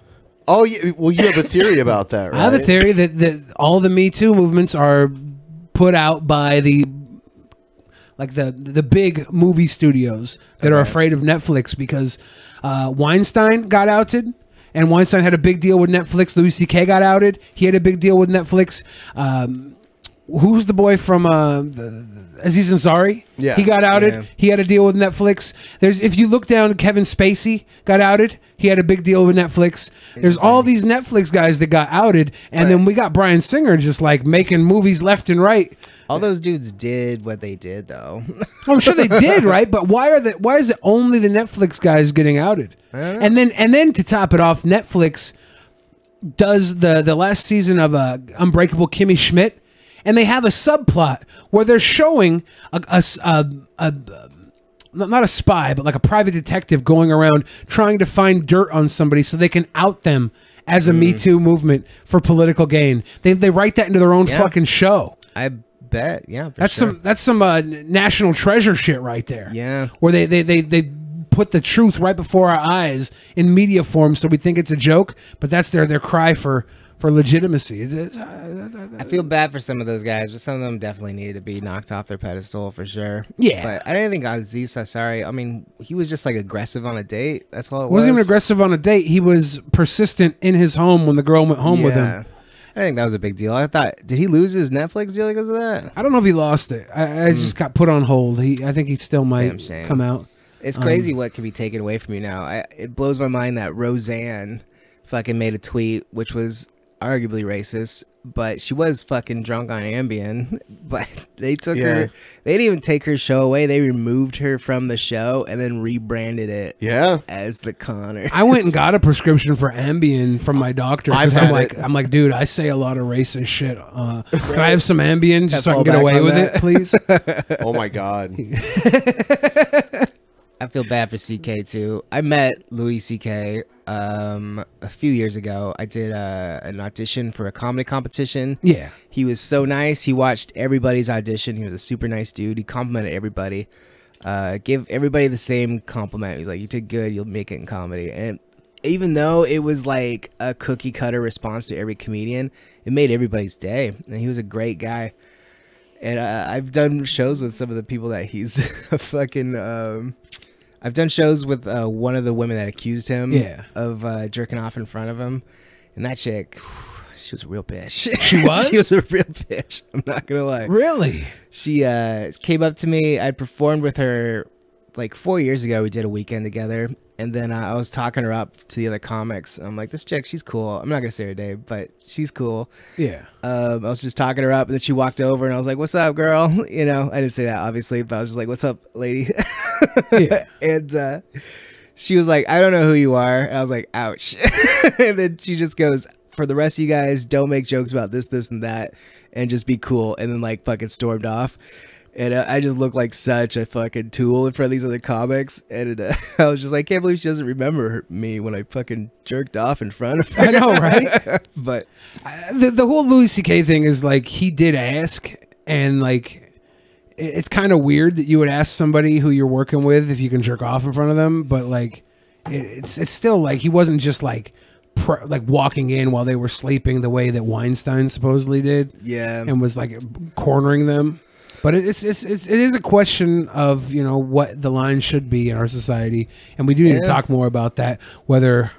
Oh, yeah. Well, you have a theory about that, right? I have a theory that all the Me Too movements are put out by the big movie studios that are afraid of Netflix, because Weinstein got outed. And Weinstein had a big deal with Netflix. Louis C.K. got outed. He had a big deal with Netflix. Who's the boy from Aziz Ansari? Yeah, he got outed. Yeah. He had a deal with Netflix. If you look down, Kevin Spacey got outed. He had a big deal with Netflix. There's all these Netflix guys that got outed, and then we got Bryan Singer just like making movies left and right. All those dudes did what they did, though. I'm sure they did, right? But why is it only the Netflix guys getting outed? I don't know. And then to top it off, Netflix does the last season of Unbreakable Kimmy Schmidt. And they have a subplot where they're showing not a spy, but like a private detective going around trying to find dirt on somebody so they can out them as a Me Too movement for political gain. They write that into their own fucking show. I bet, yeah. That's some national treasure shit right there. Yeah, where they put the truth right before our eyes in media form, so we think it's a joke, but that's their cry for legitimacy. I feel bad for some of those guys, but some of them definitely needed to be knocked off their pedestal for sure. Yeah. But I didn't think Aziz Ansari, I mean, he was just like aggressive on a date. That's all it was. He wasn't even aggressive on a date. He was persistent in his home when the girl went home with him. I think that was a big deal. I thought, did he lose his Netflix deal because of that? I don't know if he lost it. I just got put on hold. I think he still might come out. It's crazy what can be taken away from you now. It blows my mind that Roseanne fucking made a tweet, which was arguably racist, but she was fucking drunk on Ambien. But they took Yeah. her. They didn't even take her show away. They removed her from the show and then rebranded it. As the Connor. I went and got a prescription for Ambien from my doctor. 'Cause I've I'm had like, it. I'm like, dude, I say a lot of racist shit. Can I have some Ambien just so I Fall can get back away on with that. it, please? Oh my god. I feel bad for CK too. I met Louis CK a few years ago. I did an audition for a comedy competition. Yeah. He was so nice. He watched everybody's audition. He was a super nice dude. He complimented everybody. Give everybody the same compliment. He's like, you did good. You'll make it in comedy. And even though it was like a cookie cutter response to every comedian, it made everybody's day. And he was a great guy. And I've done shows with some of the people that he's fucking... I've done shows with one of the women that accused him of jerking off in front of him. And that chick, she was a real bitch. She was? She was a real bitch. I'm not going to lie. Really? She came up to me. I performed with her like 4 years ago. We did a weekend together. And then I was talking her up to the other comics. I'm like, this chick, she's cool. I'm not going to say her name, but she's cool. Yeah. I was just talking her up, and then she walked over, and I was like, what's up, girl? You know, I didn't say that, obviously, but I was just like, what's up, lady? Yeah. And she was like, I don't know who you are. And I was like, ouch. And then she just goes, for the rest of you guys, don't make jokes about this, this, and that, and just be cool. And then, like, fucking stormed off. And I just looked like such a fucking tool in front of these other comics. And I was just like, can't believe she doesn't remember me when I fucking jerked off in front of her. I know, right? But the whole Louis C.K. thing is like, he did ask, and like, it's kind of weird that you would ask somebody who you're working with if you can jerk off in front of them. But like, it's still like, he wasn't just like, like walking in while they were sleeping the way that Weinstein supposedly did. Yeah. And was like cornering them. But it is a question of, you know, what the line should be in our society, and we do need to talk more about that. Whether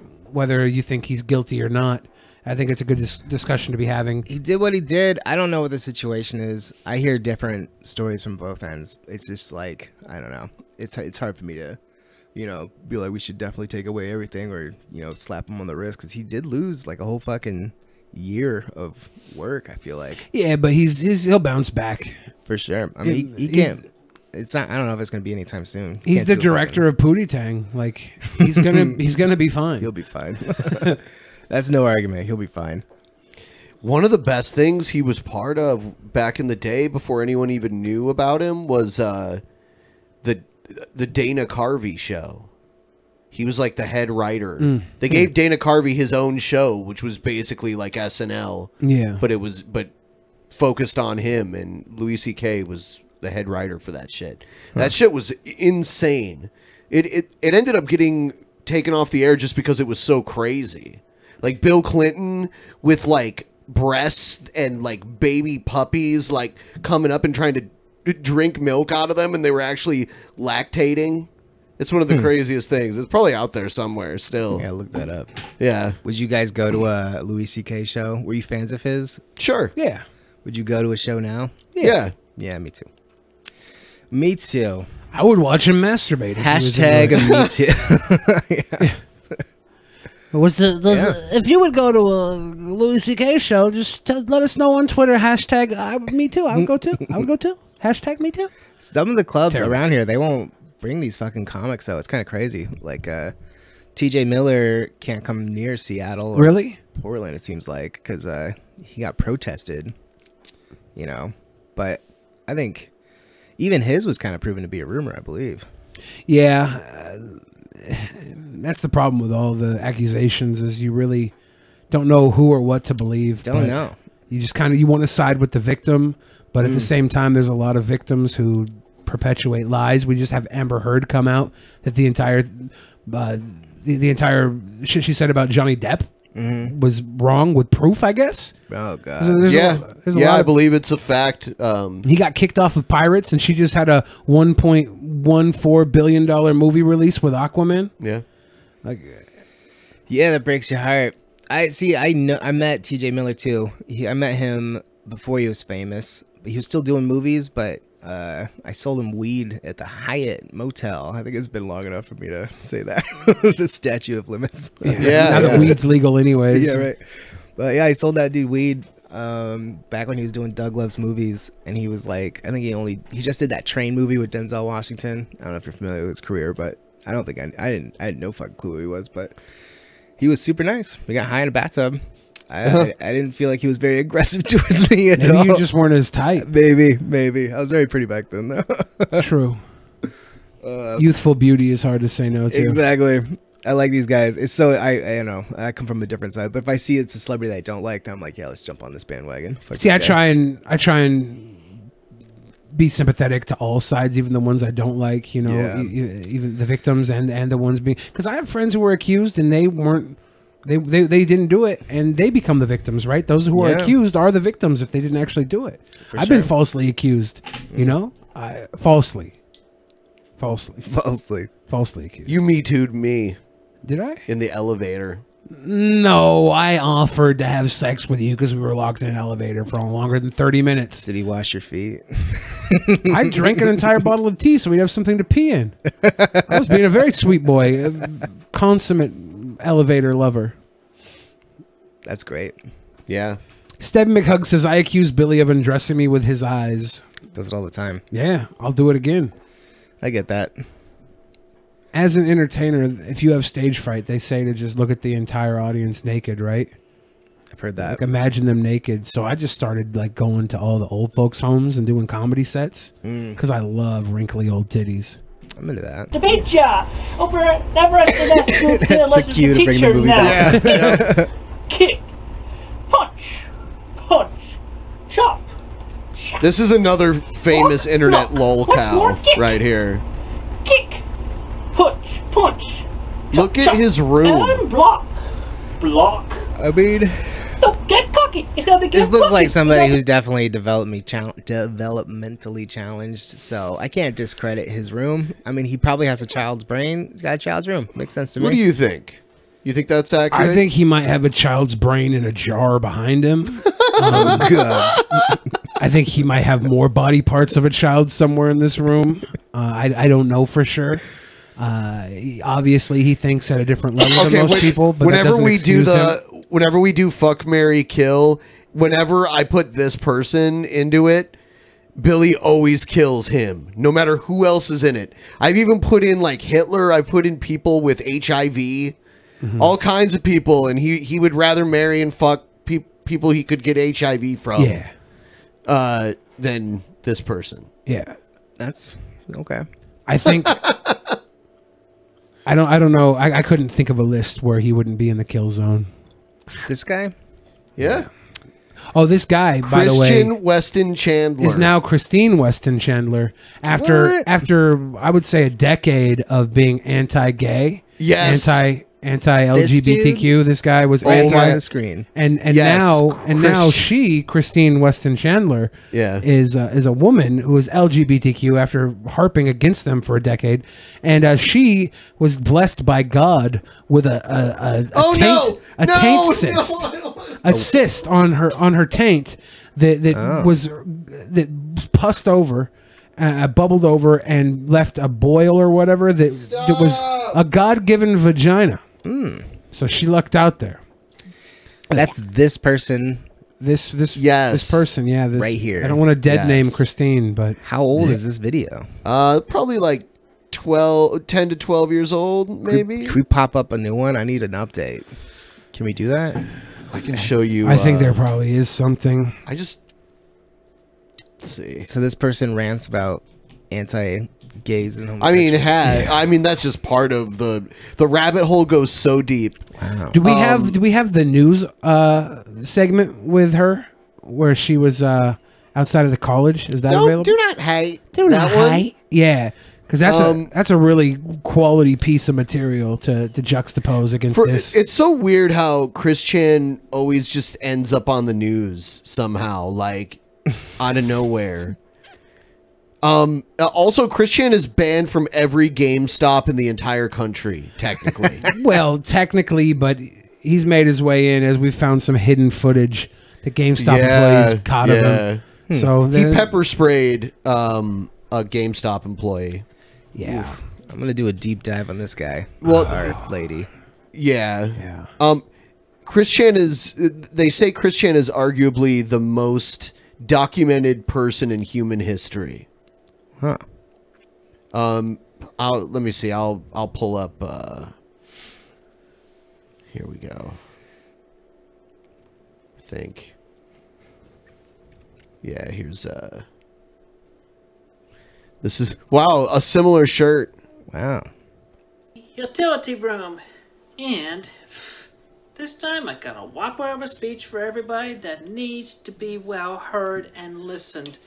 you think he's guilty or not, I think it's a good discussion to be having. He did what he did. I don't know what the situation is. I hear different stories from both ends. It's just like, I don't know. It's hard for me to, you know, be like, we should definitely take away everything, or, you know, slap him on the wrist, because he did lose like a whole fucking year of work, I feel like. Yeah, but he'll bounce back for sure. I mean, he can't. It's not. I don't know if it's gonna be anytime soon. He's the director of Pootie Tang. Like, he's gonna be fine. He'll be fine. That's no argument. He'll be fine. One of the best things he was part of back in the day, before anyone even knew about him, was the Dana Carvey show. He was like the head writer. They gave Dana Carvey his own show, which was basically like SNL. Yeah. But focused on him, and Louis C.K. was the head writer for that shit. That shit was insane. It ended up getting taken off the air just because it was so crazy. Like Bill Clinton with like breasts and like baby puppies like coming up and trying to drink milk out of them, and they were actually lactating. It's one of the craziest things. It's probably out there somewhere still. Yeah, look that up. Yeah. Would you guys go to a Louis C.K. show? Were you fans of his? Sure. Yeah. Would you go to a show now? Yeah. Yeah, me too. Me too. I would watch him masturbate. Hashtag me too. If you would go to a Louis C.K. show, just let us know on Twitter. Hashtag me too. I would go too. I would go too. Hashtag me too. Some of the clubs Terrible. around here, they won't bring these fucking comics, though. It's kind of crazy. Like TJ Miller can't come near Seattle or Really? Portland, it seems like, because he got protested, you know. But I think even his was kind of proven to be a rumor, I believe. Yeah, that's the problem with all the accusations, is you really don't know who or what to believe. Don't but know. You just you want to side with the victim, but at the same time, there's a lot of victims who perpetuate lies. We just have Amber Heard come out that the entire the entire shit she said about Johnny Depp was wrong with proof, I guess. Oh god. So there's a lot I of, believe it's a fact. he got kicked off of Pirates, and she just had a $1.14 billion movie release with Aquaman. Yeah. Like, yeah, that breaks your heart. I met TJ Miller too. I met him before he was famous. He was still doing movies, but I sold him weed at the Hyatt Motel. I think it's been long enough for me to say that. The statute of limits. Yeah, now that weed's legal anyways. Yeah, right. But yeah, I sold that dude weed back when he was doing Doug Loves Movies, and he was like, I think he just did that Train movie with Denzel Washington. I don't know if you're familiar with his career, but I don't think I had no fucking clue who he was, but he was super nice. We got high in a bathtub. I didn't feel like he was very aggressive towards me at all. Maybe you just weren't as tight. Maybe. I was very pretty back then, though. True. Youthful beauty is hard to say no to. Exactly. I like these guys. It's so I know I come from a different side, but if I see it's a celebrity that I don't like, then I'm like, yeah, let's jump on this bandwagon. Fuck See, I this guy. try and be sympathetic to all sides, even the ones I don't like. You know, Yeah. even the victims and the ones being. Because I have friends who were accused and they weren't. They didn't do it, and they become the victims, right? Those who are Yeah. accused are the victims if they didn't actually do it. For I've been sure. falsely accused, you know, falsely accused. You Me Too'd me. Did I? In the elevator. No, I offered to have sex with you because we were locked in an elevator for longer than 30 minutes. Did he wash your feet? I drank an entire bottle of tea so we'd have something to pee in. I was being a very sweet boy, a consummate elevator lover. That's great. Yeah. Steb McHug says, I accused Billy of undressing me with his eyes. Does it all the time. Yeah, I'll do it again. I get that. As an entertainer, if you have stage fright, they say to just look at the entire audience naked, right? I've heard that. Like, imagine them naked. So I just started like going to all the old folks' homes and doing comedy sets because I love wrinkly old titties. I'm into that. Debate ya over that rest of that school kid That's the cue to bring the movie now. back. Kick, punch, chop. This is another famous internet lol cow right here. Kick, punch. Look at his room. And block. I mean, Get cocky. You gotta get this looks cocky. like somebody who's definitely developmentally challenged, so I can't discredit his room. I mean, he probably has a child's brain. He's got a child's room. Makes sense to me. What do you think? You think that's accurate? I think he might have a child's brain in a jar behind him. God. I think he might have more body parts of a child somewhere in this room. I don't know for sure. Obviously, he thinks at a different level than most people. But whenever we do him. whenever we do fuck, marry, kill, whenever I put this person into it, Billy always kills him, no matter who else is in it. I've even put in like Hitler. I've put in people with HIV, all kinds of people, and he would rather marry and fuck people he could get HIV from. Yeah. Than this person. Yeah. That's okay. I think. I don't know. I couldn't think of a list where he wouldn't be in the kill zone. This guy? Yeah. Oh, this guy, by the way, Christian Weston Chandler is now Christine Weston Chandler after I would say a decade of being anti-gay, Yes. anti-LGBTQ. This guy was Right anti on the screen. and Yes, now she, Christine Weston Chandler, is a woman who is LGBTQ after harping against them for a decade, and she was blessed by God with a taint cyst, a cyst on her taint that pussed over. Bubbled over and left a boil or whatever that was a God-given vagina. So she lucked out there. That's this person. This person, yeah, this, right here. I don't want to dead name Christine, but how old is this video? Probably like 10 to 12 years old, maybe. Can we pop up a new one? I need an update. Can we do that? I can show you. I think there probably is something. Let's see. So this person rants about anti-gays and I mean, that's just part of the rabbit hole goes so deep. Wow. Do we have the news segment with her where she was outside of the college? Is that available? Do not hate. Do not one? hate. Yeah, because that's a really quality piece of material to juxtapose against this. It's so weird how Chris Chan always just ends up on the news somehow, like out of nowhere. Also, Chris Chan is banned from every GameStop in the entire country, technically. Well, technically, but he's made his way in as we found some hidden footage that GameStop employees caught of him. So he pepper sprayed a GameStop employee. Yeah. Oof. I'm gonna do a deep dive on this guy. Well, or lady. Yeah. Chris Chan is. They say Chris Chan is arguably the most documented person in human history. Huh. Let me see. I'll pull up. Here we go. I think. Yeah. Here's This is wow. A similar shirt. Wow. Utility room, and this time I got a whopper of a speech for everybody that needs to be well heard and listened.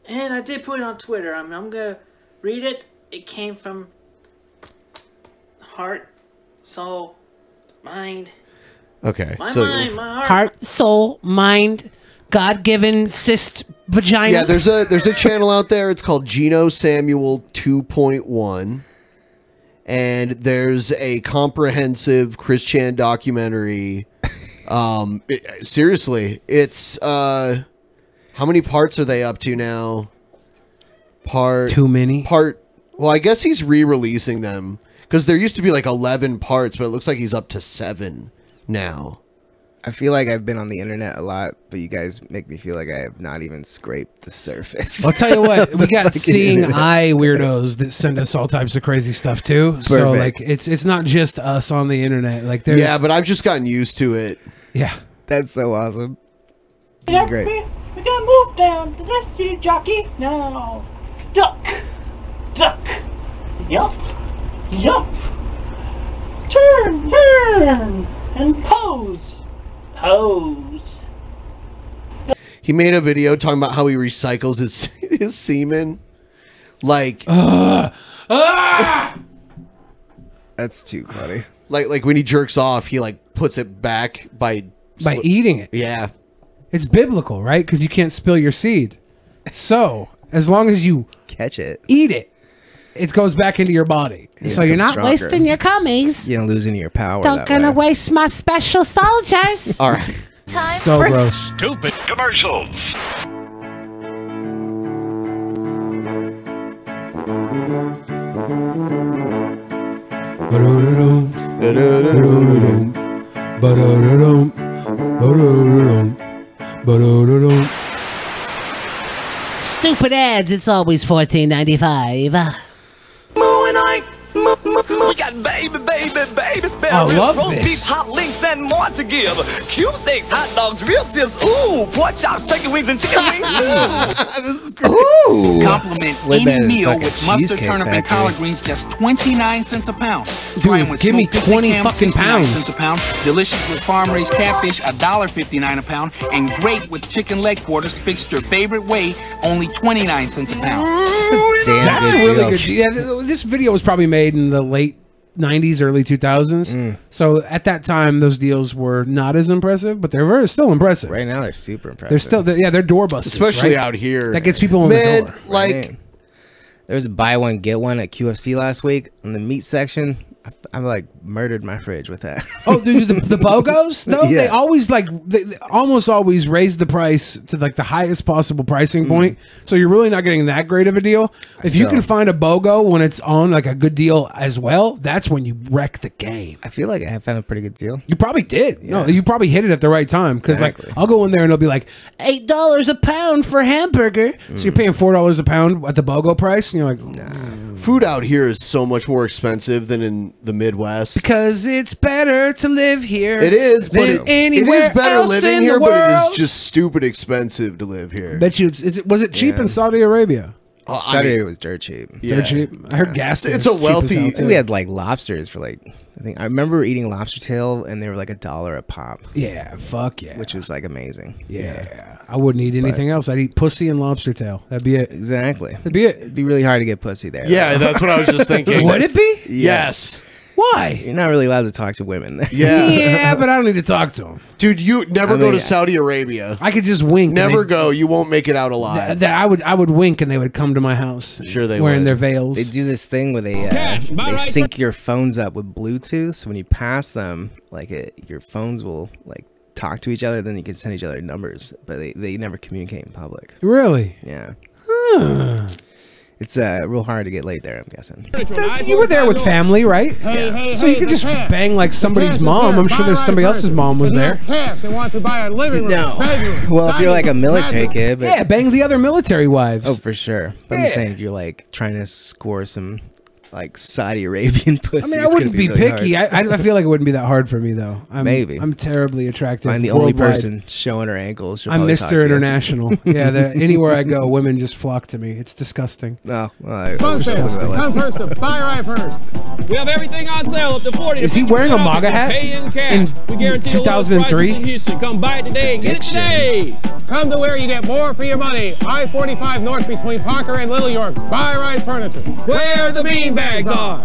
And I did put it on Twitter. I'm gonna read it. It came from heart, soul, mind. Okay. My mind, my Heart, soul, mind, God-given cyst vagina. Yeah, there's a channel out there. It's called Geno Samuel 2.1. And there's a comprehensive Chris Chan documentary. Seriously, it's how many parts are they up to now? Too many. Well, I guess he's re-releasing them because there used to be like 11 parts, but it looks like he's up to 7 now. I feel like I've been on the internet a lot, but you guys make me feel like I have not even scraped the surface. I'll tell you what, we got Fucking seeing internet. eye weirdos that send us all types of crazy stuff too. So like it's not just us on the internet. Like there's but I've just gotten used to it. Yeah. That's so awesome. Yeah, Great. We gotta move down. Let's see, jockey. No. Duck. Duck. Yup. Yup. Turn. Turn. And pose. Pose. He made a video talking about how he recycles his semen. Like That's too funny. Like when he jerks off, he like puts it back by eating it. Yeah. It's biblical, right? Because you can't spill your seed. So as long as you catch it, eat it, it goes back into your body. So you're not wasting your cummies. You don't lose any of your power. Don't that gonna way. waste my special soldiers. All right. So gross. Stupid commercials. Stupid ads, it's always $14.95. We got baby, spare I ribs, love roast this. beef, hot links, and more to give. Cube steaks, hot dogs, real tips, ooh, pork chops, chicken wings, and chicken wings. This is great. Ooh. Compliment Way better any than meal fucking with mustard, Cheesecake turnip, and Factory. collard greens, just 29 cents a pound. Dude, Try 'em with give me smoked 20 ham, fucking 69 pounds. cents a pound. Delicious with farm-raised catfish, $1.59 a pound. And great with chicken leg quarters, fixed your favorite way, only 29 cents a pound. That's a really good deal. Yeah, this video was probably made in the late 90s, early 2000s. So at that time, those deals were not as impressive, but they're still impressive. Right now, they're super impressive. They're still, they're doorbusters, Especially right? out here. That gets people in Man, the door. like there was a buy one get one at QFC last week in the meat section. I like murdered my fridge with that. Oh, dude, the BOGOs though, Yeah. they always they almost always raise the price to like the highest possible pricing point. So you're really not getting that great of a deal. If you So- can find a BOGO when it's on like a good deal as well, that's when you wreck the game. I feel like I found a pretty good deal. You probably did. No, you probably hit it at the right time because Exactly. like I'll go in there and it'll be like $8 a pound for hamburger. So you're paying $4 a pound at the BOGO price, and you're like, food out here is so much more expensive than in the Midwest. because it's better to live here. It is, but than it anywhere is better else living in here, the but it world. is just stupid expensive to live here. Bet you, was it cheap in Saudi Arabia? Saudi Arabia was dirt cheap. Dirt cheap. I heard gas. It's there a is cheap as wealthy- hell, I too. think we had like lobsters for like I remember eating lobster tail and they were like $1 a pop. Yeah, fuck yeah. Which was like amazing. Yeah. I wouldn't eat anything else. I'd eat pussy and lobster tail. That'd be it. Exactly. That'd be it. It'd be really hard to get pussy there. Yeah, though. that's what I was just thinking. Would it be? Yes. Why? You're not really allowed to talk to women there. Yeah. Yeah, but I don't need to talk to them. Dude, you never I go mean, to Saudi Arabia. I could just wink. Never and go. You won't make it out alive. I would wink and they would come to my house. Sure they wearing would. their veils. They do this thing where they sync your phones up with Bluetooth. So when you pass them, like your phones will like talk to each other. Then you can send each other numbers, but they never communicate in public. Really? Yeah. Huh. It's real hard to get laid there, I'm guessing. You were there with family, right? Hey, So you could just bang like somebody's mom. I'm sure there's somebody else's mom was there. Cash and want to buy a living room. No. bedroom, Well, if you're like a military kid, but Yeah, bang the other military wives. oh, for sure. But I'm Yeah. just saying, if you're like trying to score some like Saudi Arabian pussy, I mean, I it's wouldn't gonna be really picky. hard. I feel like it wouldn't be that hard for me though. Maybe. I'm terribly attractive. I'm the only worldwide. person showing her ankles. She'll I'm probably talk Mr. to you. International. Yeah, anywhere I go, women just flock to me. It's disgusting. No, Come first. Come first to buy right first. We have everything on sale up to 40. Is he wearing a MAGA hat? Pay in cash. In We guarantee 2003? in Houston. Come buy it today and get it today. Come to where you get more for your money. I-45 North between Parker and Little York. Buy right furniture. Where the bean bags are.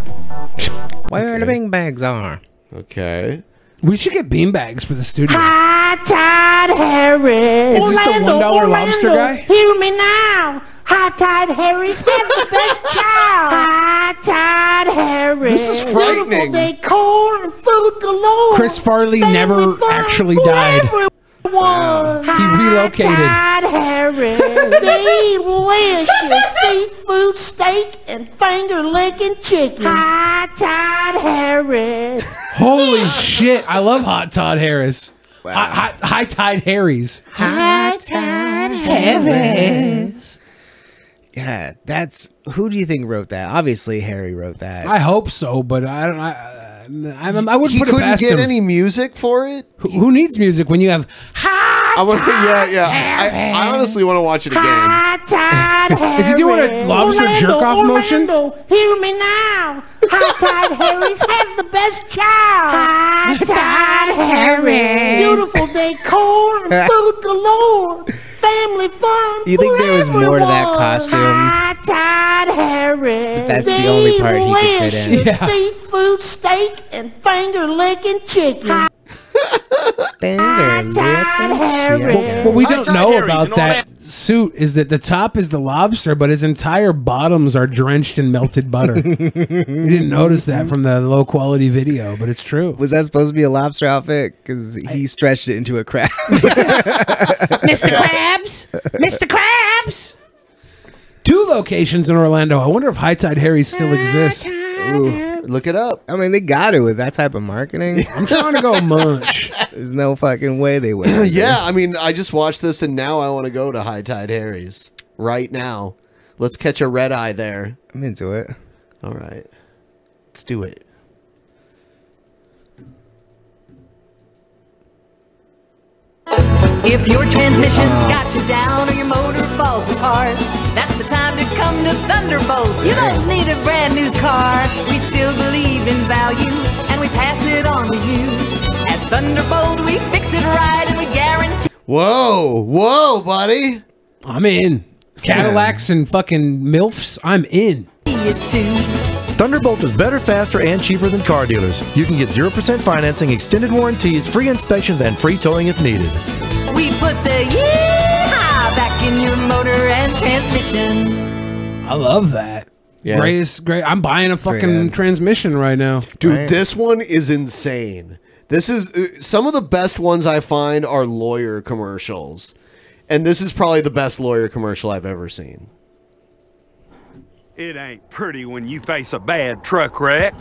Where the bing bags are. Okay. We should get beanbags for the studio. High Tide Harris. Is this the $1 lobster guy? Hear me now. High Tide Harris has the best child. High Tide Harris. This is frightening. Beautiful decor and food galore. Chris Farley never actually died. Wow. He relocated. Tide Harris. Delicious seafood steak and finger-licking chicken. High Tide Harris. Holy shit! I love Hot Todd Harris. Wow. High Tide Harry's. High Tide Harris. Yeah, that's who do you think wrote that? Obviously, Harry wrote that. I hope so, but I don't. I wouldn't He put it couldn't past get him. any music for it. Who needs music when you have? I honestly want to watch it again. High Tide Harris. Is he doing a lobster jerk-off motion? Hear me now. High Tide Harris has the best child. High Tide Harris. Beautiful decor and food galore. Family fun. You think there was more to that costume? High Tide Harris. That's the only part he could fit in. Delicious seafood steak and finger-licking chicken. What we don't know about that suit is that the top is the lobster, but his entire bottoms are drenched in melted butter. You didn't notice that from the low quality video, but it's true. Was that supposed to be a lobster outfit? Because he stretched it into a crab. Mr. Krabs! Mr. Krabs! 2 locations in Orlando. I wonder if High Tide Harry's still exists. Ooh. Look it up. I mean, they got to with that type of marketing. I'm trying to go munch. There's no fucking way they would. Yeah, I mean, I just watched this and now I want to go to High Tide Harry's right now. Let's catch a red eye there. I'm into it. All right. Let's do it. If your transmission's got you down or your motor falls apart, that's the time to come to Thunderbolt. You don't need a brand new car. We still believe in value and we pass it on to you. At Thunderbolt, we fix it right and we guarantee. Whoa, buddy. I'm in. Cadillacs and fucking MILFs, I'm in. Thunderbolt is better, faster, and cheaper than car dealers. You can get 0% financing, extended warranties, free inspections, and free towing if needed. We put the yeehaw back in your motor and transmission. I love that. Yeah. Great. I'm buying a fucking transmission right now. Dude, this one is insane. This is some of the best ones I find are lawyer commercials. And this is probably the best lawyer commercial I've ever seen. It ain't pretty when you face a bad truck wreck.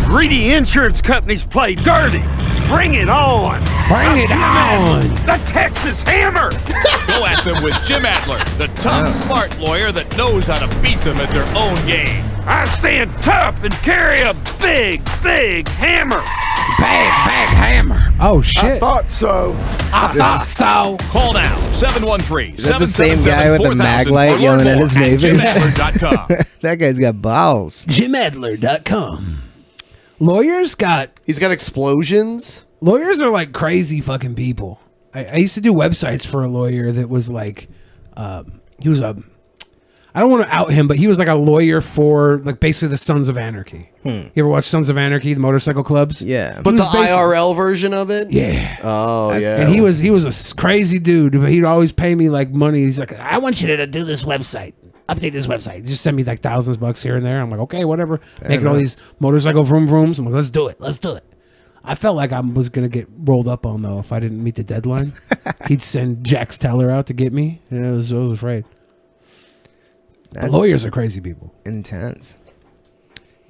Greedy insurance companies play dirty. Bring it on. Bring it on. The Texas Hammer. Go at them with Jim Adler, the tough, smart lawyer that knows how to beat them at their own game. I stand tough and carry a big, big hammer. Big hammer. Oh, shit. I thought so. I thought so. Call now, 713-777-4000 Is that the same guy with the mag light yelling at his neighbors? That guy's got balls. JimAdler.com. Lawyers got... He's got explosions? Lawyers are like crazy fucking people. I used to do websites for a lawyer that was like... he was a... I don't want to out him, but he was like a lawyer for like basically the Sons of Anarchy. You ever watch Sons of Anarchy, the motorcycle clubs? Yeah. But the IRL version of it? Yeah. Oh, yeah. And he was a crazy dude, but he'd always pay me like money. He's like, I want you to do this website. Update this website. Just send me like thousands of bucks here and there. I'm like, okay, whatever. Making all these motorcycle vroom vrooms. I'm like, let's do it. Let's do it. I felt like I was going to get rolled up on, though, if I didn't meet the deadline. He'd send Jax Teller out to get me, and I was afraid. That's lawyers are crazy people. Intense.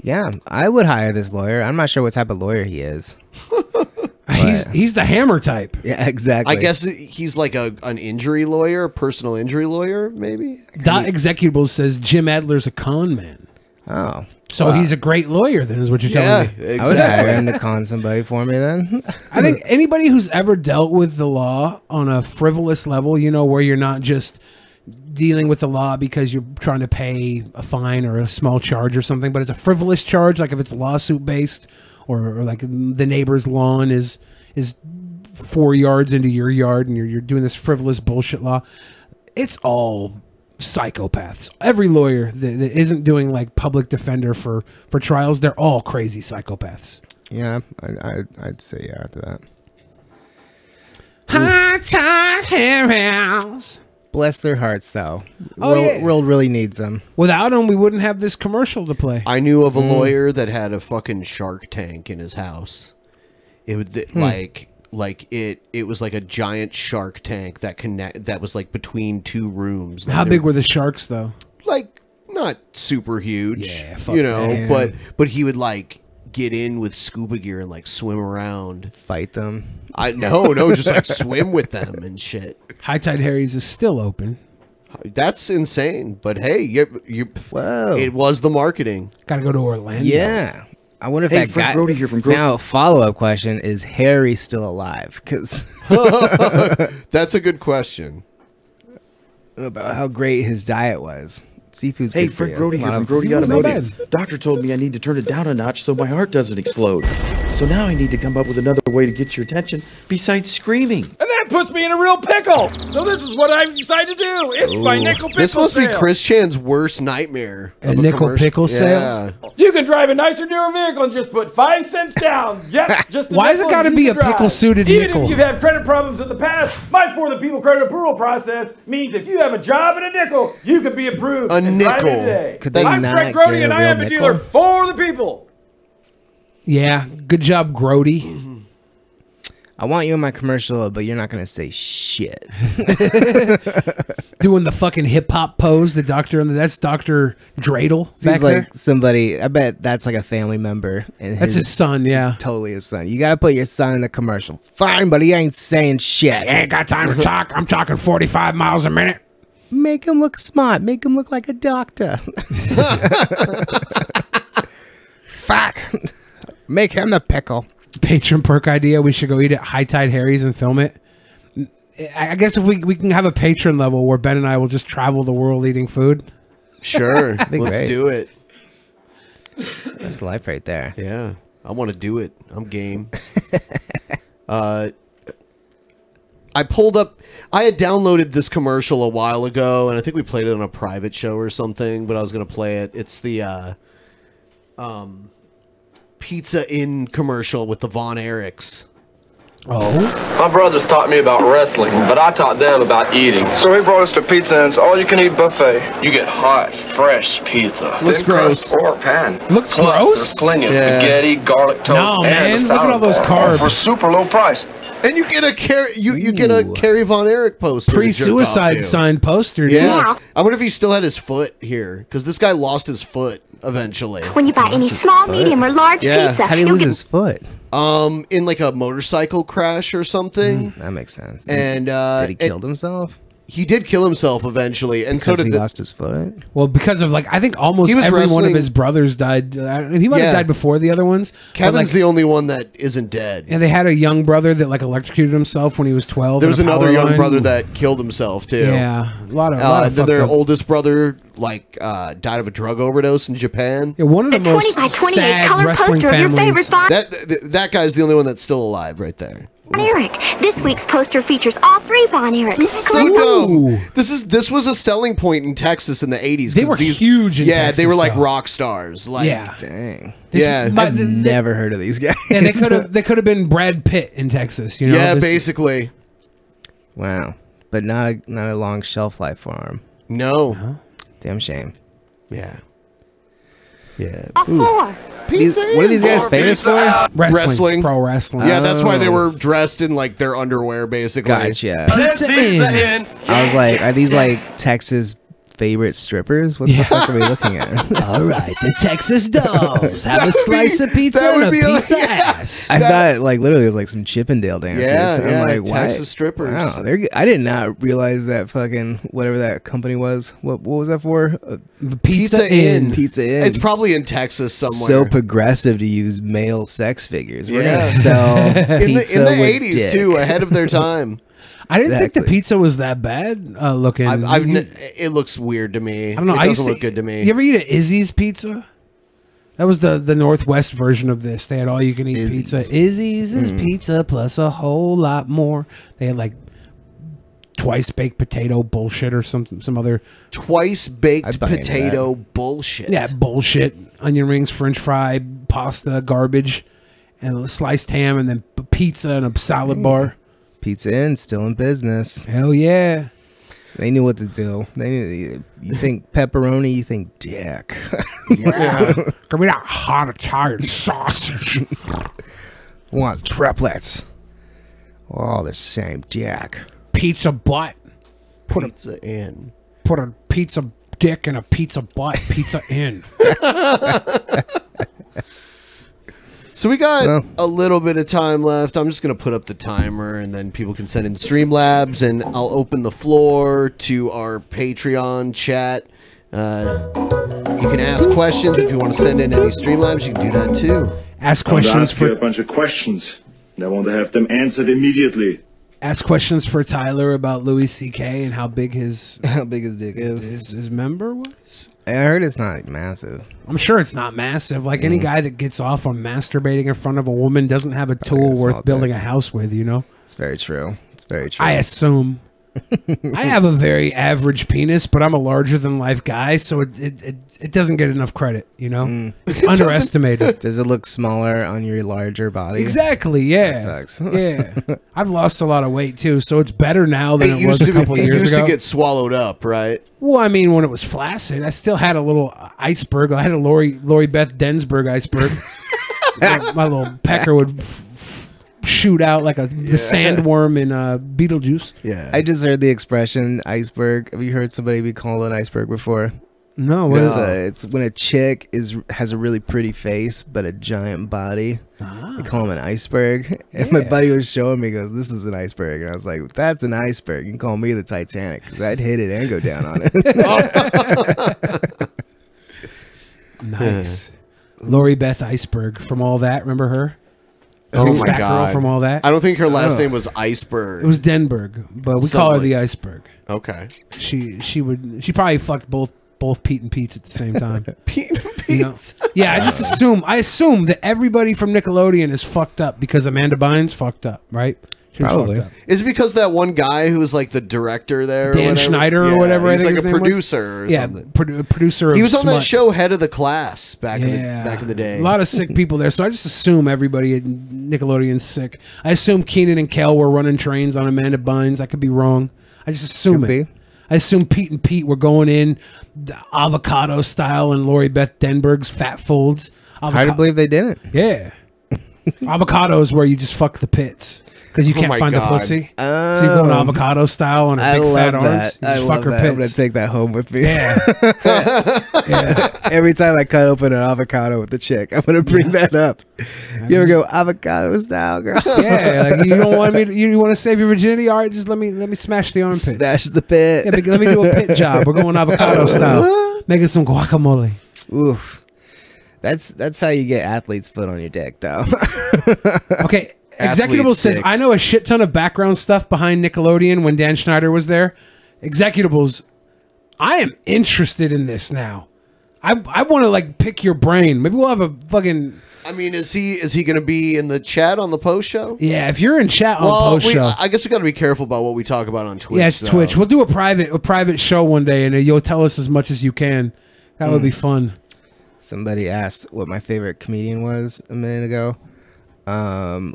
Yeah, I would hire this lawyer. I'm not sure what type of lawyer he is. He's the hammer type. Yeah, exactly. I guess he's like an injury lawyer, a personal injury lawyer, maybe. Dot Executable says Jim Adler's a con man. Oh. So Wow. he's a great lawyer, then, is what you're telling me. Exactly. I would hire him to con somebody for me then. I think anybody who's ever dealt with the law on a frivolous level, you know, where you're not just dealing with the law because you're trying to pay a fine or a small charge or something, but it's a frivolous charge, like if it's lawsuit based or like the neighbor's lawn is 4 yards into your yard and you're doing this frivolous bullshit law. It's all psychopaths. Every lawyer that isn't doing like public defender for trials, they're all crazy psychopaths. Yeah, I'd say yeah to that. Hot Tide Hairhouse. Bless their hearts, though. Oh, World really needs them. Without them, we wouldn't have this commercial to play. I knew of a lawyer that had a fucking Shark Tank in his house. It would it was like a giant shark tank that was like between two rooms. How big were the sharks, though? Like not super huge, Yeah, fuck you know. that. But he would like get in with scuba gear and like swim around, fight them. No, just like swim with them and shit. High Tide Harry's is still open. That's insane. But hey, it was the marketing. Got to go to Orlando. Yeah. I wonder if Hey, that Frank guy. Brody here from Gro- Now, a follow-up question: is Harry still alive? Because that's a good question. About how great his diet was. Seafood's Hey, good for Frank you. Brody A here lot from of- Brody seafood's not Automotive. Doctor told me I need to turn it down a notch so my heart doesn't explode. So now I need to come up with another way to get your attention besides screaming. And that puts me in a real pickle. So this is what I've decided to do. It's my nickel pickle This must be sale. Chris Chan's worst nightmare. A of nickel commercial. pickle sale? Yeah. You can drive a nicer, newer vehicle and just put 5 cents down. Yep, just a Why has it nickel gotta and be easy a drive. pickle-suited Even nickel? if you've had credit problems in the past, my For the People credit approval process means if you have a job and a nickel, you can be approved. A and drive nickel. it today. Could they I'm not Frank Brody get a and I real am the nickel? dealer for the people. Yeah, good job, Grody. I want you in my commercial, but you're not gonna say shit. Doing the fucking hip hop pose, the doctor that's Dr. Dreidel back Seems there. like somebody. I bet that's like a family member. And That's his son, yeah. it's totally his son. You gotta put your son in the commercial. Fine, but he ain't saying shit. I ain't got time to talk. I'm talking 45 miles a minute. Make him look smart. Make him look like a doctor. Fuck. Make him the pickle. Patron perk idea. We should go eat at High Tide Harry's and film it. I guess if we can have a patron level where Ben and I will just travel the world eating food. Sure, That'd be let's great. do it. That's life right there. Yeah, I want to do it. I'm game. I pulled up. I had downloaded this commercial a while ago, and I think we played it on a private show or something. But I was gonna play it. It's the Pizza Inn commercial with the Von Erichs. Oh. My brothers taught me about wrestling, but I taught them about eating. So he brought us to Pizza Inn's all-you-can-eat buffet. You get hot, fresh pizza. Looks thin crust gross. or pan. Looks Plus, gross? There's plenty of Yeah. spaghetti, garlic toast, No, and man, a look salad at all those bar carbs. for super low price. And you get a you get a Carrie Von Erich poster. to jerk off Pre-suicide to. sign poster. dude. Yeah. I wonder if he still had his foot here, because this guy lost his foot eventually. When you buy any small, medium, or large Yeah. pizza, How do you you'll lose get his foot? In like a motorcycle crash or something. That makes sense. And Did he killed himself? He did kill himself eventually, and so Because did he lost his foot. Well, because of I think almost He was every one of wrestling- his brothers died. He might Yeah. have died before the other ones. but, Kevin's the only one that isn't dead. And they had a young brother that electrocuted himself when he was 12. There was in a another power young line. brother that killed himself too. Yeah, a lot of then their fucked up- oldest brother died of a drug overdose in Japan. Yeah, one of the most 20 by 28 sad color wrestling poster of your families. favorite Von That guy's the only one that's still alive right there. Erich. This week's poster features all three Von Erichs. This is so dumb. This was a selling point in Texas in the 80s. They 'cause were huge in Yeah, Texas, they were like though. rock stars. Like, Yeah. Dang. Yeah. I've never heard of these guys. Yeah, they could have been Brad Pitt in Texas. You know? Yeah, This- basically. Wow. But not a long shelf life for him. No. Damn shame. Yeah. Yeah. Four. What are these guys famous for? Wrestling. Pro wrestling. Yeah, that's why they Oh. were dressed in like their underwear, basically. Gotcha. Pizza Inn. I was like, are these like Texas favorite strippers? What the fuck are we looking at? All right, the Texas Dolls have a slice of pizza and a piece of ass. I thought like literally it was like some Chippendale dancers. Yeah, I'm like, Texas what? strippers. Wow, I did not realize that fucking whatever that company was. What was that for? Pizza Inn. Pizza Inn. It's probably in Texas somewhere. So progressive to use male sex figures. We're Yeah. gonna sell in the pizza with 80s dick. too, ahead of their time. I didn't think the pizza was that bad looking. It looks weird to me. I don't know. It I doesn't used to- look good to me. You ever eat at Izzy's Pizza? That was the Northwest version of this. They had all you can eat pizza. Izzy's is pizza plus a whole lot more. They had like twice baked potato bullshit or some other Twice baked I'd buy into potato bullshit. yeah bullshit. Onion rings, French fry, pasta, garbage, and a sliced ham, and then pizza and a salad bar. Pizza Inn still in business. Hell yeah. They knew what to do. They knew. You think pepperoni, you think dick. Yeah. Give me that hot Italian sausage. Want triplets? All the same dick. Pizza butt. Pizza Inn. Put a pizza dick in a pizza butt. Pizza Inn. So we got a little bit of time left. I'm just going to put up the timer, and then people can send in Streamlabs, and I'll open the floor to our Patreon chat. You can ask questions if you want to send in any Streamlabs. You can do that too. Ask questions for a bunch of questions. I want to have them answered immediately. Ask questions for Tyler about Louis C.K. and how big his dick is. His member was. I heard it's not massive. I'm sure it's not massive. Like any guy that gets off on masturbating in front of a woman doesn't have a tool worth building a house with. You know. It's very true. It's very true. I assume. I have a very average penis, but I'm a larger than life guy, so it doesn't get enough credit. You know, it's underestimated. Does it look smaller on your larger body? Exactly. Yeah. That sucks. Yeah. I've lost a lot of weight too, so it's better now than it was a couple It years used ago. to get swallowed up, right? Well, I mean, when it was flaccid, I still had a little iceberg. I had a Lori Beth Densberg iceberg. my little pecker would shoot out like the sandworm in Beetlejuice. Yeah. I just heard the expression iceberg. Have you heard somebody be called an iceberg before? No. What is it's when a chick has a really pretty face but a giant body. They call them an iceberg. And my buddy was showing me, he goes, "This is an iceberg." And I was like, "That's an iceberg. You can call me the Titanic because I'd hit it and go down on it." Nice. Lori Beth Iceberg from All That. Remember her? Oh my Fat god! girl from All That. I don't think her last name was Iceberg. It was Denberg, but we call her the Iceberg. Okay. She probably fucked both Pete and Pete's at the same time. Pete and Pete's. You know? Yeah, I assume that everybody from Nickelodeon is fucked up because Amanda Bynes fucked up, right? She was Probably. fucked up. Is it because that one guy who was like the director there? Dan Schneider or whatever. He's I think like a his name was? producer or something. Producer of He was on that Smut. show Head of the Class back in the day. A lot of sick people there, so I just assume everybody at Nickelodeon's sick. I assume Keenan and Kel were running trains on Amanda Bynes. I could be wrong. I just assume Could it. be. I assume Pete and Pete were going in the avocado style and Lori Beth Denberg's fat folds. It's hard to believe they didn't. Yeah. Avocado is where you just fuck the pits. Because you Oh can't my find the God. pussy. So you go in avocado style on a big fat arms. that. You I just love fuck her that. I'm gonna pits. take that home with me. Yeah. Every time I cut open an avocado with the chick, I'm gonna bring that up. You ever go avocado style, girl? Yeah, like you don't want me. You want to save your virginity? All right, just let me smash the armpit. Smash the pit. Yeah, but let me do a pit job. We're going avocado style, making some guacamole. Oof. That's how you get athlete's foot on your dick, though. Okay, Athlete Executable says sick. I know a shit ton of background stuff behind Nickelodeon when Dan Schneider was there. Executables, I am interested in this now. I want to like pick your brain. Maybe we'll have a fucking. I mean, is he going to be in the chat on the post show? Yeah, if you're in chat on post show. I guess we got to be careful about what we talk about on Twitch. Yeah, it's though. Twitch. We'll do a private show one day, and you'll tell us as much as you can. That would be fun. Somebody asked what my favorite comedian was a minute ago.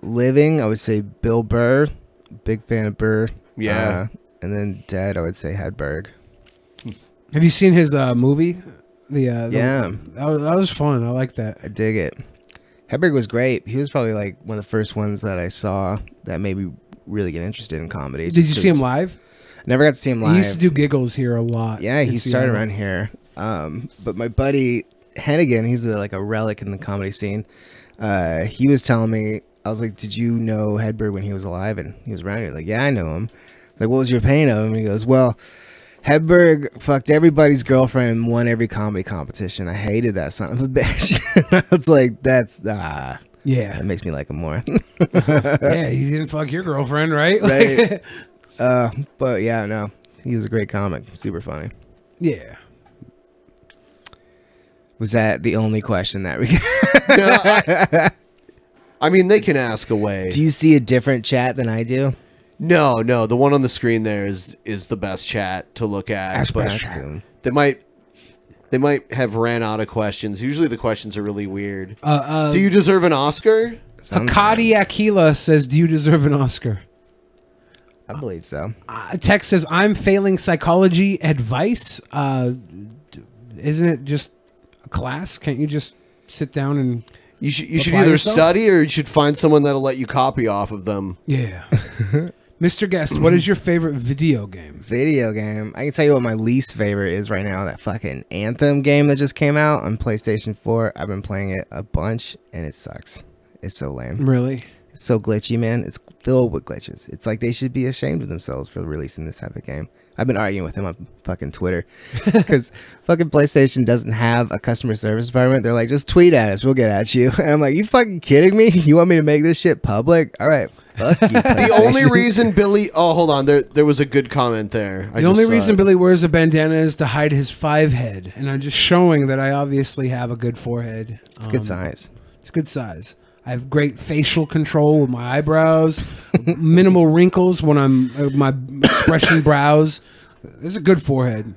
Living, I would say Bill Burr. Big fan of Burr. Yeah. And then dead, I would say Hedberg. Have you seen his movie? Yeah. That was fun. I like that. I dig it. Hedberg was great. He was probably like one of the first ones that I saw that made me really get interested in comedy. Did you just see him 'cause- live? Never got to see him live. He used to do giggles here a lot. Yeah, he in started Seattle. around here. But my buddy Hennigan, he's like a relic in the comedy scene. He was telling me, I was like, did you know Hedberg when he was alive? And he was around here. Like, yeah, I know him. Like, what was your opinion of him? And he goes, well, Hedberg fucked everybody's girlfriend and won every comedy competition. I hated that son of a bitch. I was like, that's yeah, that makes me like him more. Yeah, he didn't fuck your girlfriend, right? Right. But yeah, no, he was a great comic, super funny. Yeah. Was that the only question that we No, I mean, they can ask away. Do you see a different chat than I do? No, the one on the screen there is the best chat to look at. But they might have ran out of questions. Usually the questions are really weird. Do you deserve an Oscar? Akadi Aquila says, do you deserve an Oscar? I believe so. Tex says, I'm failing psychology advice. Isn't it just a class? Can't you just sit down and You should apply either yourself? study or you should find someone that'll let you copy off of them. Yeah. Mr. Guest, what is your favorite video game? Video game. I can tell you what my least favorite is right now. That fucking Anthem game that just came out on PlayStation 4. I've been playing it a bunch and it sucks. It's so lame. Really? It's so glitchy, man. It's filled with glitches. It's like they should be ashamed of themselves for releasing this type of game. I've been arguing with him on fucking Twitter because fucking PlayStation doesn't have a customer service department. They're like, just tweet at us. We'll get at you. And I'm like, you fucking kidding me? You want me to make this shit public? All right. Fuck you, The only reason Billy... Oh, hold on. There was a good comment there. The only reason Billy wears a bandana is to hide his 5 head. And I'm just showing that I obviously have a good forehead. It's good size. It's good size. I have great facial control with my eyebrows, minimal wrinkles when I'm my expression brows. There's a good forehead,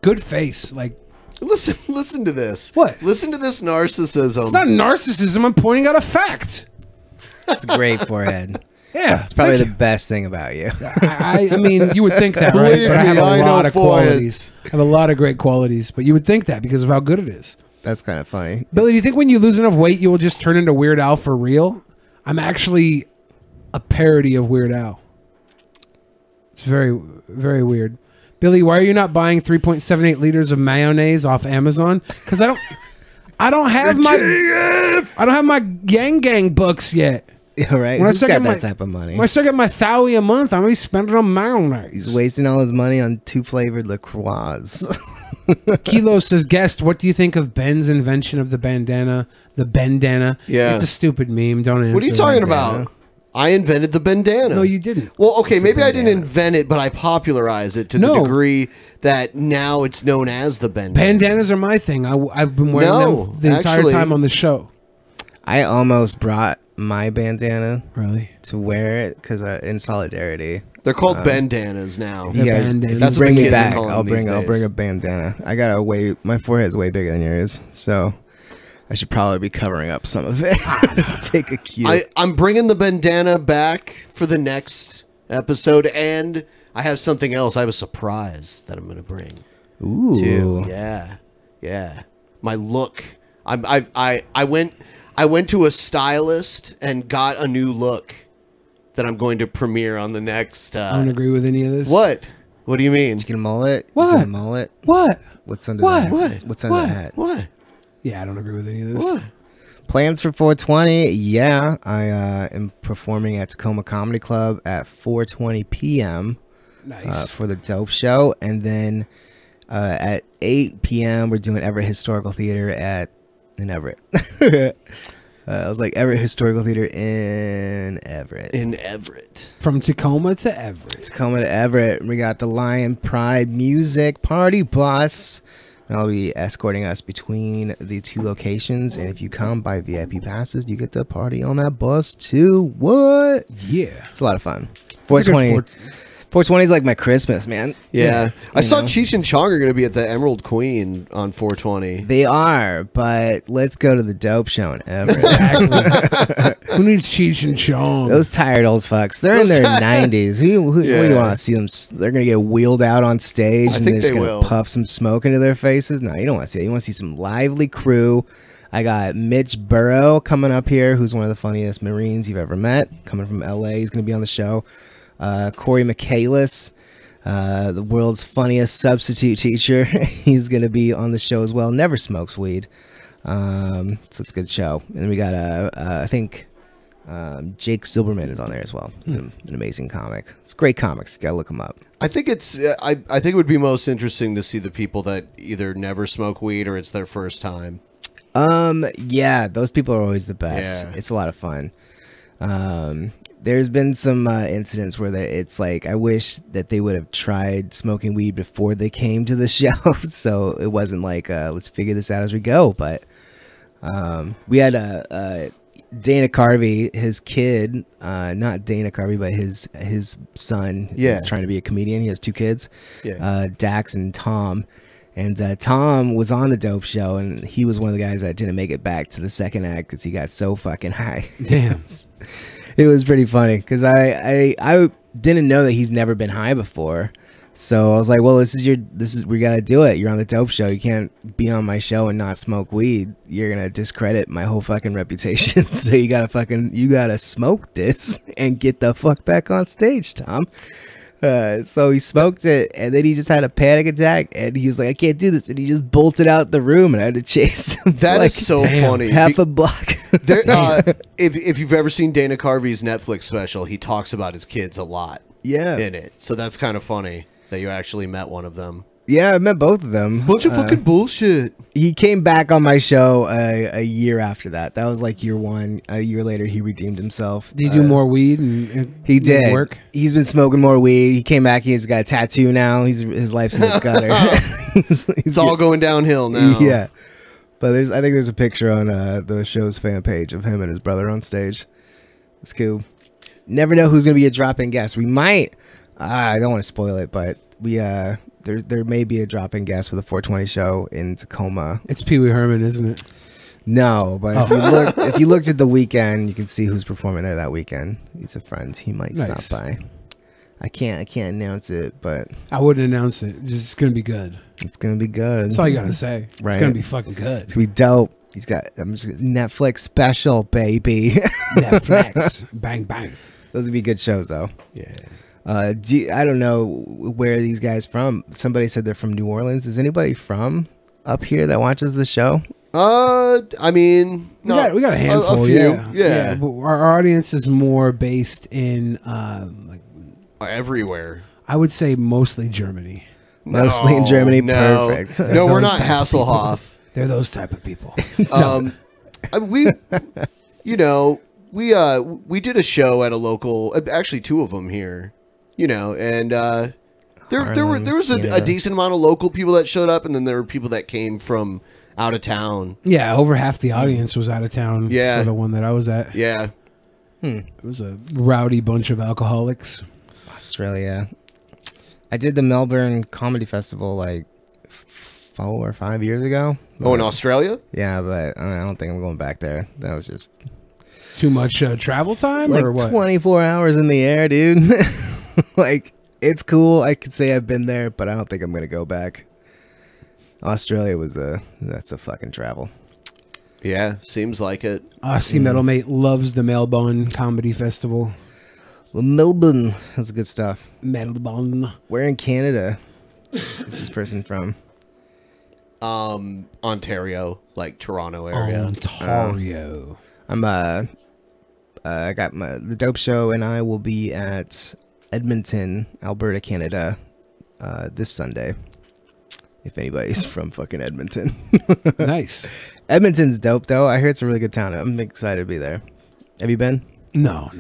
good face. Like, listen to this. What? Listen to this narcissism. It's not narcissism. I'm pointing out a fact. It's a great forehead. Yeah, it's probably the best thing about you. I mean, you would think that, right? Believe But I have me, I a know lot of foreheads. qualities. I have a lot of great qualities, but you would think that because of how good it is. That's kind of funny. Billy, do you think when you lose enough weight, you will just turn into Weird Al for real? I'm actually a parody of Weird Al. It's very, very weird. Billy, why are you not buying 3.78 liters of mayonnaise off Amazon? Because I don't have my Yang Gang books yet. Yeah, right. When I Who's start got getting that type of money? When I start getting my $1,000 a month, I'm gonna be spending on mayonnaise. He's wasting all his money on 2 flavored LaCroix. Kilo says, guest, what do you think of Ben's invention of the bandana? The bandana. Yeah. It's a stupid meme. Don't answer. What are you talking about? I invented the bandana. No, you didn't. Well, okay, maybe I didn't invent it, but I popularized it to the degree that now it's known as the bandana. Bandanas are my thing. I've been wearing them the entire time on the show. I almost brought my bandana to wear it because in solidarity. They're called bandanas now. You guys, if you That's what bring the me kids are back. calling I'll them these bring days. a bandana. I got my forehead's way bigger than yours, so I should probably be covering up some of it. Take a cue. I'm bringing the bandana back for the next episode, and I have something else. I have a surprise that I'm going to bring. Ooh, too. Yeah. My look. I went to a stylist and got a new look that I'm going to premiere on the next. I don't agree with any of this. What? What do you mean? Did you get a mullet? What? Is it a mullet? What? What's under What? that? What's under What? the hat? What? Yeah, I don't agree with any of this. What? Plans for 420? Yeah, I am performing at Tacoma Comedy Club at 4:20 p.m. Nice. For the Dope Show, and then at 8 p.m. we're doing Everett Historical Theater in Everett. I was like Everett Historical Theater in Everett. In Everett. From Tacoma to Everett. Tacoma to Everett. We got the Lion Pride Music Party Bus. They'll be escorting us between the 2 locations. And if you come by VIP passes, you get to party on that bus too. What? Yeah. It's a lot of fun. 420. 420 is like my Christmas, man. Yeah. I saw know? Cheech and Chong are going to be at the Emerald Queen on 420. They are, but let's go to the Dope Show in Everett. Who needs Cheech and Chong? Those tired old fucks. They're in their 90s. What do you want to see them? They're going to get wheeled out on stage and they're just going to puff some smoke into their faces? No, you don't want to see that. You want to see some lively crew. I got Mitch Burrow coming up here, who's one of the funniest Marines you've ever met. Coming from LA. He's going to be on the show. Corey Michaelis. the world's funniest substitute teacher. He's going to be on the show as well. Never smokes weed. So it's a good show. And we got, I think, Jake Silberman is on there as well. He's an amazing comic. It's great comics. You got to look him up. I think it's. I think it would be most interesting to see the people that either never smoke weed or it's their first time. Yeah, those people are always the best. Yeah. It's a lot of fun. There's been some incidents where it's like, I wish that they would have tried smoking weed before they came to the show, so it wasn't like, let's figure this out as we go. But we had Dana Carvey, his kid, not Dana Carvey, but his son. Yeah. Is trying to be a comedian. He has 2 kids, Yeah. Dax and Tom. And Tom was on the Dope Show, and he was one of the guys that didn't make it back to the second act because he got so fucking high. Damn. It was pretty funny because I didn't know that he's never been high before. So I was like, well, we got to do it. You're on the Dope Show. You can't be on my show and not smoke weed. You're going to discredit my whole fucking reputation. So you got to smoke this and get the fuck back on stage, Tom. So he smoked it, and then he just had a panic attack, and he was like, I can't do this. And he just bolted out the room, and I had to chase him. That is so funny. Half a block. If you've ever seen Dana Carvey's Netflix special, he talks about his kids a lot. Yeah. In it. So that's kind of funny that you actually met one of them. Yeah, I met both of them. Bunch of fucking bullshit. He came back on my show a year after that. That was like year 1. A year later, he redeemed himself. Did he do more weed? And he did. Work? He's been smoking more weed. He came back. He's got a tattoo now. His life's in the gutter. It's all going downhill now. Yeah. But I think there's a picture on the show's fan page of him and his brother on stage. It's cool. Never know who's going to be a drop-in guest. We might. I don't want to spoil it, but we there may be a drop-in guest for the 420 show in Tacoma. It's Pee Wee Herman, isn't it? No, but if you looked at the weekend, you can see who's performing there that weekend. He's a friend. He might stop by. I can't announce it, but I wouldn't announce it. It's gonna be good. It's gonna be good. That's all you gotta say. Right? It's gonna be fucking good. It's gonna be dope. He's got Netflix special, baby. Netflix, bang bang. Those would be good shows, though. Yeah. I don't know where these guys from. Somebody said they're from New Orleans. Is anybody from up here that watches the show? I mean, we got a handful. A few. Yeah. But our audience is more based in everywhere. I would say mostly Germany. Mostly in Germany. Perfect. No, we're not Hasselhoff. They're those type of people. We did a show at a local. Actually, 2 of them here. And there was a decent amount of local people that showed up, and then there were people that came from out of town. Yeah, over half the audience was out of town. Yeah. For the one that I was at. Yeah. It was a rowdy bunch of alcoholics. Australia. I did the Melbourne Comedy Festival like 4 or 5 years ago. Oh, in Australia? Yeah, but I don't think I'm going back there. That was just too much travel time, like or what? 24 hours in the air, dude. Like, it's cool. I could say I've been there, but I don't think I'm gonna go back. Australia that's a fucking travel. Yeah, seems like it. Aussie Metal Mate loves the Melbourne Comedy Festival. Well, Melbourne, that's good stuff. Melbourne. Where in Canada is this person from? Ontario, like Toronto area. Ontario. I got the Dope Show, and I will be at Edmonton, Alberta, Canada, this Sunday. If anybody's from fucking Edmonton. Nice. Edmonton's dope, though. I hear it's a really good town. I'm excited to be there. Have you been? No.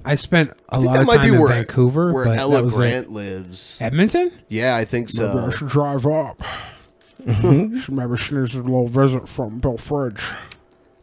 I spent a lot of time in Vancouver. Where but Ella that was Grant lives. Edmonton? Yeah, I think so. Maybe I should drive up. Maybe she needs a little visit from Bill Fridge.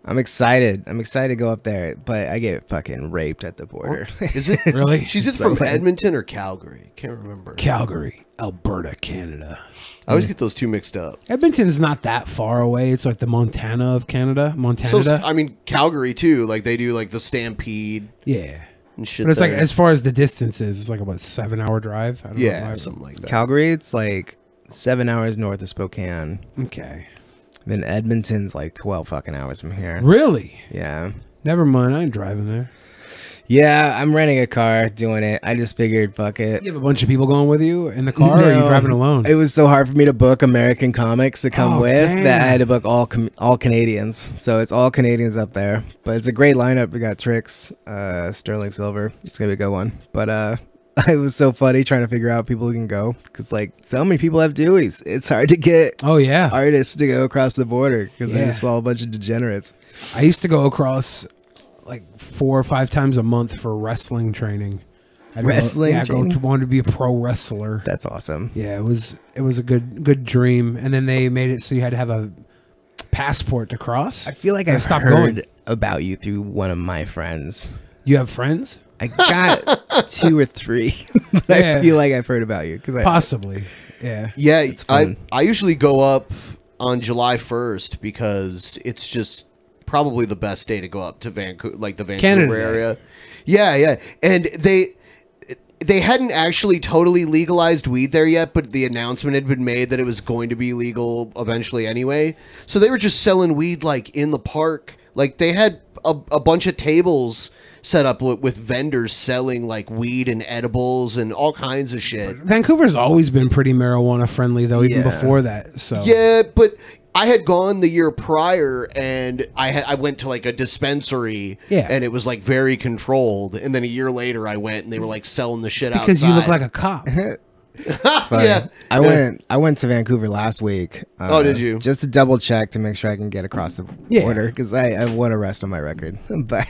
I'm excited. To go up there, but I get fucking raped at the border. Is it really? She's from Edmonton or Calgary? Can't remember. Calgary, Alberta, Canada. I always get those 2 mixed up. Edmonton's not that far away. It's like the Montana of Canada. So, I mean, Calgary too. Like they do like the Stampede. Yeah. And shit. But it's like, as far as the distance is, it's like a 7-hour drive. I don't know. Something like that. Calgary, it's like 7 hours north of Spokane. Okay. Then Edmonton's like 12 fucking hours from here. Really? Yeah. Never mind. I ain't driving there. Yeah, I'm renting a car, doing it. I just figured, fuck it. You have a bunch of people going with you in the car, or are you driving alone? It was so hard for me to book American comics to come with damn. that I had to book all Canadians. So it's all Canadians up there. But it's a great lineup. We got Trix, Sterling Silver. It's gonna be a good one. But it was so funny trying to figure out people who can go because like so many people have Deweys. It's hard to get artists to go across the border because they just saw a bunch of degenerates. I used to go across like 4 or 5 times a month for wrestling training. I wanted to be a pro wrestler. That's awesome. Yeah, it was a good dream. And then they made it so you had to have a passport to cross. I feel like I stopped heard about you through one of my friends. You have friends? I got 2 or 3. But I feel like I've heard about you possibly. Yeah. Yeah, I usually go up on July 1st because it's just probably the best day to go up to Vancouver, like the Vancouver Canada area. Yeah. And they hadn't actually totally legalized weed there yet, but the announcement had been made that it was going to be legal eventually anyway. So they were just selling weed like in the park. Like they had a bunch of tables set up with vendors selling like weed and edibles and all kinds of shit. Vancouver's always been pretty marijuana friendly though, even before that. So yeah, but I had gone the year prior and I went to like a dispensary and it was like very controlled. And then a year later I went and they were like selling the shit outside. Because you look like a cop. Yeah. I went to Vancouver last week. Oh, did you? Just to double check to make sure I can get across the border because I have one arrest on my record. But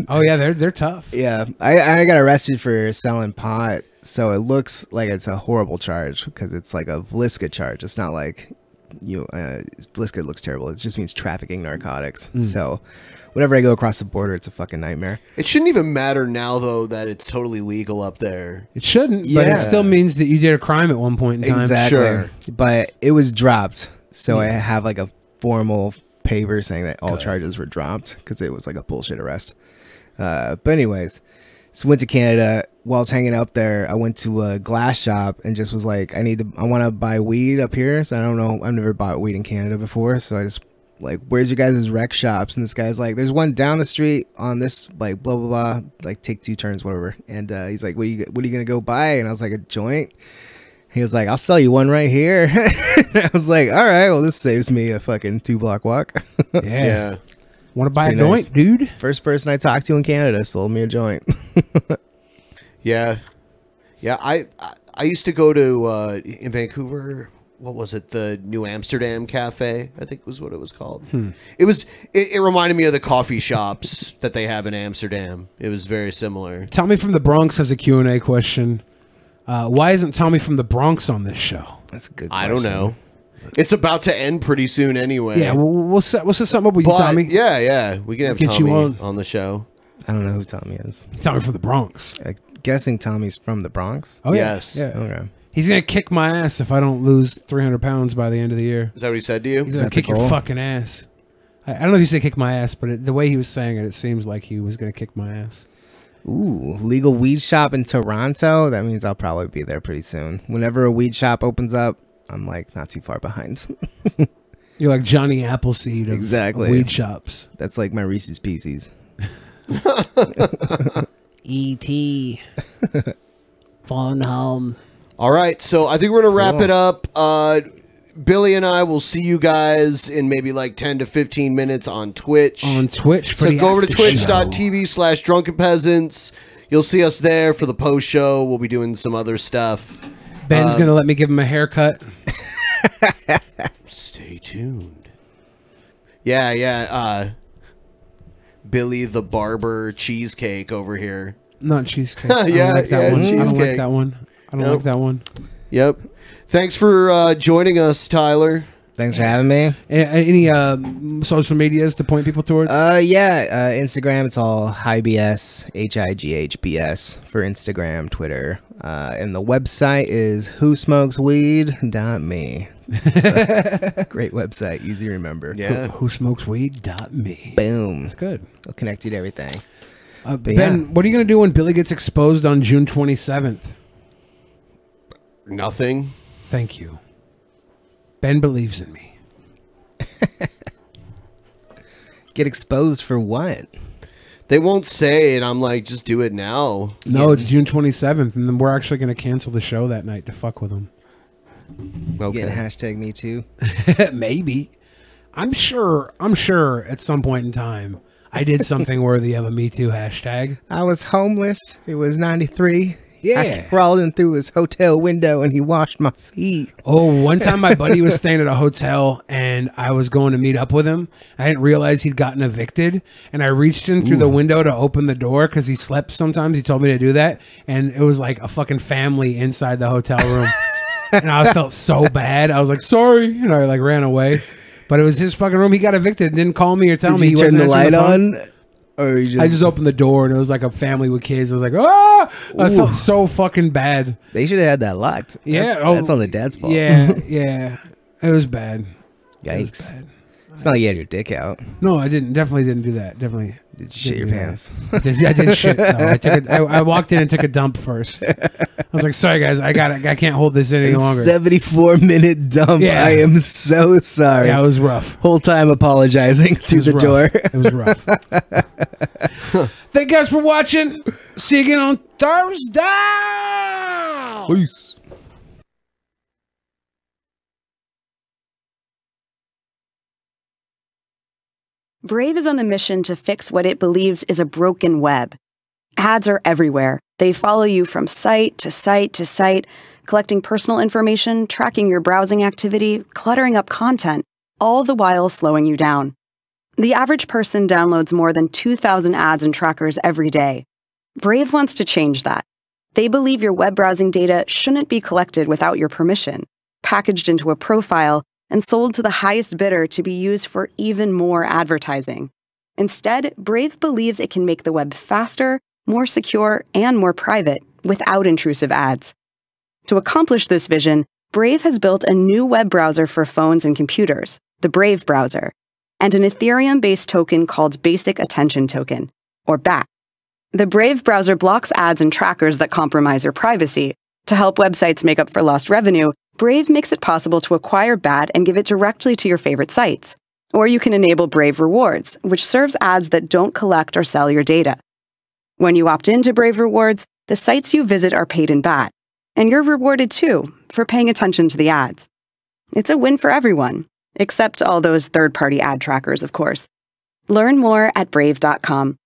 oh yeah, they're tough. Yeah, I got arrested for selling pot, so it looks like it's a horrible charge because it's like a Vliska charge. It's not like Vliska looks terrible. It just means trafficking narcotics. So whenever I go across the border, it's a fucking nightmare. It shouldn't even matter now, though, that it's totally legal up there. It shouldn't, but it still means that you did a crime at one point in time. Exactly. Sure. But it was dropped, so I have like a formal paper saying that all charges were dropped because it was like a bullshit arrest. But anyways, so went to Canada. While I was hanging up there, I went to a glass shop and just was like, I want to buy weed up here. So I don't know. I've never bought weed in Canada before. So I just like, where's your guys' rec shops? And this guy's like, there's one down the street on this, like, blah, blah, blah, like take 2 turns, whatever. And he's like, what are you going to go buy? And I was like, a joint. He was like, I'll sell you one right here. I was like, all right, well, this saves me a fucking 2-block walk. Yeah. Want to buy a Nice. joint, dude? First person I talked to in Canada sold me a joint. Yeah. I used to go to in Vancouver. What was it? The New Amsterdam Cafe, I think was what it was called. It reminded me of the coffee shops that they have in Amsterdam. It was very similar. Tommy from the Bronx has a Q&A question. Why isn't Tommy from the Bronx on this show? That's a good I don't know. It's about to end pretty soon anyway. Yeah, we'll set something up with you, But, Tommy. Yeah. We can have Get you Tommy on the show. I don't know who Tommy is. Tommy from the Bronx. I'm guessing Tommy's from the Bronx. Oh, yeah. Yes. Yeah. Okay. He's going to kick my ass if I don't lose 300 pounds by the end of the year. Is that what he said to you? He's going to kick your fucking ass. I don't know if he said kick my ass, but the way he was saying it, it seems like he was going to kick my ass. Ooh, legal weed shop in Toronto? That means I'll probably be there pretty soon. Whenever a weed shop opens up, I'm like not too far behind. You're like Johnny Appleseed of exactly. weed shops. That's like my Reese's Pieces. E.T. Phone home. All right, so I think we're going to wrap Cool. it up. Billy and I will see you guys in maybe like 10 to 15 minutes on Twitch. On Twitch for So the go over to after show. twitch.tv/Drunken Peasants. You'll see us there for the post show. We'll be doing some other stuff. Ben's going to let me give him a haircut. Stay tuned. Yeah. Billy the Barber cheesecake over here. Not cheesecake. I don't Yeah, like that one. I don't like cheesecake. that one. I don't like that one. Yep. Thanks for joining us, Tyler. Thanks for having me. Any social medias to point people towards? Instagram, it's all HighBS, HIGHBS for Instagram, Twitter. And the website is whosmokesweed.me. Great website, easy to remember. Yeah. Whosmokesweed.me. Boom. That's good. It'll connect you to everything. Ben, what are you going to do when Billy gets exposed on June 27th? Nothing. Thank you. Ben believes in me. Get exposed for what? They won't say, and I'm like, just do it now. No, it's June 27th, and then we're actually going to cancel the show that night to fuck with them. Okay. Get hashtag me too. Maybe. I'm sure at some point in time I did something worthy of a Me Too hashtag. I was homeless. It was 93. Yeah. I crawled in through his hotel window and he washed my feet. Oh, one time my buddy was staying at a hotel and I was going to meet up with him. I didn't realize he'd gotten evicted, and I reached in through the window to open the door because he slept sometimes. He told me to do that, and it was like a fucking family inside the hotel room. And I felt so bad. I was like, sorry. And I like ran away. But it was his fucking room. He got evicted and didn't call me or tell me. Did you turn the light on? Or I just opened the door and it was like a family with kids. I was like, ah! I felt so fucking bad. They should have had that locked. Yeah. That's on the dad's fault. Yeah, yeah. It was bad. Yikes. It was bad. It's not like you had your dick out. No, I didn't. Definitely didn't do that. Definitely. Did you shit your pants? I did shit. No, I walked in and took a dump first. I was like, sorry guys, I can't hold this any longer. 74-minute dump. Yeah. I am so sorry. Yeah, it was rough. Whole time apologizing through the door. It was rough. Thank you guys for watching. See you again on Thursday. Peace. Brave is on a mission to fix what it believes is a broken web. Ads are everywhere. They follow you from site to site to site, collecting personal information, tracking your browsing activity, cluttering up content, all the while slowing you down. The average person downloads more than 2,000 ads and trackers every day. Brave wants to change that. They believe your web browsing data shouldn't be collected without your permission, packaged into a profile, and sold to the highest bidder to be used for even more advertising. Instead, Brave believes it can make the web faster, more secure, and more private without intrusive ads. To accomplish this vision, Brave has built a new web browser for phones and computers, the Brave browser, and an Ethereum-based token called Basic Attention Token, or BAT. The Brave browser blocks ads and trackers that compromise your privacy. To help websites make up for lost revenue, Brave makes it possible to acquire BAT and give it directly to your favorite sites. Or you can enable Brave Rewards, which serves ads that don't collect or sell your data. When you opt into Brave Rewards, the sites you visit are paid in BAT, and you're rewarded too for paying attention to the ads. It's a win for everyone, except all those third-party ad trackers, of course. Learn more at brave.com.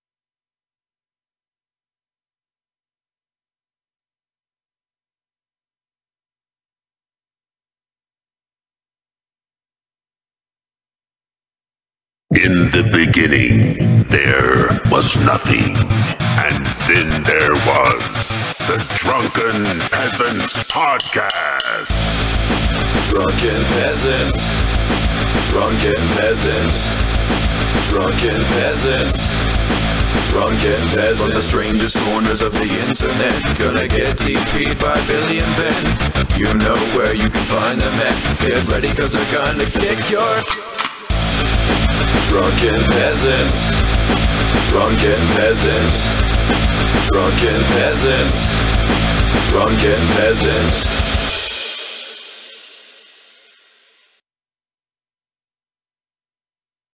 In the beginning, there was nothing, and then there was the Drunken Peasants Podcast. Drunken Peasants, Drunken Peasants, Drunken Peasants, Drunken Peasants. From the strangest corners of the internet, gonna get TP'd by Billy and Ben. You know where you can find them at. Get ready, cause they're gonna kick your... Drunken Peasants, Drunken Peasants, Drunken Peasants, Drunken Peasants.